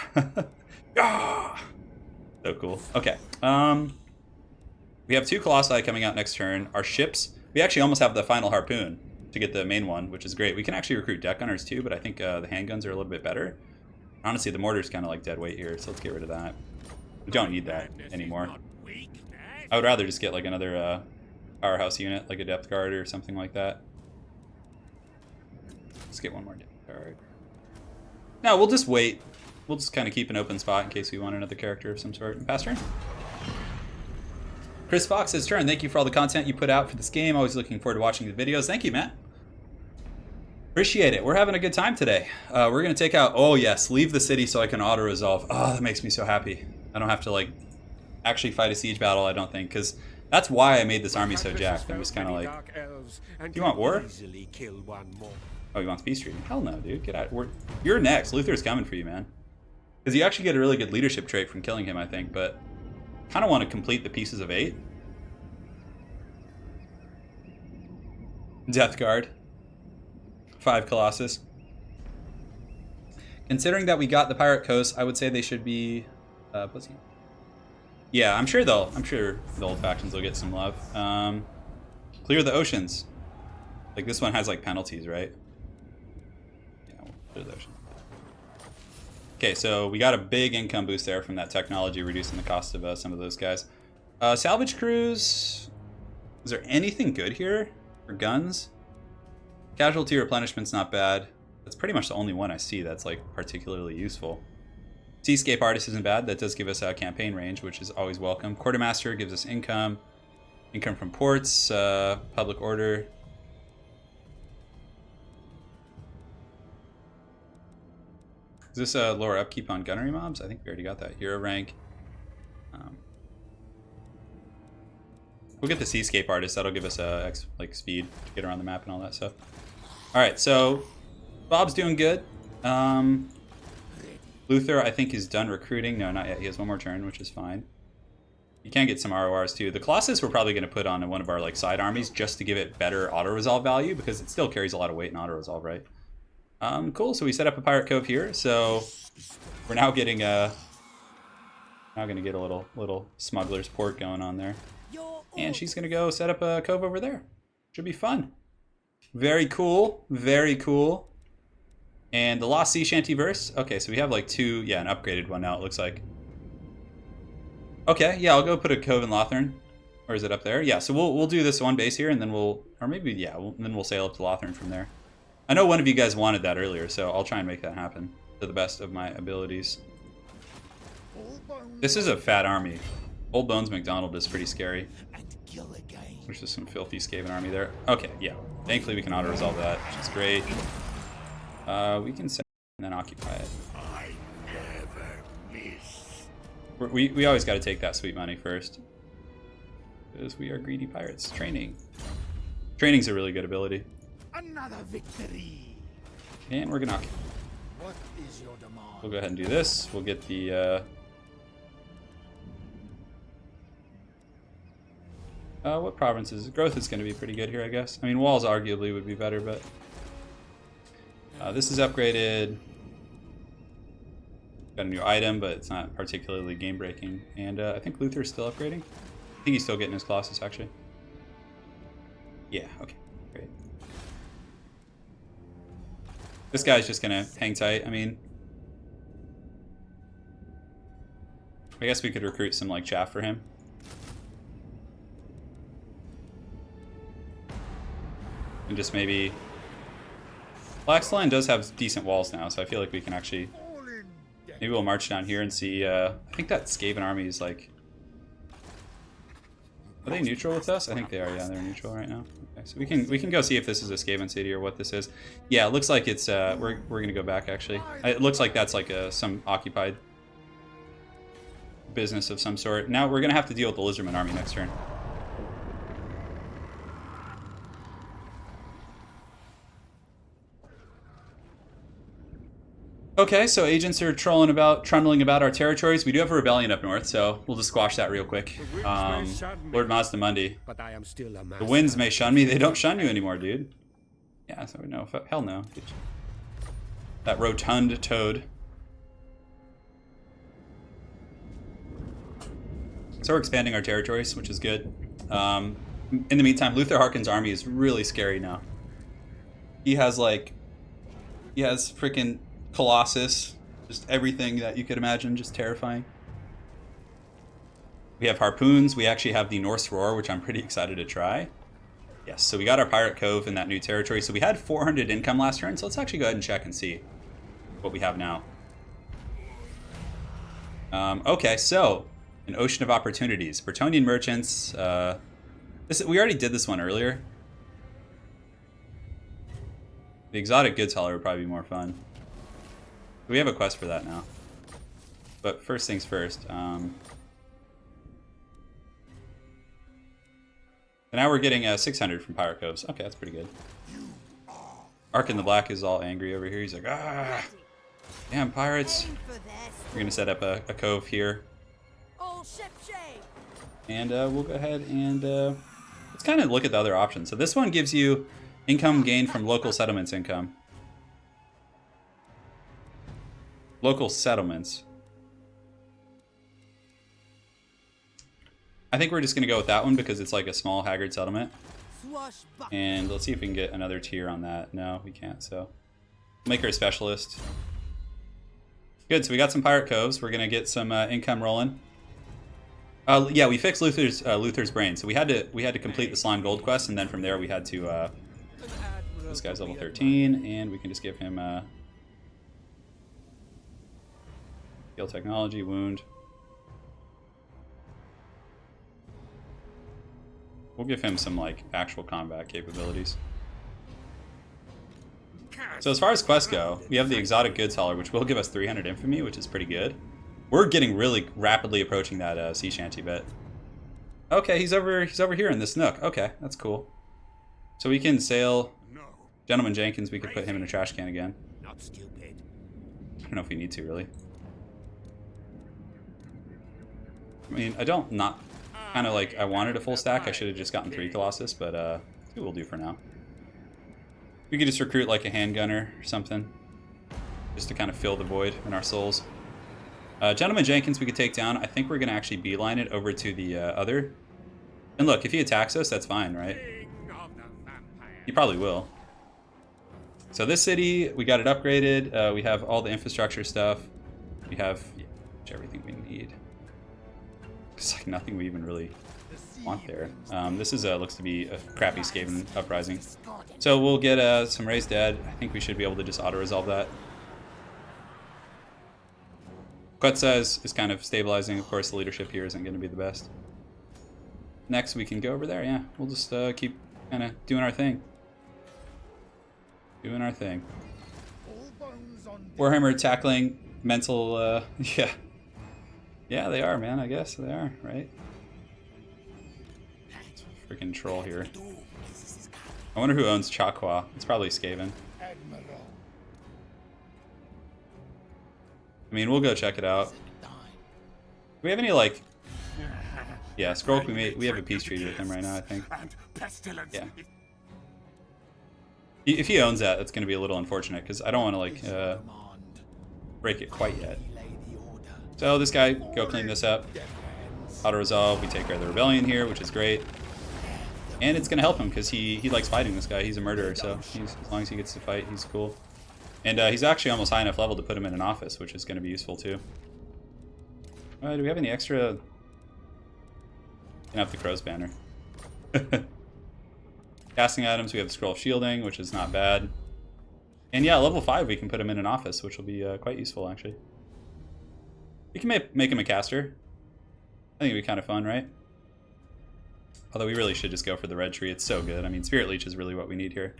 So cool. Okay. We have 2 Colossi coming out next turn. Our ships, we actually almost have the final Harpoon to get the main one, which is great. We can actually recruit deck gunners too, but I think the handguns are a little bit better. Honestly, the mortar's kind of like dead weight here, so let's get rid of that. We don't need that anymore. I would rather just get like another powerhouse unit, like a depth guard or something like that. Let's get one more depth guard. No, we'll just wait. We'll just kind of keep an open spot in case we want another character of some sort. Pass turn. Chris Fox says, turn. Thank you for all the content you put out for this game. Always looking forward to watching the videos. Thank you, Matt. Appreciate it. We're having a good time today. We're going to take out... Oh, yes. Leave the city so I can auto-resolve. Oh, that makes me so happy. I don't have to, like, actually fight a siege battle, I don't think. Because that's why I made this army so jacked. I'm just kind of like... Do you want war? Oh, he wants peace treaty. Hell no, dude. Get out. You're next. Luthor's coming for you, man. Because you actually get a really good leadership trait from killing him, I think. But kind of want to complete the pieces of 8. Death Guard. 5 Colossus. Considering that we got the Pirate Coast, I would say they should be pussy. Yeah, I'm sure the old factions will get some love. Clear the oceans. Like this one has like penalties, right? Yeah, we'll clear the ocean. Okay, so we got a big income boost there from that technology, reducing the cost of some of those guys. Salvage crews. Is there anything good here for guns? Casualty replenishment's not bad. That's pretty much the only one I see that's like particularly useful. Seascape Artist isn't bad. That does give us a campaign range, which is always welcome. Quartermaster gives us income from ports, public order. Is this a lower upkeep on gunnery mobs? I think we already got that. Hero rank. We'll get the Seascape Artist. That'll give us like speed to get around the map and all that stuff. All right, so Bob's doing good. Luthor, I think, is done recruiting. No, not yet. He has one more turn, which is fine. You can get some RORs too. The Colossus we're probably going to put on one of our like side armies just to give it better auto-resolve value because it still carries a lot of weight in auto-resolve, right? Cool. So we set up a Pirate Cove here. So we're now getting now going to get a little smuggler's port going on there. And she's going to go set up a cove over there. Should be fun. Very cool. Very cool. And the Lost Sea Shantyverse. Okay, so we have like 2, yeah, an upgraded one now, it looks like. Okay, yeah, I'll go put a cove in Lothern. Or is it up there? Yeah, so we'll do this one base here, and then we'll, or maybe, yeah, then we'll sail up to Lothern from there. I know one of you guys wanted that earlier, so I'll try and make that happen to the best of my abilities. This is a fat army. Old Bones McDonald is pretty scary. There's just some filthy Skaven army there. Okay, yeah. Thankfully we can auto-resolve that, which is great. We can set and then occupy it. I never miss. We always got to take that sweet money first. Because we are greedy pirates. Training. Training's a really good ability. Another victory. And we're gonna occupy. What is your demand? We'll go ahead and do this. We'll get the what provinces? Growth is going to be pretty good here, I guess. I mean, walls arguably would be better, but this is upgraded. Got a new item, but it's not particularly game-breaking. And I think Luthor's still upgrading. I think he's still getting his Colossus, actually. Yeah, okay, great. This guy's just going to hang tight. I mean, I guess we could recruit some, like, chaff for him. And just maybe... SLAAN does have decent walls now, so I feel like we can actually... Maybe we'll march down here and see... I think that Skaven army is like... Are they neutral with us? I think they are, yeah, they're neutral right now. Okay, so we can go see if this is a Skaven city or what this is. Yeah, it looks like it's... we're gonna go back, actually. It looks like that's like some occupied business of some sort. Now we're gonna have to deal with the Lizardmen army next turn. Okay, so agents are trundling about our territories. We do have a rebellion up north, so we'll just squash that real quick. Lord Mazda Mundi. But I am still a The winds may shun me, they don't shun you anymore, dude. Yeah, so no, hell no. That rotund toad. So we're expanding our territories, which is good. In the meantime, Luthor Harkon's army is really scary now. He has freaking Colossus, just everything that you could imagine, just terrifying. We have harpoons. We actually have the Norse Roar, which I'm pretty excited to try. Yes, so we got our Pirate Cove in that new territory. So we had 400 income last turn, so let's actually go ahead and check and see what we have now. Okay, so an Ocean of Opportunities. Bretonnian merchants. We already did this one earlier. The exotic goods hauler would probably be more fun. We have a quest for that now. But first things first. So now we're getting 600 from Pirate Coves. Okay, that's pretty good. Ark in the Black is all angry over here. He's like, ah, damn pirates. Aim for their We're gonna set up a cove here. all ship shape. And we'll go ahead and let's kind of look at the other options. So this one gives you income gained from local settlements income. Local settlements. I think we're just going to go with that one because it's like a small haggard settlement. Swashbuckler. And let's see if we can get another tier on that. No, we can't, so make her a specialist. Good, so we got some pirate coves. We're going to get some income rolling. Yeah, we fixed Luthor's brain. So we had to complete the Slann gold quest, and then from there we had to this guy's level 13, and we can just give him heal technology, wound. We'll give him some like actual combat capabilities. So as far as quests go, we have the exotic goods hauler, which will give us 300 infamy, which is pretty good. We're getting really rapidly approaching that sea shanty bit. Okay, he's over here in this nook. Okay, that's cool. So we can sail Gentleman Jenkins. We could put him in a trash can again. Not stupid. I don't know if we need to really. I mean, I don't not kind of like I wanted a full stack. I should have just gotten 3 Colossus, but 2 will do for now. We could just recruit like a handgunner or something, just to kind of fill the void in our souls. Gentleman Jenkins we could take down. I think we're going to actually beeline it over to the other. And look, if he attacks us, that's fine, right? He probably will. So this city, we got it upgraded. We have all the infrastructure stuff. We have everything we need. It's like nothing we even really want there. This is looks to be a crappy Skaven uprising. So we'll get some raised dead. I think we should be able to just auto-resolve that. Quetzal is kind of stabilizing. Of course, the leadership here isn't going to be the best. Next, we can go over there. Yeah, we'll just keep kind of doing our thing. Doing our thing. Warhammer tackling mental, yeah. Yeah, they are, man. I guess they are, right? Freaking troll here. I wonder who owns Chakwa. It's probably Skaven. I mean, we'll go check it out. Do we have any, like... Yeah, Skrulk, we have a peace treaty with him right now, I think. Yeah. If he owns that, that's going to be a little unfortunate, because I don't want to, like, break it quite yet. So this guy, go clean this up. Auto-resolve, we take care of the rebellion here, which is great. And it's going to help him, because he likes fighting this guy. He's a murderer, so as long as he gets to fight, he's cool. And he's actually almost high enough level to put him in an office, which is going to be useful too. Do we have any extra? Can have the crow's banner. Casting items, we have the scroll of shielding, which is not bad. And yeah, level 5 we can put him in an office, which will be quite useful actually. We can make him a caster. I think it'd be kind of fun, right? Although we really should just go for the red tree. It's so good. I mean, Spirit Leech is really what we need here.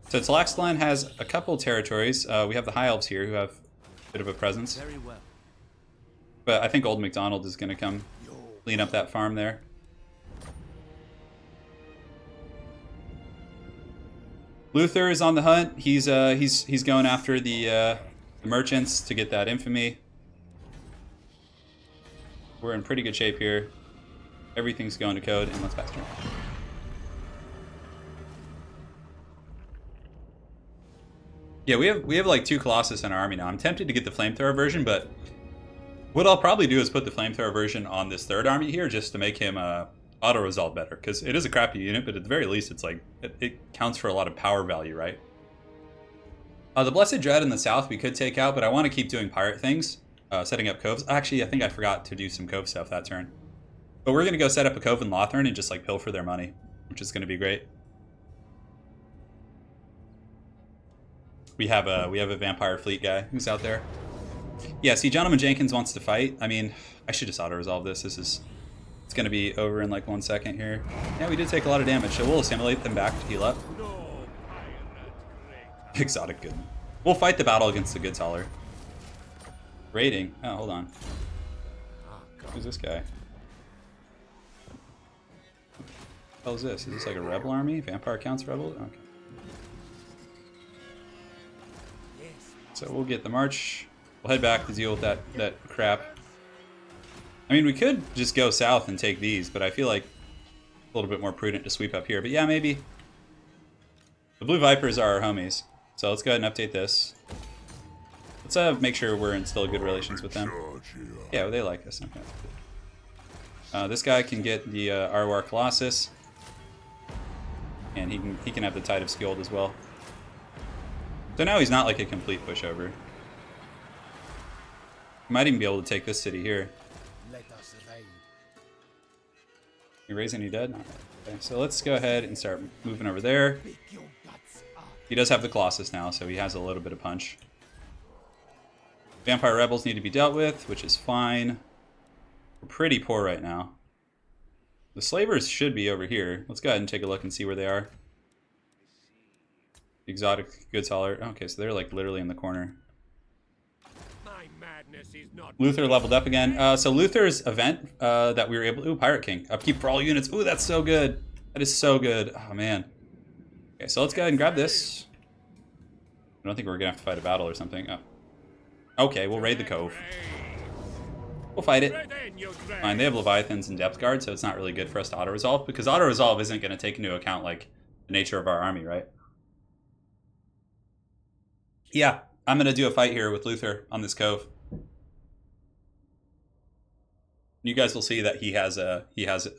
So Slann has a couple territories. We have the High Elves here who have a bit of a presence. Very well. But I think Old MacDonald is going to come clean up that farm there. Luthor is on the hunt. He's going after the merchants to get that infamy. We're in pretty good shape here. Everything's going to code, and let's pass turn. Yeah, we have like 2 Colossus in our army now. I'm tempted to get the flamethrower version, but what I'll probably do is put the flamethrower version on this 3rd army here just to make him auto-resolve better, because it is a crappy unit, but at the very least it's like it counts for a lot of power value, right? The Blessed Dread in the south we could take out, but I want to keep doing pirate things, setting up coves. Actually, I think I forgot to do some cove stuff that turn. But we're going to go set up a cove in Lothern and just like pilfer their money, which is going to be great. We have a vampire fleet guy who's out there. Yeah, see, Gentleman Jenkins wants to fight. I mean, I should just auto-resolve this. It's going to be over in like 1 second here. Yeah, we did take a lot of damage, so we'll assimilate them back to heal up. Exotic good. We'll fight the battle against the Goods Hauler. Raiding. Oh, hold on. Who's this guy? What the hell is this? Is this like a rebel army? Vampire counts rebel? Okay. So we'll get the march. We'll head back to deal with that crap. I mean, we could just go south and take these, but I feel like a little bit more prudent to sweep up here. But yeah, maybe. The Blue Vipers are our homies. So let's go ahead and update this. Let's make sure we're in still good relations with them. Yeah, well, they like us. Okay. This guy can get the Arwar Colossus. And he can have the Tide of Skjold as well. So now he's not like a complete pushover. He might even be able to take this city here. Let us raid. You raise any dead? Not right. Okay, so let's go ahead and start moving over there. Pick your guts up. He does have the Colossus now, so he has a little bit of punch. Vampire Rebels need to be dealt with, which is fine. We're pretty poor right now. The Slavers should be over here. Let's go ahead and take a look and see where they are. Exotic goods hauler. Okay, so they're like literally in the corner. My madness is not Luthor leveled up again. So Luthor's event that we were able to... Ooh, Pirate King. Upkeep for all units. Ooh, that's so good. That is so good. Oh, man. Okay, so let's go ahead and grab this. I don't think we're going to have to fight a battle or something. Oh. Okay, we'll raid the Cove. We'll fight it. Fine, they have Leviathans and Depth Guard, so it's not really good for us to auto-resolve, because auto-resolve isn't going to take into account, like, the nature of our army, right? Yeah, I'm going to do a fight here with Luthor on this Cove. You guys will see that he has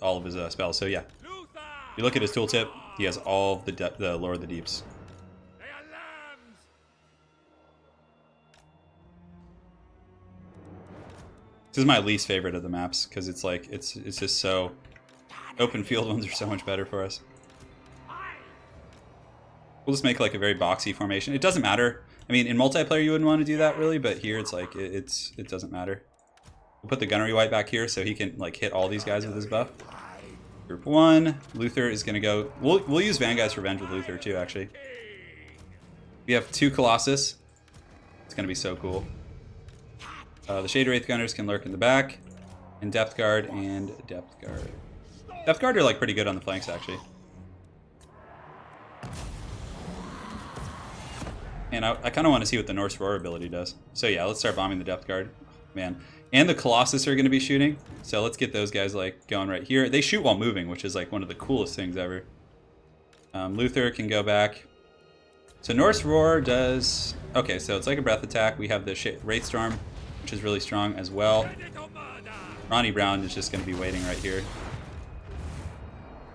all of his spells, so yeah. You look at his tooltip, he has all of the Lord of the Deeps. This is my least favorite of the maps, because it's like, it's just so... Open field ones are so much better for us. We'll just make like a very boxy formation. It doesn't matter. I mean, in multiplayer you wouldn't want to do that really, but here it's like, it doesn't matter. We'll put the Gunnery Wight back here so he can like hit all these guys with his buff. Group 1, Luthor is going to go... We'll use Vanguard's Revenge with Luthor too, actually. We have 2 Colossus. It's going to be so cool. The Shade Wraith Gunners can lurk in the back. And Depth Guard and Depth Guard. Depth Guard are like pretty good on the flanks, actually. And I kind of want to see what the Norse Roar ability does. So yeah, let's start bombing the Depth Guard. Man. And the Colossus are going to be shooting. So let's get those guys like going right here. They shoot while moving, which is like one of the coolest things ever. Luthor can go back. So Norse Roar does... Okay, so it's like a breath attack. We have the Wraith Storm, which is really strong as well. Ronnie Brown is just going to be waiting right here.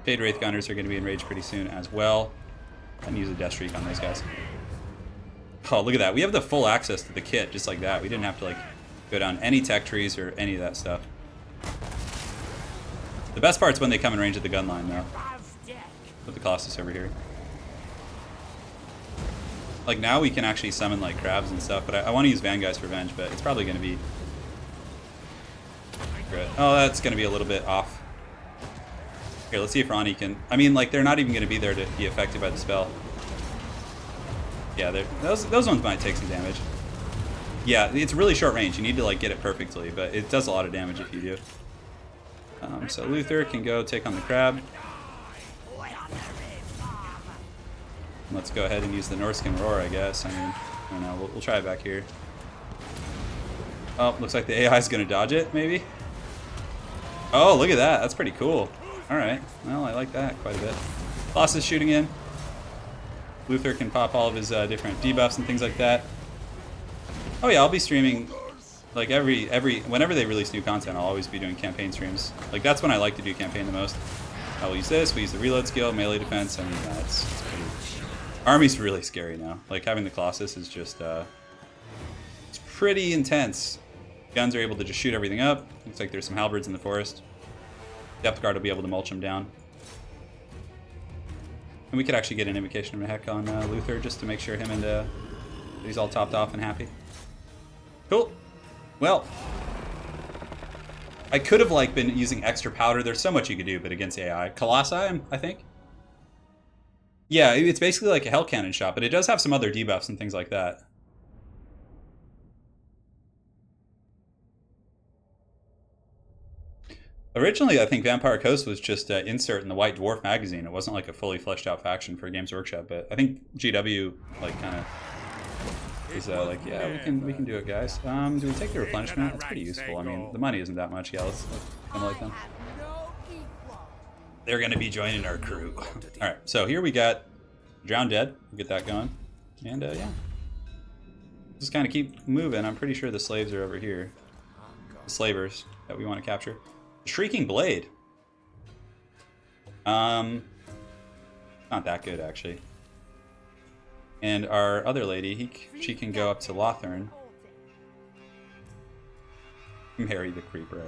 Shade Wraith Gunners are going to be enraged pretty soon as well. And use a Death Streak on those guys. Oh, look at that. We have the full access to the kit, just like that. We didn't have to like go down any tech trees or any of that stuff. The best part's when they come in range of the gun line, though. Put the Colossus over here. Like, now we can actually summon, like, crabs and stuff, but I want to use Vanguard's Revenge, but it's probably going to be... Oh, that's going to be a little bit off. Here, let's see if Ronnie can... I mean, like, they're not even going to be there to be affected by the spell. Yeah, those ones might take some damage. Yeah, it's really short range. You need to, like, get it perfectly, but it does a lot of damage if you do. So Luthor can go take on the crab. Let's go ahead and use the Norskin Roar, I guess. I mean, I don't know. We'll try it back here. Oh, looks like the AI is going to dodge it, maybe? Oh, look at that. That's pretty cool. All right. Well, I like that quite a bit. Colossus is shooting in. Luthor can pop all of his different debuffs and things like that. Oh yeah, I'll be streaming like whenever they release new content, I'll always be doing campaign streams. Like, that's when I like to do campaign the most. I will use this, we use the reload skill, melee defense. I mean, it's pretty... Army's really scary now. Like, having the Colossus is just, it's pretty intense. Guns are able to just shoot everything up. Looks like there's some halberds in the forest. Depth Guard will be able to mulch them down. And we could actually get an invocation of heck on Luthor just to make sure him and he's all topped off and happy. Cool. Well, I could have like been using extra powder. There's so much you could do, but against AI, Colossi, I think. Yeah, it's basically like a Hell Cannon shot, but it does have some other debuffs and things like that. Originally, I think Vampire Coast was just an insert in the White Dwarf magazine. It wasn't like a fully fleshed out faction for Games Workshop, but I think GW like kind of He's like, yeah, we can do it, guys. Do we take the replenishment? That's pretty useful. I mean, the money isn't that much. Yeah, let's like them. They're gonna be joining our crew. All right, so here we got Drowned Dead. We'll get that going, and yeah, just kind of keep moving. I'm pretty sure the slaves are over here. The slavers that we want to capture. Shrieking Blade. Not that good actually. And our other lady, she can go up to Lothern. Marry the Creeper.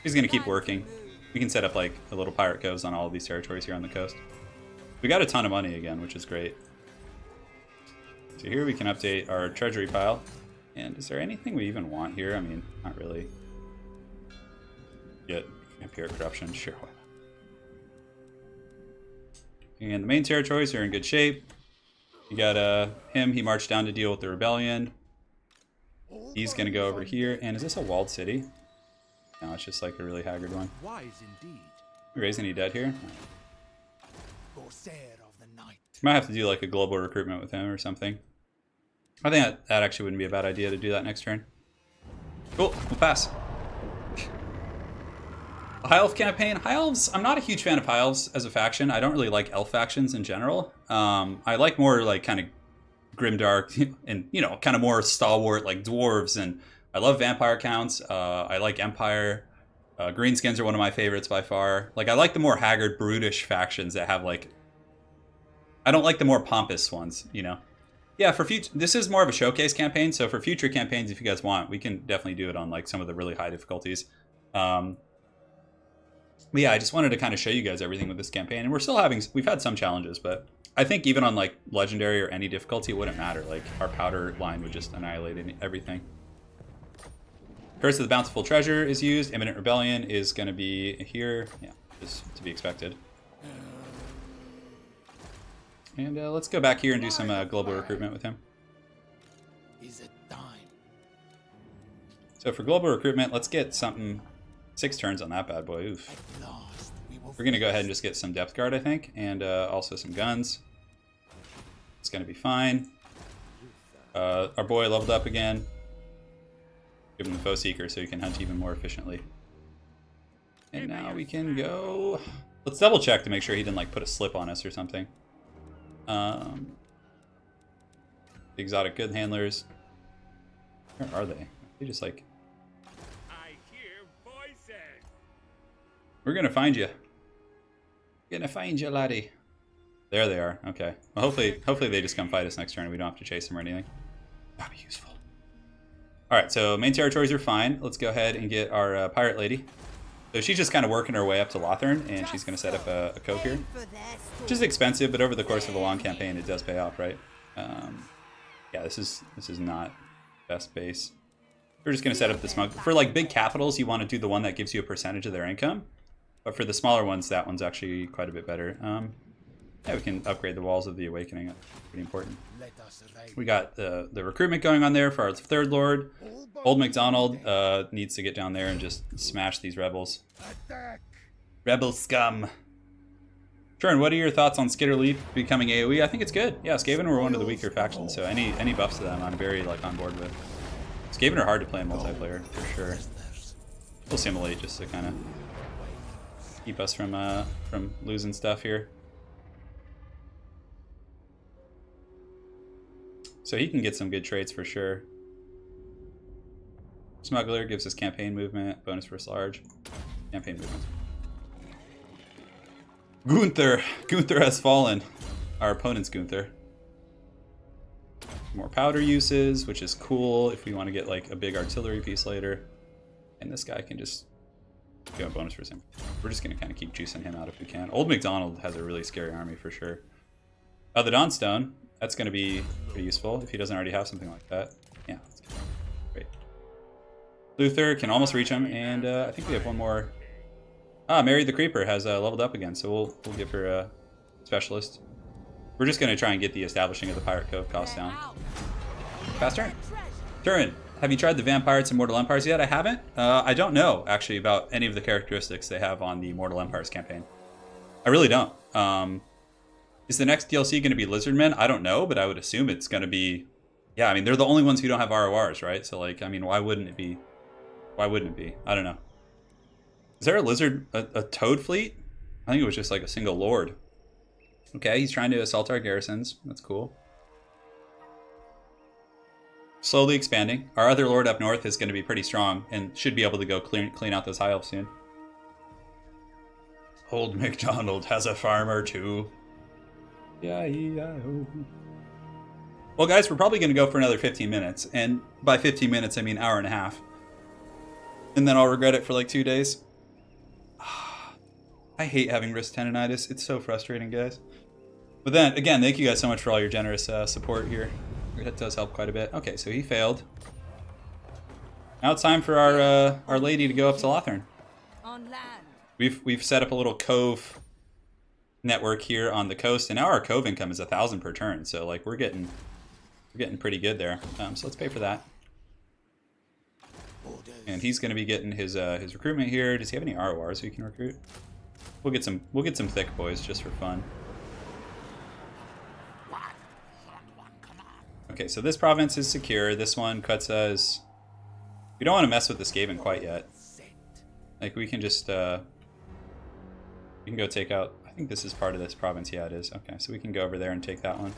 He's gonna keep working. We can set up like a little pirate coves on all of these territories here on the coast. We got a ton of money again, which is great. So here we can update our treasury pile. And is there anything we even want here? I mean, not really. Get Imperial Corruption, sure. And the main territories are in good shape. You got him, he marched down to deal with the rebellion. He's gonna go over here. And is this a walled city? No, it's just like a really haggard one. Wise indeed. Raise any dead here? Corsair of the night. Might have to do like a global recruitment with him or something. I think that actually wouldn't be a bad idea to do that next turn. Cool, we'll pass. High Elf campaign. High Elves, I'm not a huge fan of High Elves as a faction. I don't really like Elf factions in general. I like more like kind of grimdark and, you know, kind of more stalwart like dwarves, and I love vampire counts. I like Empire. Greenskins are one of my favorites by far. Like, I like the more haggard, brutish factions that have like... I don't like the more pompous ones, you know? Yeah, for future... This is more of a showcase campaign, so for future campaigns, if you guys want, we can definitely do it on like some of the really high difficulties. But yeah, I just wanted to kind of show you guys everything with this campaign. And we're still having... We've had some challenges, but I think even on like Legendary or any difficulty, it wouldn't matter. Like, our powder line would just annihilate everything. Curse of the Bountiful Treasure is used. Imminent Rebellion is going to be here. Yeah, just to be expected. And let's go back here and do some global recruitment with him. Is it time? So for global recruitment, let's get something... 6 turns on that bad boy. Oof. At last, we will We're going to go ahead and just get some Depth Guard, I think. And also some guns. It's going to be fine. Our boy leveled up again. Give him the Foe Seeker so he can hunt even more efficiently. And now we can go... Let's double check to make sure he didn't like put a slip on us or something. The exotic good handlers. Where are they? They just like... I hear voices. We're gonna find you. Gonna find you, laddie. There they are. Okay. Well, hopefully they just come fight us next turn and we don't have to chase them or anything. That'd be useful. Alright, so main territories are fine. Let's go ahead and get our pirate lady. So she's just kind of working her way up to Lothern, and she's going to set up a cove here. Which is expensive, but over the course of a long campaign, it does pay off, right? Yeah, this is not best base. We're just going to set up the smug... For like big capitals, you want to do the one that gives you a percentage of their income. But for the smaller ones, that one's actually quite a bit better. Yeah, we can upgrade the Walls of the Awakening. That's pretty important. let us raid. We got the recruitment going on there for our third lord. Old MacDonald needs to get down there and just smash these rebels. Attack! Rebel scum. Turin, what are your thoughts on Skitterleaf becoming AoE? I think it's good. Yeah, Skaven were one of the weaker factions, so any buffs to them I'm very like on board with. Skaven are hard to play in multiplayer, for sure. We'll simulate just to kind of keep us from losing stuff here. So he can get some good traits for sure. Smuggler gives us campaign movement, bonus versus large. Campaign movement. Gunther has fallen. Our opponent's Gunther. More powder uses, which is cool if we want to get like a big artillery piece later. And this guy can just go bonus for him. We're just gonna kind of keep juicing him out if we can. Old MacDonald has a really scary army for sure. The Dawnstone, that's gonna be pretty useful if he doesn't already have something like that. Yeah, that's good. Great. Luthor can almost reach him, and I think we have one more. Mary the Creeper has leveled up again, so we'll give her a specialist. We're just gonna try and get the establishing of the Pirate Cove cost down. Fast turn. Turin, have you tried the Vampires and Mortal Empires yet? I haven't. I don't know actually about any of the characteristics they have on the Mortal Empires campaign. I really don't. Is the next DLC going to be Lizardmen? I don't know, but I would assume it's going to be Yeah, I mean, they're the only ones who don't have RORs, right? So, like, I mean, why wouldn't it be? Why wouldn't it be? I don't know. Is there a lizard, a toad fleet? I think it was just like a single lord. Okay, he's trying to assault our garrisons. That's cool. Slowly expanding. Our other lord up north is going to be pretty strong and should be able to go clean out those high elves soon. Old MacDonald has a farm or two. Yeah. Well, guys, we're probably going to go for another 15 minutes. And by 15 minutes, I mean hour and a half. And then I'll regret it for like 2 days. I hate having wrist tendonitis. It's so frustrating, guys. But then, again, thank you guys so much for all your generous support here. That does help quite a bit. Okay, so he failed. Now it's time for our lady to go up to Lothern. On land. We've set up a little cove network here on the coast, and now our cove income is 1,000 per turn. So like we're getting pretty good there. So let's pay for that. And he's going to be getting his recruitment here. Does he have any RORs we can recruit? We'll get some thick boys just for fun. Okay, so this province is secure. This one, Kutza, is... We don't want to mess with the Skaven quite yet. Like, we can just... we can go take out... I think this is part of this province. Yeah, it is. Okay, so we can go over there and take that one.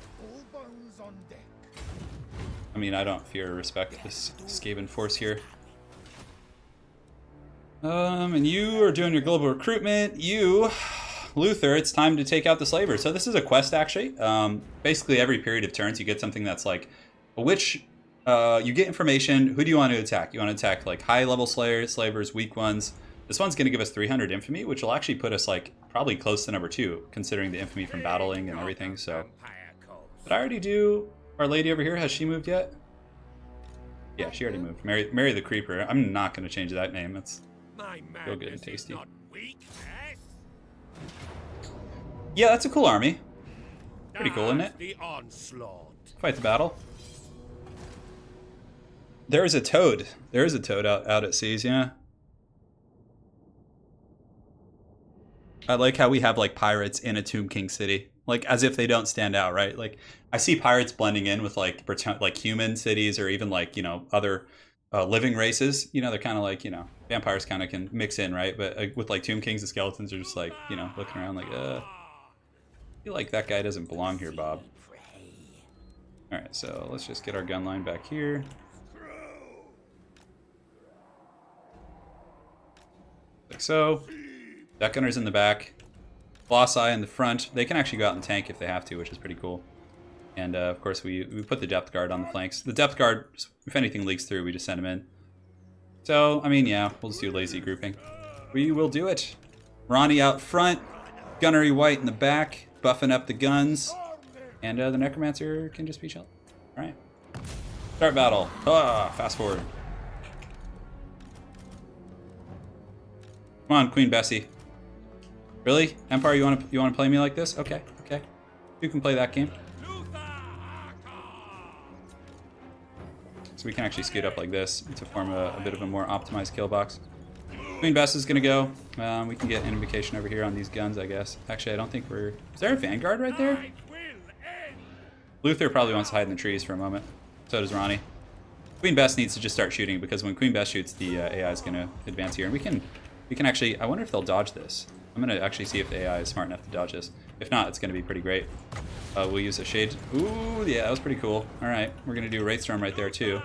I mean, I don't fear or respect this Skaven force here. And you are doing your global recruitment. You... Luthor, it's time to take out the slavers. So this is a quest, actually. Basically, every period of turns, you get something that's like, which you get information. Who do you want to attack? You want to attack like high-level slavers, weak ones. This one's going to give us 300 infamy, which will actually put us like probably close to number 2, considering the infamy from battling and everything. So, did I already do our lady over here? Has she moved yet? Yeah, she already moved. Mary the Creeper. I'm not going to change that name. It's real good and tasty. Yeah, that's a cool army. Pretty cool, isn't it? The onslaught. Fight the battle. There is a toad. There is a toad out at seas, yeah. I like how we have like pirates in a Tomb King city. Like as if they don't stand out, right? Like I see pirates blending in with like human cities or even like, you know, other living races. You know, they're kind of like, you know, vampires kind of can mix in, right? But with like Tomb Kings, the skeletons are just like, you know, looking around like, I feel like that guy doesn't belong here, Bob. Alright, so let's just get our gun line back here. Like so. Deck gunner's in the back. Colossi in the front. They can actually go out in the tank if they have to, which is pretty cool. And of course we put the depth guard on the flanks. The depth guard, if anything leaks through, we just send them in. So, I mean, yeah, we'll just do lazy grouping. We will do it. Ronnie out front. Gunnery White in the back. Buffing up the guns. And the Necromancer can just be chill. Alright. Start battle. Fast forward. Come on, Queen Bessie. Really? Empire, you want to play me like this? Okay, okay. You can play that game. So we can actually scoot up like this to form a bit of a more optimized kill box. Queen Bess is gonna go. We can get invocation over here on these guns, I guess. Actually, I don't think we're... Is there a Vanguard right there? Luthor probably wants to hide in the trees for a moment. So does Ronnie. Queen Bess needs to just start shooting because when Queen Bess shoots, the AI is gonna advance here, and we can actually... I wonder if they'll dodge this. I'm gonna actually see if the AI is smart enough to dodge this. If not, it's gonna be pretty great. We'll use a shade. Ooh, yeah, that was pretty cool. All right, we're gonna do a Wraith Storm right there too.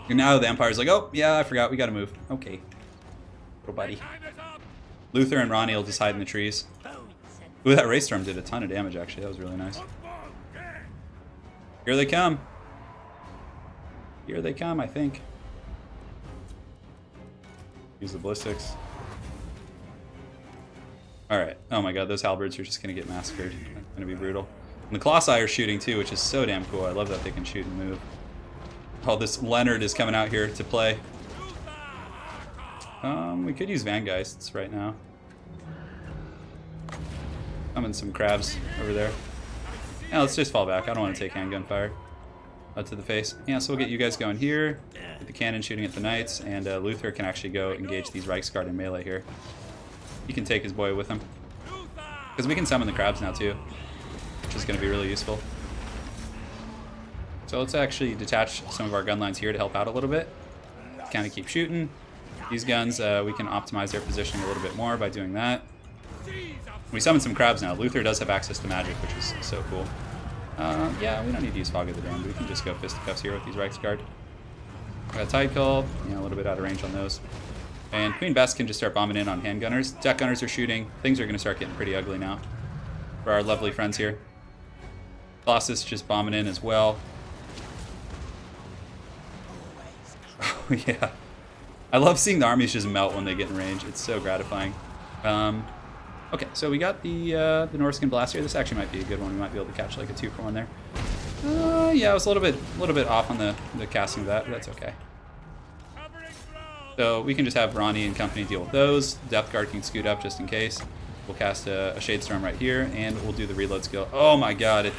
And now the Empire's like, oh yeah, I forgot, we gotta move. Okay, little buddy. Luthor and Ronnie will just hide in the trees. Ooh, that Wraith Storm did a ton of damage actually. That was really nice. Here they come. Here they come, I think. Use the ballistics. Alright. Oh my god, those halberds are just going to get massacred. It's going to be brutal. And the Colossi are shooting too, which is so damn cool. I love that they can shoot and move. Oh, this Leonard is coming out here to play. We could use Vangeists right now. Summon some crabs over there. Yeah, let's just fall back. I don't want to take handgun fire. To the face. Yeah, so we'll get you guys going here. Get the cannon shooting at the knights, and Luthor can actually go engage these Reichsguard in melee here. He can take his boy with him. Because we can summon the crabs now too, which is going to be really useful. So let's actually detach some of our gun lines here to help out a little bit. Kind of keep shooting. These guns, we can optimize their positioning a little bit more by doing that. We summon some crabs now. Luthor does have access to magic, which is so cool. Yeah, we don't need to use Fog of the Damned. We can just go fisticuffs here with these Reichsguard. Got Tide Call, a little bit out of range on those. And Queen Bess can just start bombing in on handgunners. Deck gunners are shooting. Things are going to start getting pretty ugly now for our lovely friends here. Colossus just bombing in as well. Oh, yeah. I love seeing the armies just melt when they get in range. It's so gratifying. Okay, so we got the Norskin Blast here. This actually might be a good one. We might be able to catch like a 2-for-1 there. Yeah, I was a little bit off on the casting of that, but that's okay. So we can just have Ronnie and company deal with those. Depth Guard can scoot up just in case. We'll cast a Shade Storm right here, and we'll do the reload skill. Oh my god.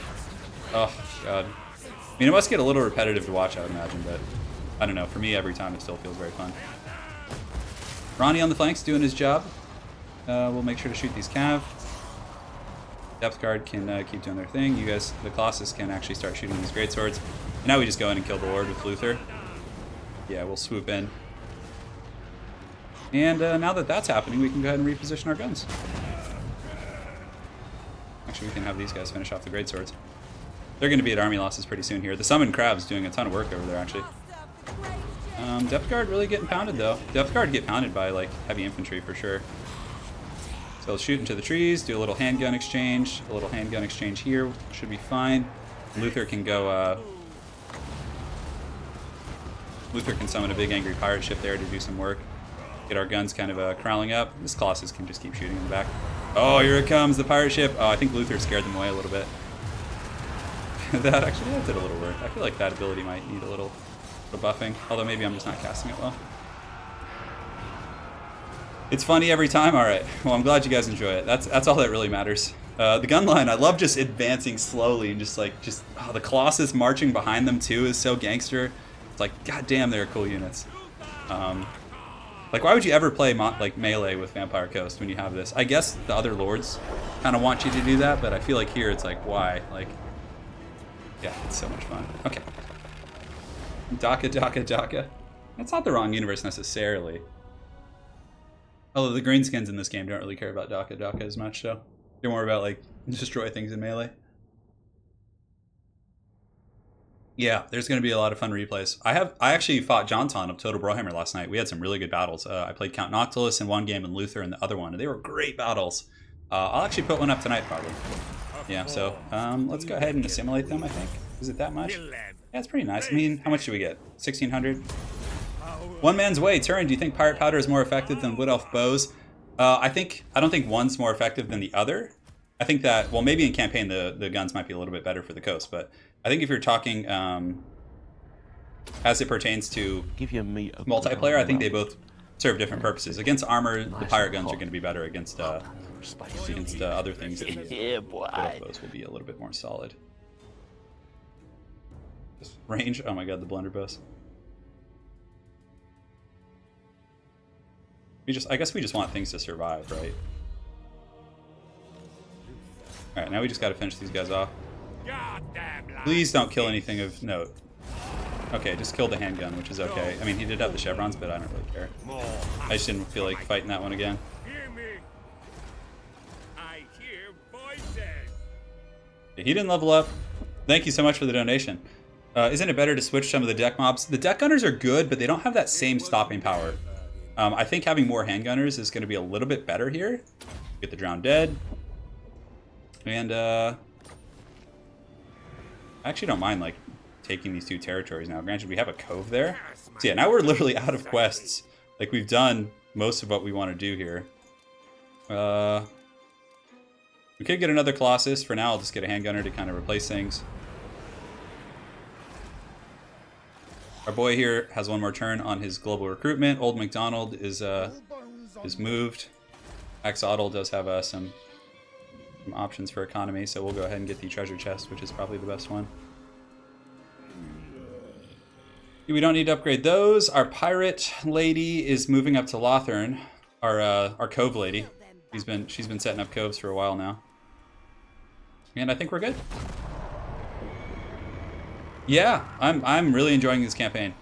Oh god. I mean, it must get a little repetitive to watch, I would imagine, but I don't know. For me, every time it still feels very fun. Ronnie on the flanks doing his job. We'll make sure to shoot these cav. Depth Guard can keep doing their thing. You guys, the Colossus, can actually start shooting these greatswords. And now we just go in and kill the Lord with Luthor. Yeah, we'll swoop in. And now that that's happening, we can go ahead and reposition our guns. Actually, we can have these guys finish off the greatswords. They're going to be at army losses pretty soon here. The Summoned Crab's doing a ton of work over there, actually. Depth Guard really getting pounded, though. Depth Guard get pounded by, like, heavy infantry for sure. So let's shoot into the trees, do a little handgun exchange. A little handgun exchange here should be fine. Luthor can go, Luthor can summon a big angry pirate ship there to do some work. Get our guns kind of corralling up. This Colossus can just keep shooting in the back. Oh, here it comes, the pirate ship. Oh, I think Luthor scared them away a little bit. That did a little work. I feel like that ability might need a little buffing. Although maybe I'm just not casting it well. It's funny every time. All right. Well, I'm glad you guys enjoy it. That's all that really matters. The gun line, I love just advancing slowly and just the Colossus marching behind them too is so gangster. It's like, goddamn, they're cool units. Like, why would you ever play like melee with Vampire Coast when you have this? I guess the other lords kind of want you to do that, but I feel like here it's like, why? Like, yeah, it's so much fun. Okay. Daka. That's not the wrong universe necessarily. Although the greenskins in this game don't really care about Daka as much, so they're more about, like, destroy things in melee. Yeah, there's going to be a lot of fun replays. I actually fought Jonton of Total Brohammer last night. We had some really good battles. I played Count Noctilus in one game and Luthor in the other one, and they were great battles. I'll actually put one up tonight, probably. Yeah, so let's go ahead and assimilate them, I think. Is it that much? Yeah, it's pretty nice. I mean, how much do we get? 1,600? One man's way. Turin, do you think Pirate Powder is more effective than Wood Elf Bows? I don't think one's more effective than the other. I think that, well, maybe in campaign the guns might be a little bit better for the coast, but I think if you're talking as it pertains to multiplayer, I think they both serve different purposes. Against armor, the pirate guns are going to be better. Against other things, the Wood Elf Bows will be a little bit more solid. Range, oh my god, the blunderbuss. I guess we just want things to survive, right? Alright, now we just gotta finish these guys off. Please don't kill anything of note. Okay, just killed the handgun, which is okay. I mean, he did have the chevrons, but I don't really care. I just didn't feel like fighting that one again. He didn't level up. Thank you so much for the donation. Isn't it better to switch some of the deck mobs? The deck gunners are good, but they don't have that same stopping power. I think having more handgunners is going to be a little bit better here. Get the Drowned Dead. And I actually don't mind like taking these two territories now. Granted, we have a cove there. So yeah, now we're literally out of quests. Like, we've done most of what we want to do here. We could get another Colossus. For now, I'll just get a handgunner to kind of replace things. Our boy here has one more turn on his global recruitment. Old McDonald is moved. Axolotl does have some options for economy, so we'll go ahead and get the treasure chest, which is probably the best one. We don't need to upgrade those. Our pirate lady is moving up to Lothern. Our cove lady. She's been setting up coves for a while now. And I think we're good. Yeah, I'm really enjoying this campaign.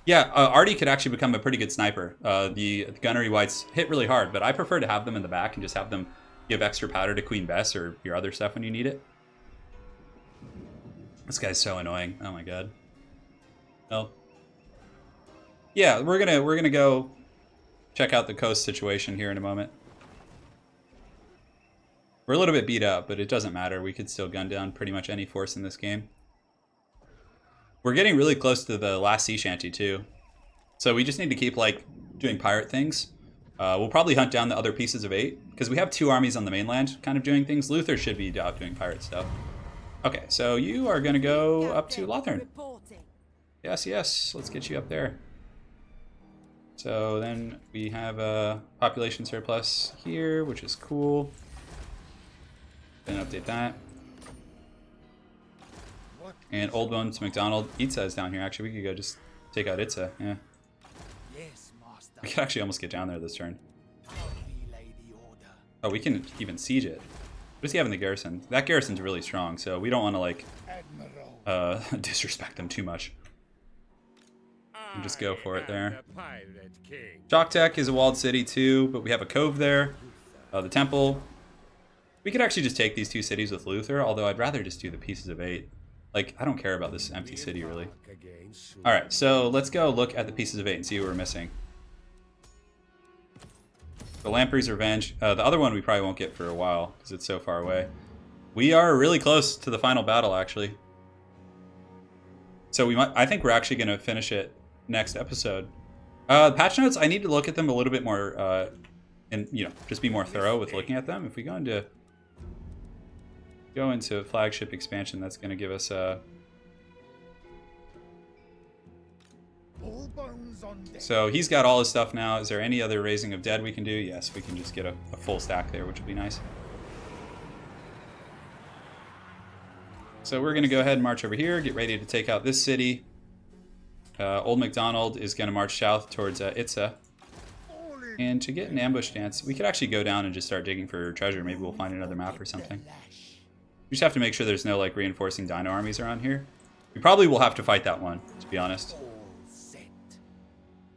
Yeah, Artie could actually become a pretty good sniper. The gunnery whites hit really hard, but I prefer to have them in the back and just have them give extra powder to Queen Bess or your other stuff when you need it. This guy's so annoying. Oh my god. Well, yeah, we're gonna go check out the coast situation here in a moment. We're a little bit beat up, but it doesn't matter. We could still gun down pretty much any force in this game. We're getting really close to the last sea shanty too, so we just need to keep like doing pirate things. We'll probably hunt down the other pieces of 8 because we have 2 armies on the mainland kind of doing things. Luthor should be out doing pirate stuff. Okay, so you are gonna go up to Lothern. Reporting. Yes, yes, let's get you up there. So then we have a population surplus here, which is cool. Then update that. And Old Bones McDonald. Itza is down here. Actually, we could go just take out Itza. Yeah. Yes, master. We could actually almost get down there this turn. I'll relay the order. Oh, we can even siege it. What does he have in the garrison? That garrison's really strong, so we don't want to, like, Admiral. disrespect them too much. And just go for it I am there. the Pirate King. Chalk Tech is a walled city too, but we have a cove there. The temple. We could actually just take these 2 cities with Luthor, although I'd rather just do the pieces of 8. Like, I don't care about this empty city, really. Alright, so let's go look at the pieces of 8 and see what we're missing. The Lamprey's Revenge. The other one we probably won't get for a while, because it's so far away. We are really close to the final battle, actually. So I think we're actually going to finish it next episode. Patch notes, I need to look at them a little bit more, and, you know, just be more thorough with looking at them. If we go into flagship expansion, that's going to give us All bones on deck. so he's got all his stuff now. Is there any other raising of dead we can do? Yes, we can just get a full stack there, which would be nice. So we're going to go ahead and march over here, get ready to take out this city. Old MacDonald is going to march south towards Itza. And to get an ambush stance, we could actually go down and just start digging for treasure. Maybe we'll find another map or something. We just have to make sure there's no, like, reinforcing dino armies around here. We probably will have to fight that one, to be honest. All set.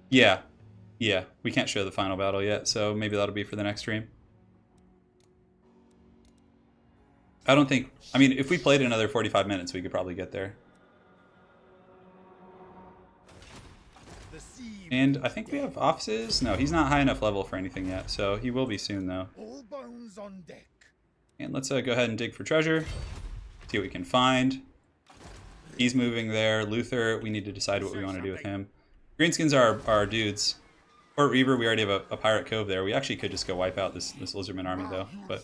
Yeah. Yeah, we can't show the final battle yet, so maybe that'll be for the next stream. I don't think... I mean, if we played another 45 minutes, we could probably get there. The sea. And I think we have offices. No, he's not high enough level for anything yet, so he will be soon, though. All bones on deck. And let's go ahead and dig for treasure. See what we can find. He's moving there. Luthor, we need to decide what we want to do with him. Greenskins are our dudes. Port Reaver, we already have a pirate cove there. We actually could just go wipe out this Lizardmen army, though. But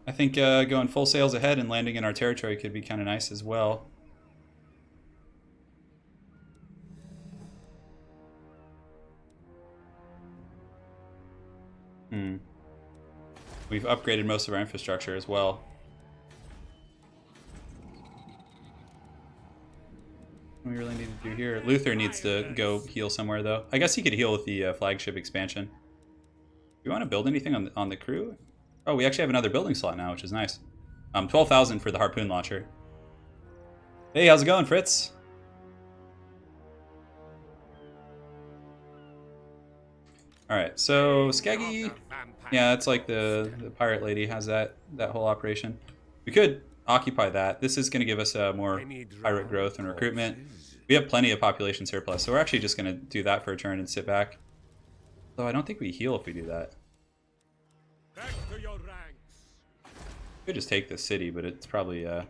I think going full sails ahead and landing in our territory could be kind of nice as well. We've upgraded most of our infrastructure as well. What we really need to do here. Luthor needs to go heal somewhere, though. I guess he could heal with the flagship expansion. Do we want to build anything on the crew? Oh, we actually have another building slot now, which is nice. 12,000 for the harpoon launcher. Hey, how's it going, Fritz? Alright, so Skeggy... Yeah, it's like the pirate lady has that whole operation. We could occupy that. This is going to give us more pirate growth and recruitment. We have plenty of population surplus, so we're actually just going to do that for a turn and sit back. Though I don't think we heal if we do that. Back to your ranks. We could just take this city, but it's probably... My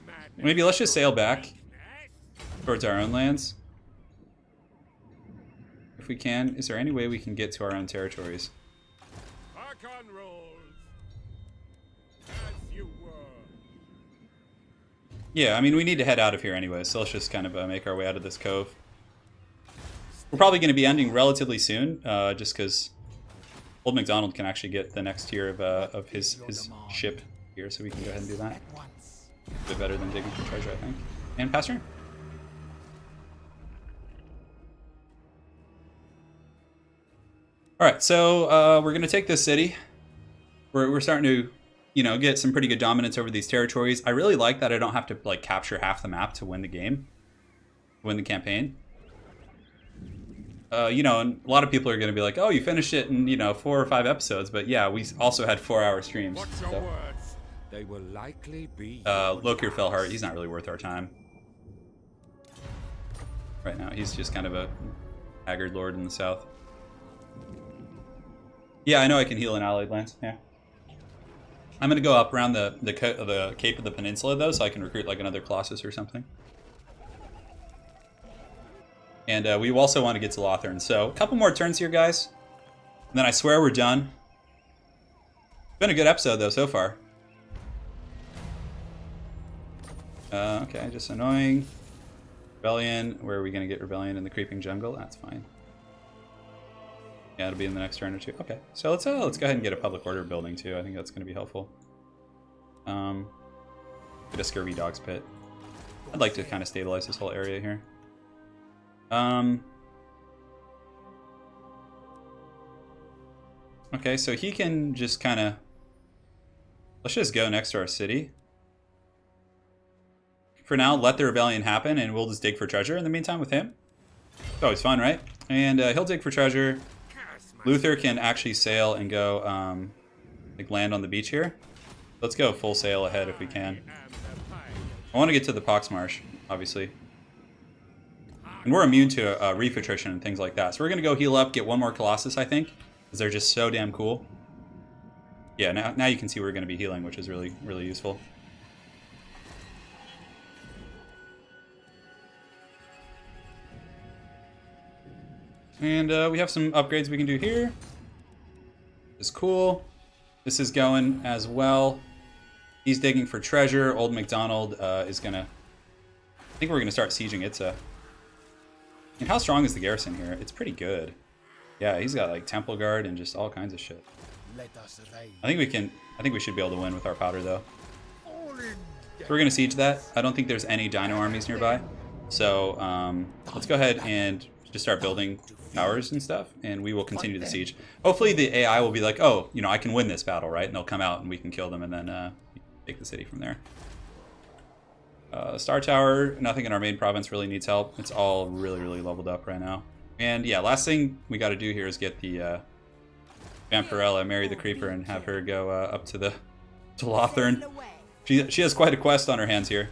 madness. Maybe let's just sail back towards our own lands. If we can. Is there any way we can get to our own territories? Harkon rolls. As you were. Yeah, I mean, we need to head out of here anyway, so let's just kind of make our way out of this cove. We're probably going to be ending relatively soon, just because Old MacDonald can actually get the next tier of his ship here, so we can go ahead and do that. At once. A bit better than digging for treasure, I think. And pass turn. All right, so we're going to take this city. We're starting to you know, get some pretty good dominance over these territories. I really like that I don't have to like capture half the map to win the game, win the campaign. You know, and a lot of people are going to be like, oh, you finished it in, you know, 4 or 5 episodes. But yeah, we also had 4-hour streams. Watch your So. words. They will likely be. Luthor Harkon, he's not really worth our time. Right now, he's just kind of a haggard lord in the south. Yeah, I know I can heal in allied lands. Yeah. I'm going to go up around the Cape of the Peninsula, though, so I can recruit like another Colossus or something. And we also want to get to Lothern. So a couple more turns here, guys. And then I swear we're done. Been a good episode, though, so far. Okay, just annoying. Rebellion. Where are we going to get Rebellion? In the Creeping Jungle? That's fine. Yeah, it'll be in the next turn or two. Okay, so let's go ahead and get a public order building, too. I think that's going to be helpful. Get a Scurvy Dog's Pit. I'd like to kind of stabilize this whole area here. Okay, so he can just kind of... Let's just go next to our city. For now, let the rebellion happen, and we'll just dig for treasure in the meantime with him. It's always fun, right? And he'll dig for treasure. Luthor can actually sail and go, like, land on the beach here. Let's go full sail ahead if we can. I want to get to the Poxmarsh, obviously. And we're immune to reef attrition and things like that. So we're going to go heal up, get one more Colossus, I think. Because they're just so damn cool. Yeah, now you can see we're going to be healing, which is really, really useful. And we have some upgrades we can do here. This is cool. This is going as well. He's digging for treasure. Old McDonald is going to... I think we're going to start sieging Itza. And how strong is the garrison here? It's pretty good. Yeah, he's got like Temple Guard and just all kinds of shit. Let us raid. I think we should be able to win with our powder though. All in So death. we're gonna siege that. I don't think there's any Dino armies nearby. So let's go ahead and just start building towers and stuff, and we will continue the siege. Hopefully the AI will be like, oh, you know, I can win this battle, right? And they'll come out and we can kill them and then take the city from there. Star Tower, nothing in our main province really needs help. It's all really, really leveled up right now. And yeah, last thing we got to do here is get the Vampirella, marry the Creeper, and have her go up to Lothern. She has quite a quest on her hands here.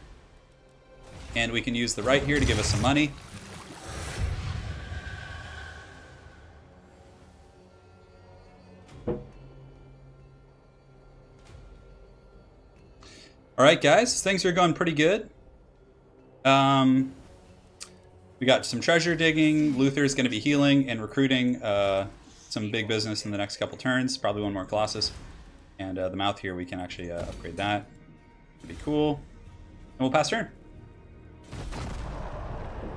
And we can use the right here to give us some money. Alright guys, things are going pretty good. We got some treasure digging, Luthor's going to be healing and recruiting some big business in the next couple turns, probably one more Colossus. And the mouth here, we can actually upgrade that. Pretty cool. And we'll pass turn.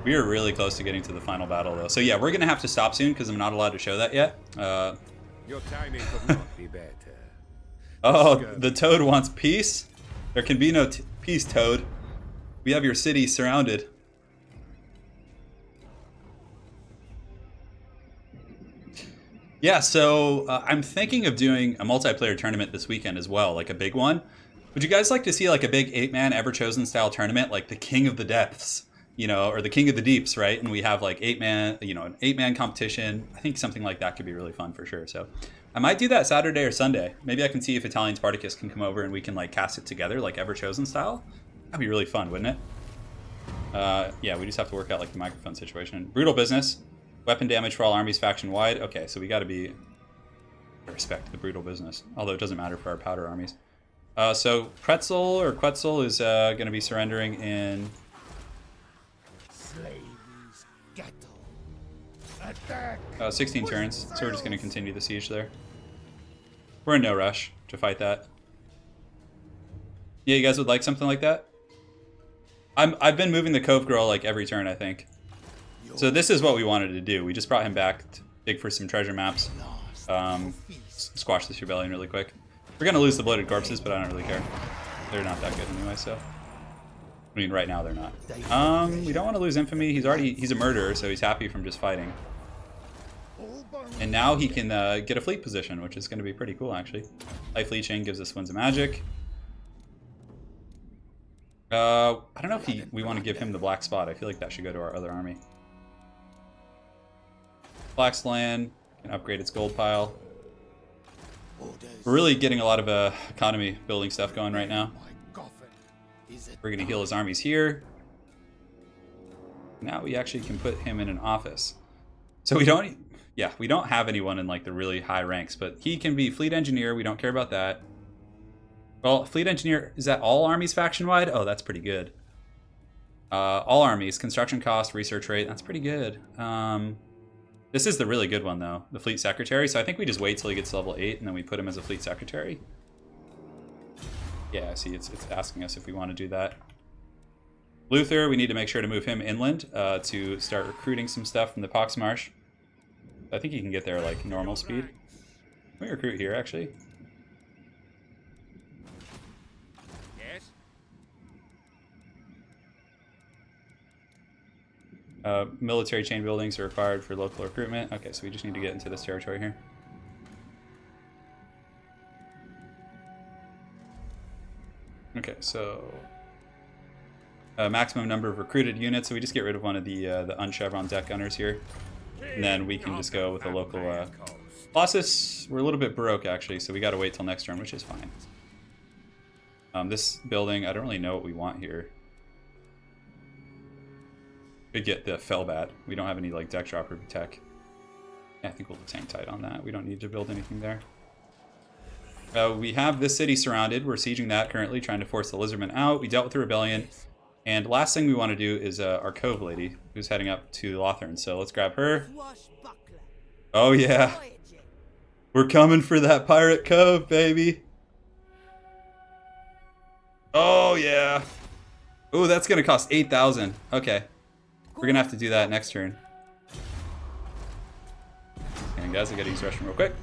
We are really close to getting to the final battle though. So yeah, we're going to have to stop soon because I'm not allowed to show that yet. Your timing could not be better. Oh, the Toad wants peace? There can be no peace, Toad. We have your city surrounded. Yeah, so I'm thinking of doing a multiplayer tournament this weekend as well, like a big one. Would you guys like to see like a big 8-man Ever-Chosen style tournament, like the King of the Depths, you know, or the King of the Deeps, right? And we have like 8-man, you know, an 8-man competition. I think something like that could be really fun for sure. So I might do that Saturday or Sunday. Maybe I can see if Italian Spartacus can come over and we can like cast it together, like Ever-Chosen style. That'd be really fun, wouldn't it? Yeah, we just have to work out like the microphone situation. Brutal business. Weapon damage for all armies faction wide. Okay, so we got to be respect the brutal business. Although it doesn't matter for our powder armies. So Quetzal is going to be surrendering in Slaves cattle. Attack. 16 turns. So we're just going to continue the siege there. We're in no rush to fight that. Yeah, you guys would like something like that? I've been moving the Cove Girl like every turn, I think. So this is what we wanted to do. We just brought him back to dig for some treasure maps. Squash this rebellion really quick. We're going to lose the bloated corpses, but I don't really care. They're not that good anyway, so. I mean, right now they're not. We don't want to lose infamy. He's a murderer, so he's happy from just fighting. All And now he can get a fleet position, which is going to be pretty cool, actually. Life Leeching gives us Winds of Magic. I don't know if we want to give him the black spot. I feel like that should go to our other army. Black Slann can upgrade its gold pile. We're really getting a lot of economy building stuff going right now. We're going to heal his armies here. Now we actually can put him in an office. So we don't have anyone in like the really high ranks, but he can be fleet engineer. We don't care about that. Well, fleet engineer, is that all armies faction wide? Oh, that's pretty good. All armies, construction cost, research rate, that's pretty good. This is the really good one though, the fleet secretary. So I think we just wait till he gets to level 8 and then we put him as a fleet secretary. Yeah, see, it's asking us if we want to do that. Luthor, we need to make sure to move him inland to start recruiting some stuff from the Poxmarsh. I think he can get there like normal speed. Can we recruit here actually? Military chain buildings are required for local recruitment. Okay, so we just need to get into this territory here. Okay, so maximum number of recruited units. So we just get rid of one of the unchevron deck gunners here, and then we can just go with the local. Colossus, we're a little bit baroque actually, so we got to wait till next turn, which is fine. This building, I don't really know what we want here. Could get the Fellbat. We don't have any like deck dropper tech. Yeah, I think we'll tank tight on that. We don't need to build anything there. We have this city surrounded. We're sieging that currently, trying to force the Lizardmen out. We dealt with the rebellion. And last thing we want to do is our Cove lady, who's heading up to Lothern. So let's grab her. Oh yeah. We're coming for that Pirate Cove, baby. Oh yeah. Oh, that's going to cost 8,000. Okay. We're going to have to do that next turn. And guys, I got to use the restroom real quick.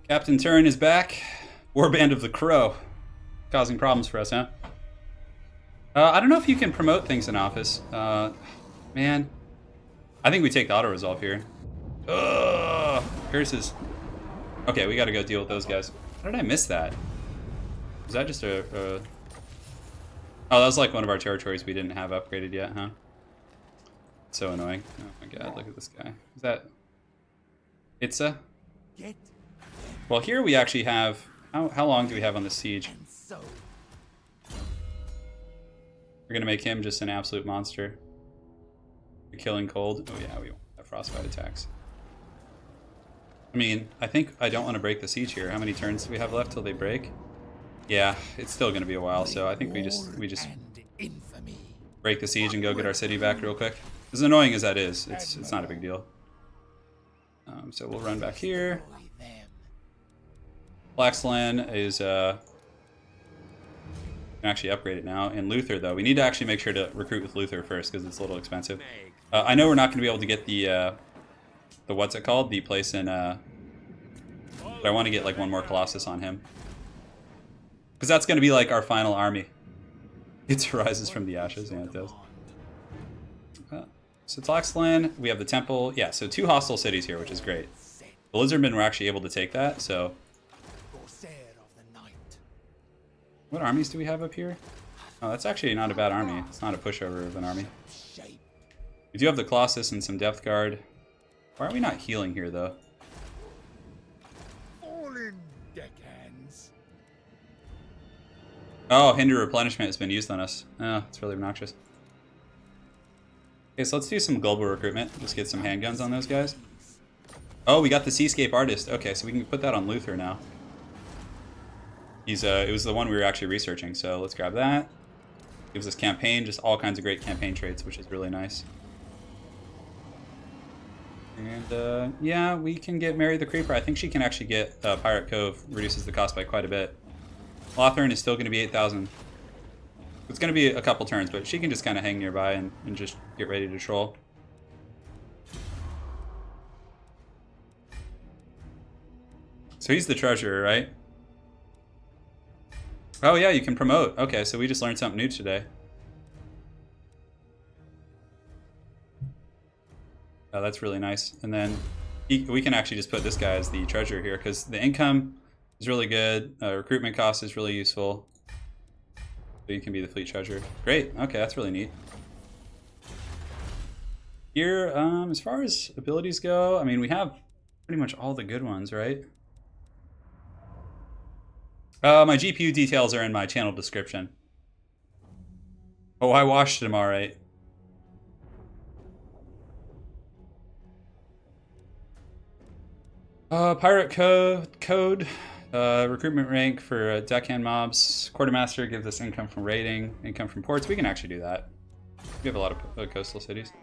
Captain Turin is back. Warband of the Crow. Causing problems for us, huh? I don't know if you can promote things in office. Man. I think we take the auto-resolve here. Ugh, curses. Okay, we gotta go deal with those guys. How did I miss that? Was that just a... Oh, that was like one of our territories we didn't have upgraded yet, huh? So annoying. Oh my god, look at this guy. Is that... Itza? Well, here we actually have... How long do we have on the siege? We're gonna make him just an absolute monster. Killing cold. Oh yeah, we won't have frostbite attacks. I mean, I think I don't want to break the siege here. How many turns do we have left till they break? Yeah, it's still gonna be a while, so I think we just break the siege and go get our city back real quick. As annoying as that is, it's not a big deal. So we'll run back here. Black Slann is actually upgrade it now. And Luthor, though, we need to actually make sure to recruit with Luthor first because it's a little expensive. I know we're not going to be able to get the what's it called? The place in... but I want to get like one more Colossus on him. Because that's going to be like our final army. It rises from the ashes. Yeah, it does. So it's Slann. We have the temple. Yeah, so 2 hostile cities here, which is great. The Lizardmen were actually able to take that, so... What armies do we have up here? Oh, that's actually not a bad army. It's not a pushover of an army. We do have the Colossus and some Depth Guard. Why are we not healing here, though? All in, deckhands. Oh, Hinder Replenishment has been used on us. Oh, it's really obnoxious. Okay, so let's do some global recruitment. Just get some handguns on those guys. Oh, we got the Seascape Artist. Okay, so we can put that on Luthor now. He's it was the one we were actually researching, so let's grab that. Gives us campaign, just all kinds of great campaign traits, which is really nice. And yeah, we can get Mary the Creeper. I think she can actually get Pirate Cove, reduces the cost by quite a bit. Lothern is still going to be 8,000. It's going to be a couple turns, but she can just kind of hang nearby and just get ready to troll. So he's the treasurer, right? Oh yeah, you can promote. Okay, so we just learned something new today. Oh, that's really nice. And then we can actually just put this guy as the treasurer here because the income is really good. Recruitment cost is really useful. So you can be the fleet treasurer. Great. Okay, that's really neat. Here, as far as abilities go, I mean, we have pretty much all the good ones, right? My GPU details are in my channel description. Oh, I washed them all right. Pirate code, recruitment rank for deckhand mobs. Quartermaster gives us income from raiding, income from ports. We can actually do that. We have a lot of coastal cities.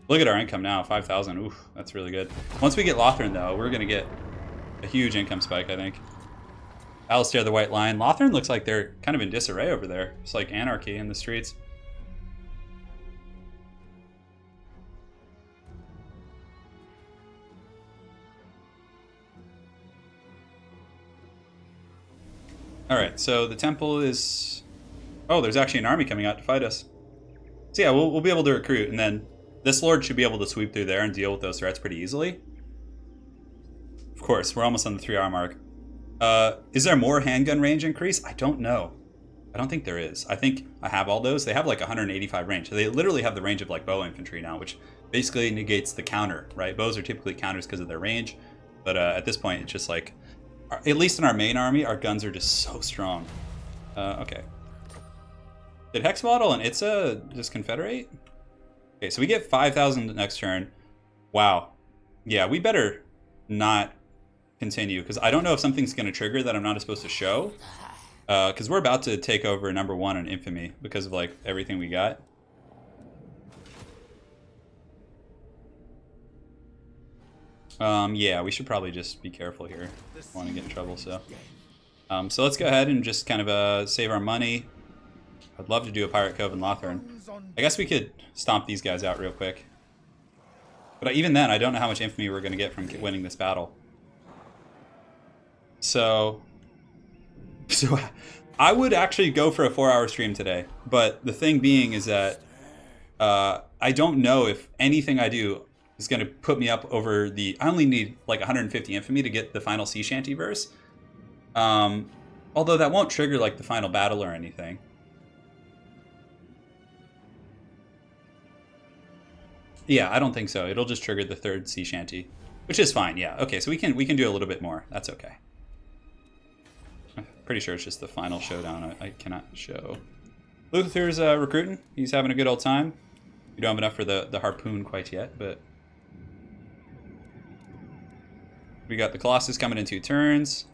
Look at our income now, 5,000. Oof, that's really good. Once we get Lothern, though, we're gonna get a huge income spike, I think. Alistair the White Lion. Lothern looks like they're kind of in disarray over there. It's like anarchy in the streets. Alright, so the temple is... Oh, there's actually an army coming out to fight us. So yeah, we'll be able to recruit, and then this lord should be able to sweep through there and deal with those threats pretty easily. Of course, we're almost on the 3-hour mark. Is there more handgun range increase? I don't know. I don't think there is. I think I have all those. They have like 185 range. So they literally have the range of like bow infantry now, which basically negates the counter, right? Bows are typically counters because of their range. But at this point, it's just like... At least in our main army, our guns are just so strong. Okay. Did Hexwaddle and Itza just confederate? Okay, so we get 5,000 next turn. Wow. Yeah, we better not continue, because I don't know if something's going to trigger that I'm not supposed to show. Because we're about to take over #1 in Infamy because of like everything we got. Yeah, we should probably just be careful here. Don't want to get in trouble, so. So let's go ahead and just kind of save our money. I'd love to do a Pirate Cove in Lothern. I guess we could stomp these guys out real quick. But even then, I don't know how much infamy we're going to get from winning this battle. So I would actually go for a 4-hour stream today. But the thing being is that I don't know if anything I do is going to put me up over the... I only need like 150 infamy to get the final sea shanty verse. Although that won't trigger like the final battle or anything. Yeah, I don't think so. It'll just trigger the 3rd sea shanty, which is fine. Yeah. Okay, so we can do a little bit more. That's okay. I'm pretty sure it's just the final showdown. I cannot show. Luthor's recruiting. He's having a good old time. We don't have enough for the harpoon quite yet, but we got the Colossus coming in 2 turns.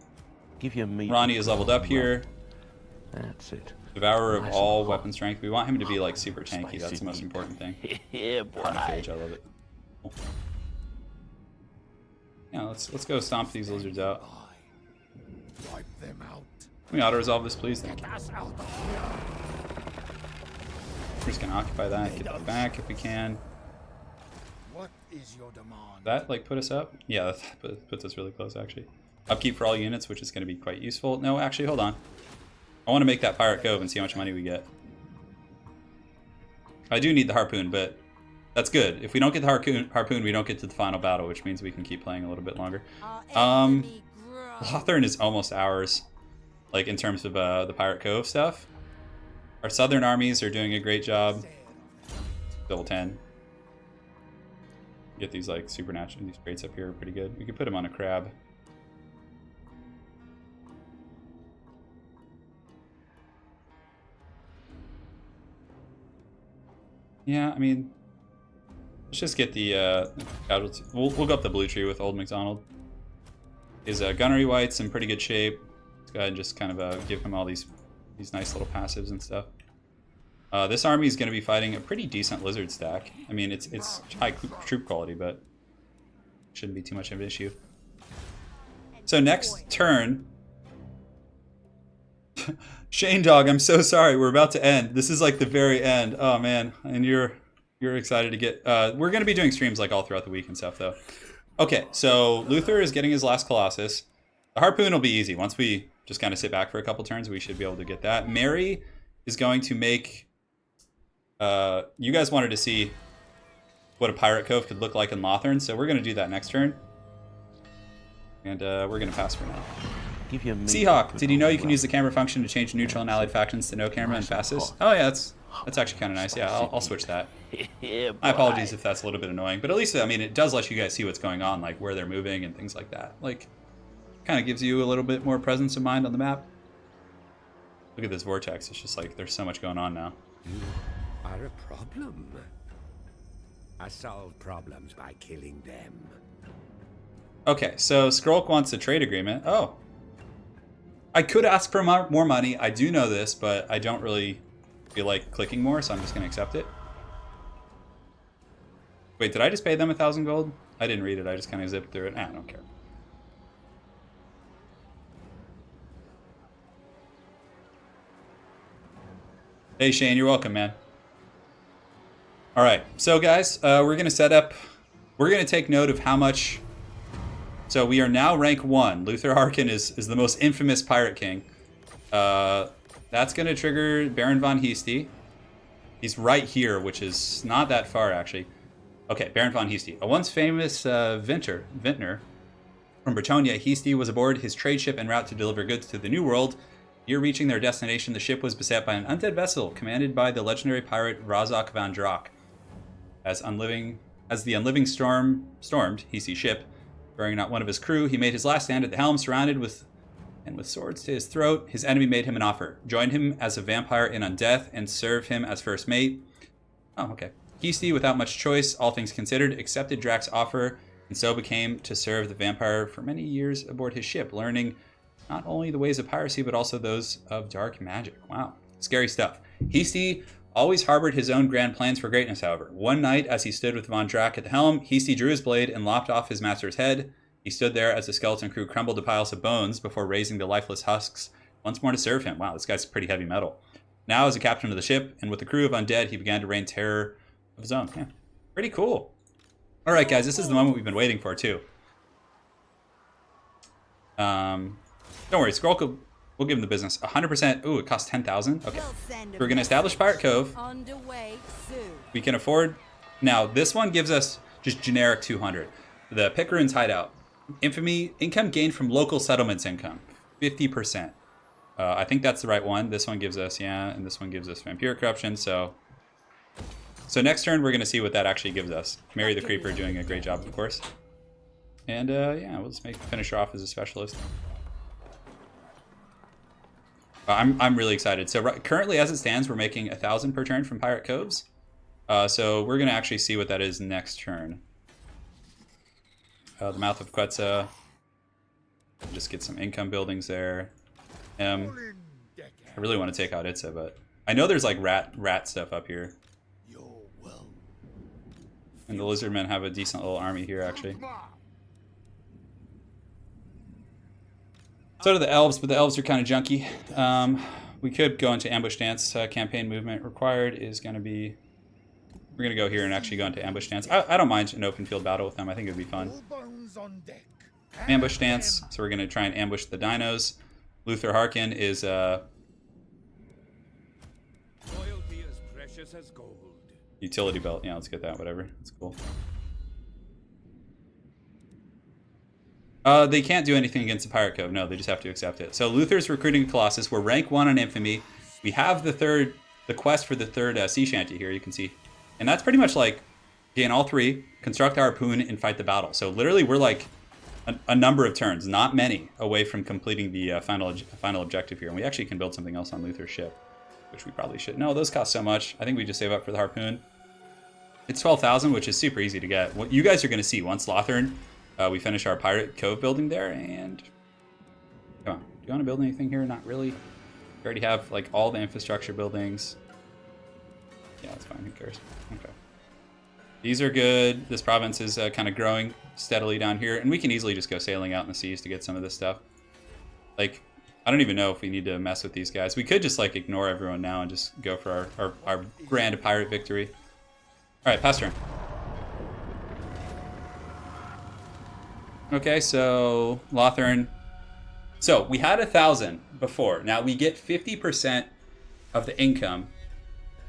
Give your meat. Ronnie is leveled up here. That's it. Devourer of all weapon strength. We want him to be like super tanky. That's the most important thing. Yeah, boy. Carnage, I love it. Cool. Yeah, let's go stomp these lizards out. Wipe them out. Can we auto-resolve this, please? Thank you. Get us out of here. We're just gonna occupy that, get that back if we can. What is your demand? That like put us up? Yeah, that puts us really close actually. Upkeep for all units, which is gonna be quite useful. No, actually, hold on. I want to make that Pirate Cove and see how much money we get. I do need the harpoon, but that's good. If we don't get the harpoon, we don't get to the final battle, which means we can keep playing a little bit longer. Lothar is almost ours, like in terms of the Pirate Cove stuff. Our southern armies are doing a great job. Level 10. Get these like supernatural, these crates up here are pretty good. We could put them on a crab. Yeah, I mean, let's just get the casualty. We'll go up the blue tree with old McDonald. His gunnery white's in pretty good shape. Let's go ahead and just kind of give him all these nice little passives and stuff. This army is going to be fighting a pretty decent lizard stack. I mean, it's high troop quality, but shouldn't be too much of an issue. So next turn, Shane Dog, I'm so sorry. We're about to end. This is like the very end. Oh man, and you're excited to get. We're going to be doing streams like all throughout the week and stuff, though. Okay, so Luthor is getting his last Colossus. The harpoon will be easy. Once we just kind of sit back for a couple turns, we should be able to get that. Mary is going to make. You guys wanted to see what a Pirate Cove could look like in Lothern, so we're going to do that next turn. And we're going to pass for now. Seahawk, did you know you can use the camera function to change neutral and allied factions to no camera and fastest? Oh yeah, that's actually kind of nice. Yeah, I'll switch that. My apologies if that's a little bit annoying, but at least, I mean, it does let you guys see what's going on, like where they're moving and things like that. Like, kind of gives you a little bit more presence of mind on the map. Look at this vortex. It's just like, there's so much going on now. You are a problem. I solve problems by killing them. Okay, so Skrulk wants a trade agreement. Oh. I could ask for more money. I do know this, but I don't really feel like clicking more, so I'm just going to accept it. Wait, did I just pay them 1,000 gold? I didn't read it. I just kind of zipped through it. I don't care. Hey, Shane, you're welcome, man. All right, so guys, we're going to set up... We're going to take note of how much... So we are now rank 1. Luthor Harkon is the most infamous Pirate King. That's going to trigger Baron von Heasty. He's right here, which is not that far, actually. Okay, Baron von Heasty. A once famous vintner from Bretonia, Heasty was aboard his trade ship en route to deliver goods to the New World. Here reaching their destination, the ship was beset by an undead vessel commanded by the legendary pirate Razak van Drak. As the unliving stormed Heasty's ship, burying not one of his crew, he made his last stand at the helm, surrounded with swords to his throat. His enemy made him an offer. Join him as a vampire in Undeath and serve him as first mate. Oh, okay. Heasty, without much choice, all things considered, accepted Drak's offer and so became to serve the vampire for many years aboard his ship, learning not only the ways of piracy, but also those of dark magic. Wow. Scary stuff. Heasty always harbored his own grand plans for greatness, however. One night, as he stood with Von Drak at the helm, Heasty drew his blade and lopped off his master's head. He stood there as the skeleton crew crumbled to piles of bones before raising the lifeless husks once more to serve him. Wow, this guy's pretty heavy metal. Now, as a captain of the ship, and with the crew of undead, he began to reign terror of his own. Yeah, pretty cool. All right, guys, this is the moment we've been waiting for, too. Don't worry, Skrull we'll give him the business. 100%. Ooh, it costs 10,000. Okay. We're going to establish Pirate Cove. We can afford... Now, this one gives us just generic 200. The Picaroon's Hideout. Infamy, income gained from local settlements income. 50%. I think that's the right one. This one gives us, yeah, and this one gives us Vampire Corruption, so next turn, we're going to see what that actually gives us. Mary the Creeper doing a great job, of course. And, yeah, we'll just finish her off as a specialist. I'm really excited. So currently, as it stands, we're making 1,000 per turn from Pirate Coves. So we're going to actually see what that is next turn. The Mouth of Quetzal. Just get some income buildings there. I really want to take out Itza, but I know there's like rat stuff up here. And the Lizardmen have a decent little army here, actually. So do the elves, but the elves are kind of junky. We could go into ambush dance. Campaign movement required is going to be... We're going to go here and actually go into ambush dance. I don't mind an open field battle with them. I think it would be fun. Ambush dance. So we're going to try and ambush the dinos. Luthor Harkon is precious as gold. Utility belt. Yeah, let's get that. Whatever. That's cool. They can't do anything against the Pirate Cove. No, they just have to accept it. So Luthor's recruiting Colossus. We're rank 1 on Infamy. We have the quest for the third sea shanty here, you can see. And that's pretty much like gain all 3, construct a harpoon, and fight the battle. So literally we're like a number of turns, not many, away from completing the final objective here. And we actually can build something else on Luthor's ship, which we probably should. No, those cost so much. I think we just save up for the harpoon. It's 12,000, which is super easy to get. What you guys are going to see once Lothern, we finish our Pirate Cove building there. And come on, do you want to build anything here? Not really. We already have like all the infrastructure buildings. Yeah, that's fine. Who cares? Okay. These are good. This province is kind of growing steadily down here, and we can easily just go sailing out in the seas to get some of this stuff. Like, I don't even know if we need to mess with these guys. We could just like ignore everyone now and just go for our grand pirate victory. All right, pass turn. Okay, so Lothern. So we had 1,000 before. Now we get 50% of the income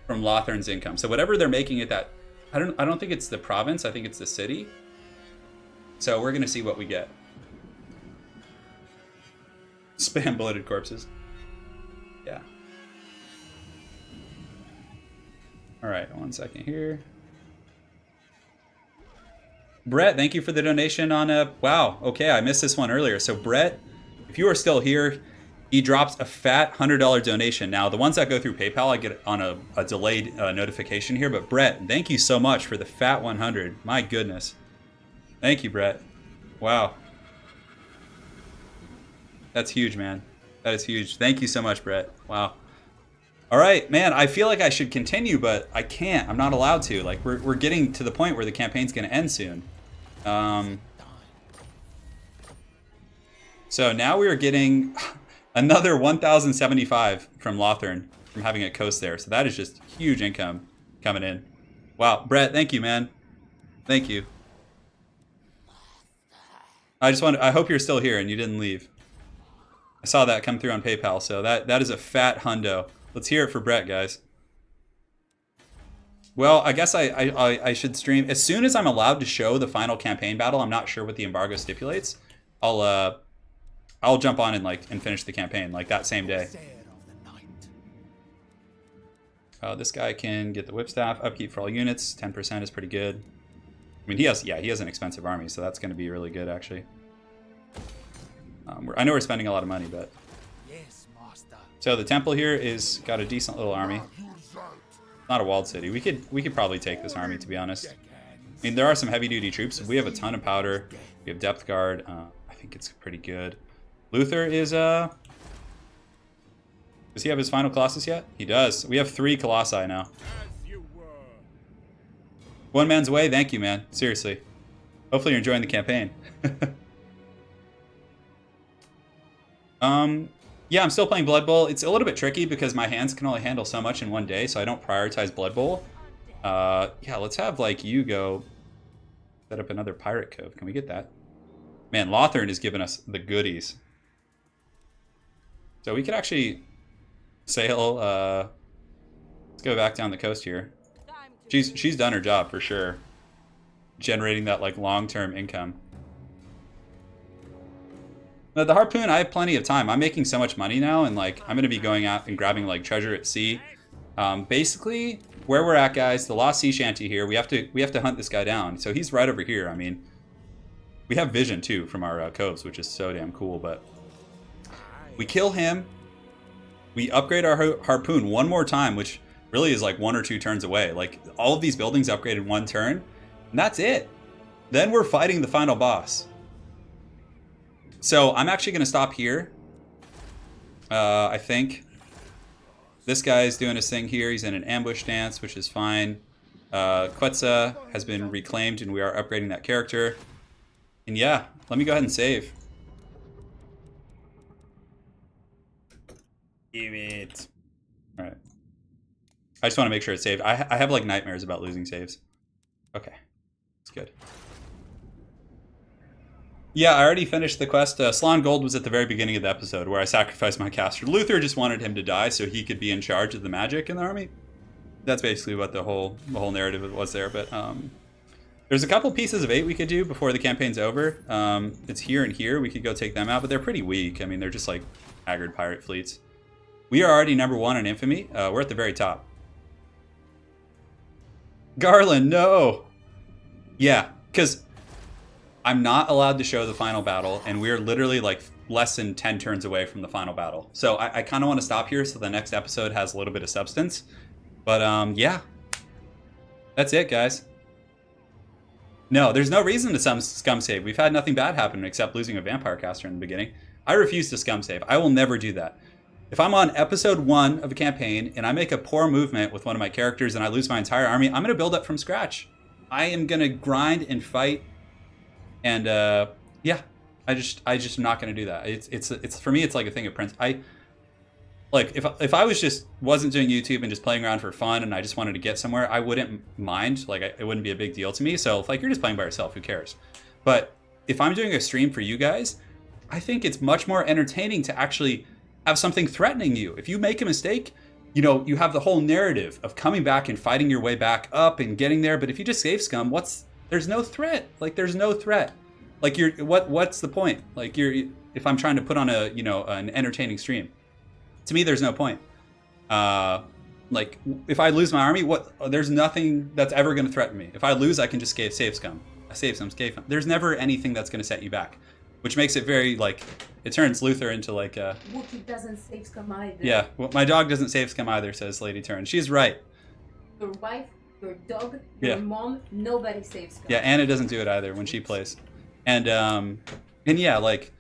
from Lothern's income. So whatever they're making it that, I don't think it's the province. I think it's the city. So we're gonna see what we get. Spam bloated corpses. Yeah. All right, 1 second here. Brett, thank you for the donation on a... Wow, okay, I missed this one earlier. So Brett, if you are still here, he drops a fat $100 donation. Now, the ones that go through PayPal, I get on a delayed notification here. But Brett, thank you so much for the fat 100. My goodness. Thank you, Brett. Wow. That's huge, man. That is huge. Thank you so much, Brett. Wow. All right, man, I feel like I should continue, but I can't. I'm not allowed to. Like, we're getting to the point where the campaign's going to end soon. So now we are getting another 1,075 from Lothern from having a coast there. So that is just huge income coming in. Wow, Brett, thank you, man. Thank you. I hope you're still here and you didn't leave. I saw that come through on PayPal, so that is a fat hundo. Let's hear it for Brett, guys. Well, I guess I should stream as soon as I'm allowed to show the final campaign battle. I'm not sure what the embargo stipulates. I'll jump on and finish the campaign like that same day. This guy can get the whipstaff, upkeep for all units. 10% is pretty good. I mean, he has an expensive army, so that's going to be really good actually. I know we're spending a lot of money, but. So the temple here is got a decent little army. Not a walled city. We could probably take this army, to be honest. I mean, there are some heavy duty troops. We have a ton of powder. We have depth guard. I think it's pretty good. Luthor is does he have his final Colossus yet? He does. We have 3 Colossi now. One man's way. Thank you, man. Seriously. Hopefully you're enjoying the campaign. Yeah, I'm still playing Blood Bowl. It's a little bit tricky because my hands can only handle so much in one day, so I don't prioritize Blood Bowl. Yeah, let's have like you go set up another Pirate Cove. Can we get that? Man, Lothern is giving us the goodies. So we could actually sail. Let's go back down the coast here. She's done her job for sure, generating that like long-term income. Now, the harpoon, I have plenty of time. I'm making so much money now, and like I'm gonna be going out and grabbing like treasure at sea. Basically, where we're at, guys, the lost sea shanty here. We have to hunt this guy down. So he's right over here. I mean, we have vision too from our coves, which is so damn cool. But we kill him. We upgrade our harpoon one more time, which really is like 1 or 2 turns away. Like all of these buildings upgraded 1 turn, and that's it. Then we're fighting the final boss. So I'm actually going to stop here. I think this guy's doing his thing here. He's in an ambush stance, which is fine. Quetzal has been reclaimed, and we are upgrading that character. And yeah, let me go ahead and save. Give it. All right. I just want to make sure it's saved. I have like nightmares about losing saves. Okay, that's good. Yeah, I already finished the quest. Slann Gold was at the very beginning of the episode where I sacrificed my caster. Luthor just wanted him to die so he could be in charge of the magic in the army. that's basically what the whole narrative was there. But there's a couple pieces of 8 we could do before the campaign's over. It's here and here. We could go take them out, but they're pretty weak. I mean, they're just like haggard pirate fleets. We are already number 1 in infamy. We're at the very top. Garland, no. Yeah, because I'm not allowed to show the final battle, and we're literally like less than 10 turns away from the final battle. So I kind of want to stop here so the next episode has a little bit of substance. But yeah, that's it, guys. No, there's no reason to scum save. We've had nothing bad happen except losing a vampire caster in the beginning. I refuse to scum save. I will never do that. If I'm on episode 1 of a campaign and I make a poor movement with one of my characters and I lose my entire army, I'm going to build up from scratch. I am going to grind and fight. And yeah, I just am not going to do that. It's for me, it's like a thing of principle. Like if I wasn't doing YouTube and just playing around for fun and I just wanted to get somewhere, I wouldn't mind. Like it wouldn't be a big deal to me. So if like you're just playing by yourself, who cares? But if I'm doing a stream for you guys, I think it's much more entertaining to actually have something threatening you. If you make a mistake, you know, you have the whole narrative of coming back and fighting your way back up and getting there. But if you just save scum, there's no threat. Like there's no threat. Like what's the point? Like if I'm trying to put on an entertaining stream. To me, there's no point. Like, if I lose my army, there's nothing that's ever going to threaten me. If I lose, I can just save scum. I save some Skaven. There's never anything that's going to set you back, which makes it very, like, it turns Luthor into, like, Wookie doesn't save scum either. Yeah, well, my dog doesn't save scum either, says Lady Turin. She's right. Your wife, your dog, your mom, nobody saves scum. Yeah, Anna doesn't do it either when she plays. And yeah, like,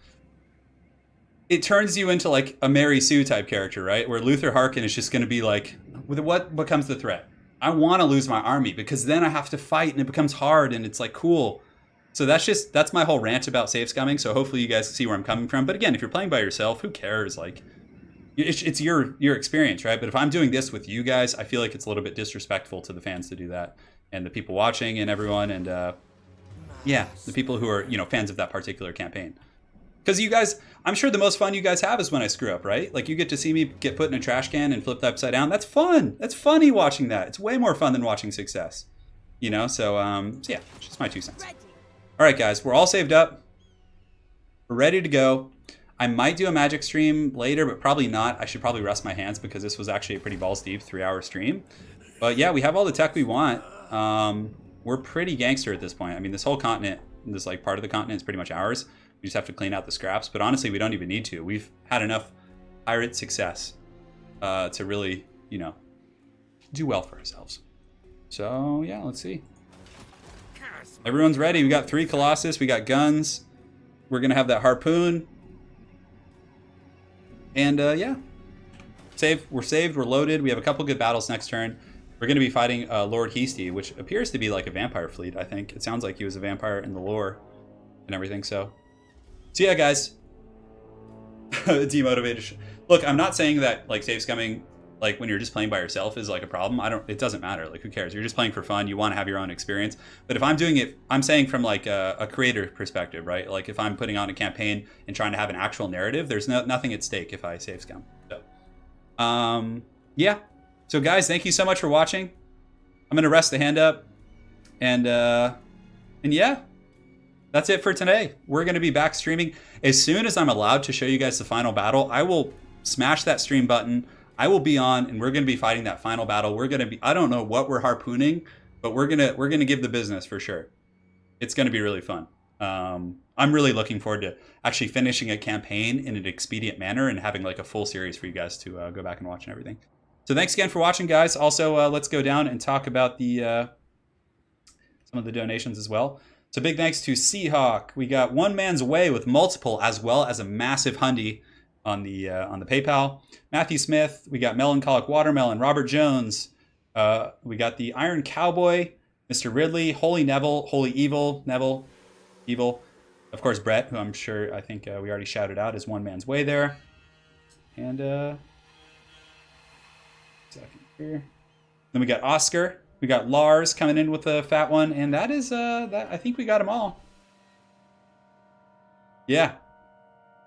it turns you into like a Mary Sue type character, right? Where Luthor Harkon is just going to be like, what becomes the threat? I want to lose my army because then I have to fight and it becomes hard and it's like cool. So that's my whole rant about save scumming. So hopefully you guys see where I'm coming from. But again, if you're playing by yourself, who cares? Like, it's your experience, right? But if I'm doing this with you guys, I feel like it's a little bit disrespectful to the fans to do that and the people watching and everyone and yeah, the people who are fans of that particular campaign. Because you guys, I'm sure the most fun you guys have is when I screw up, right? Like you get to see me get put in a trash can and flipped upside down. That's fun. That's funny watching that. It's way more fun than watching success. So yeah, just my 2 cents. All right, guys, we're all saved up. We're ready to go. I might do a magic stream later, but probably not. I should probably rest my hands because this was actually a pretty balls deep 3-hour stream. But yeah, we have all the tech we want. We're pretty gangster at this point. I mean, this whole continent, this like part of the continent is pretty much ours. We just have to clean out the scraps, but honestly, we don't even need to. We've had enough pirate success to really, do well for ourselves. So yeah, let's see. Everyone's ready. We got 3 Colossus. We got guns. We're gonna have that harpoon. And yeah, we're saved. We're loaded. We have a couple good battles next turn. We're gonna be fighting Lord Heasty, which appears to be like a vampire fleet. I think it sounds like he was a vampire in the lore and everything. So yeah, guys. Demotivated. Look, I'm not saying that like save scumming, like when you're just playing by yourself, is like a problem. It doesn't matter. Like, who cares? You're just playing for fun. You want to have your own experience. But if I'm doing it, I'm saying from like a creator perspective, right? Like if I'm putting on a campaign and trying to have an actual narrative, there's nothing at stake if I save scum. So, yeah. So guys, thank you so much for watching. I'm gonna rest the hand up, and yeah. That's it for today. We're going to be back streaming. As soon as I'm allowed to show you guys the final battle, I will smash that stream button. I will be on, and we're going to be fighting that final battle. We're going to be, I don't know what we're harpooning, but we're going to give the business for sure. It's going to be really fun. I'm really looking forward to actually finishing a campaign in an expedient manner and having like a full series for you guys to go back and watch and everything. So thanks again for watching, guys. Also, let's go down and talk about the some of the donations as well. So big thanks to Seahawk. We got One Man's Way with multiple as well as a massive hundy on the PayPal. Matthew Smith. We got Melancholic Watermelon. Robert Jones. We got the Iron Cowboy. Mr. Ridley. Holy Neville. Holy Evil. Neville. Evil. Of course, Brett, who I think we already shouted out, is One Man's Way there. And second here. Then we got Oscar. We got Lars coming in with a fat one, and that is that. I think we got them all. Yeah.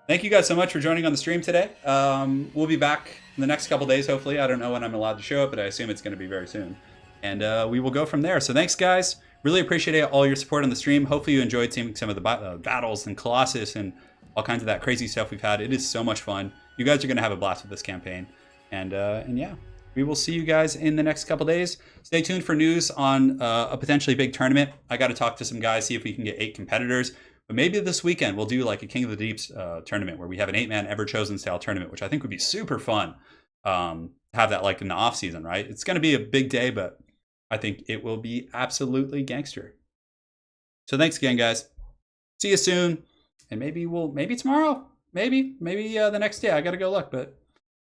Thank you guys so much for joining on the stream today. We'll be back in the next couple days, hopefully. I don't know when I'm allowed to show it, but I assume it's going to be very soon. And we will go from there. So thanks, guys. Really appreciate all your support on the stream. Hopefully you enjoyed seeing some of the battles and Colossus and all kinds of that crazy stuff we've had. It is so much fun. You guys are going to have a blast with this campaign. And yeah, we will see you guys in the next couple days. Stay tuned for news on a potentially big tournament. I got to talk to some guys, see if we can get 8 competitors. But maybe this weekend we'll do like a King of the Deeps tournament where we have an 8-man ever-chosen style tournament, which I think would be super fun. Have that like in the off season, right? It's going to be a big day, but I think it will be absolutely gangster. So thanks again, guys. See you soon. And maybe tomorrow. Maybe the next day. I got to go look, but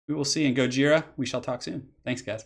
we will see. And Gojira, we shall talk soon. Thanks, guys.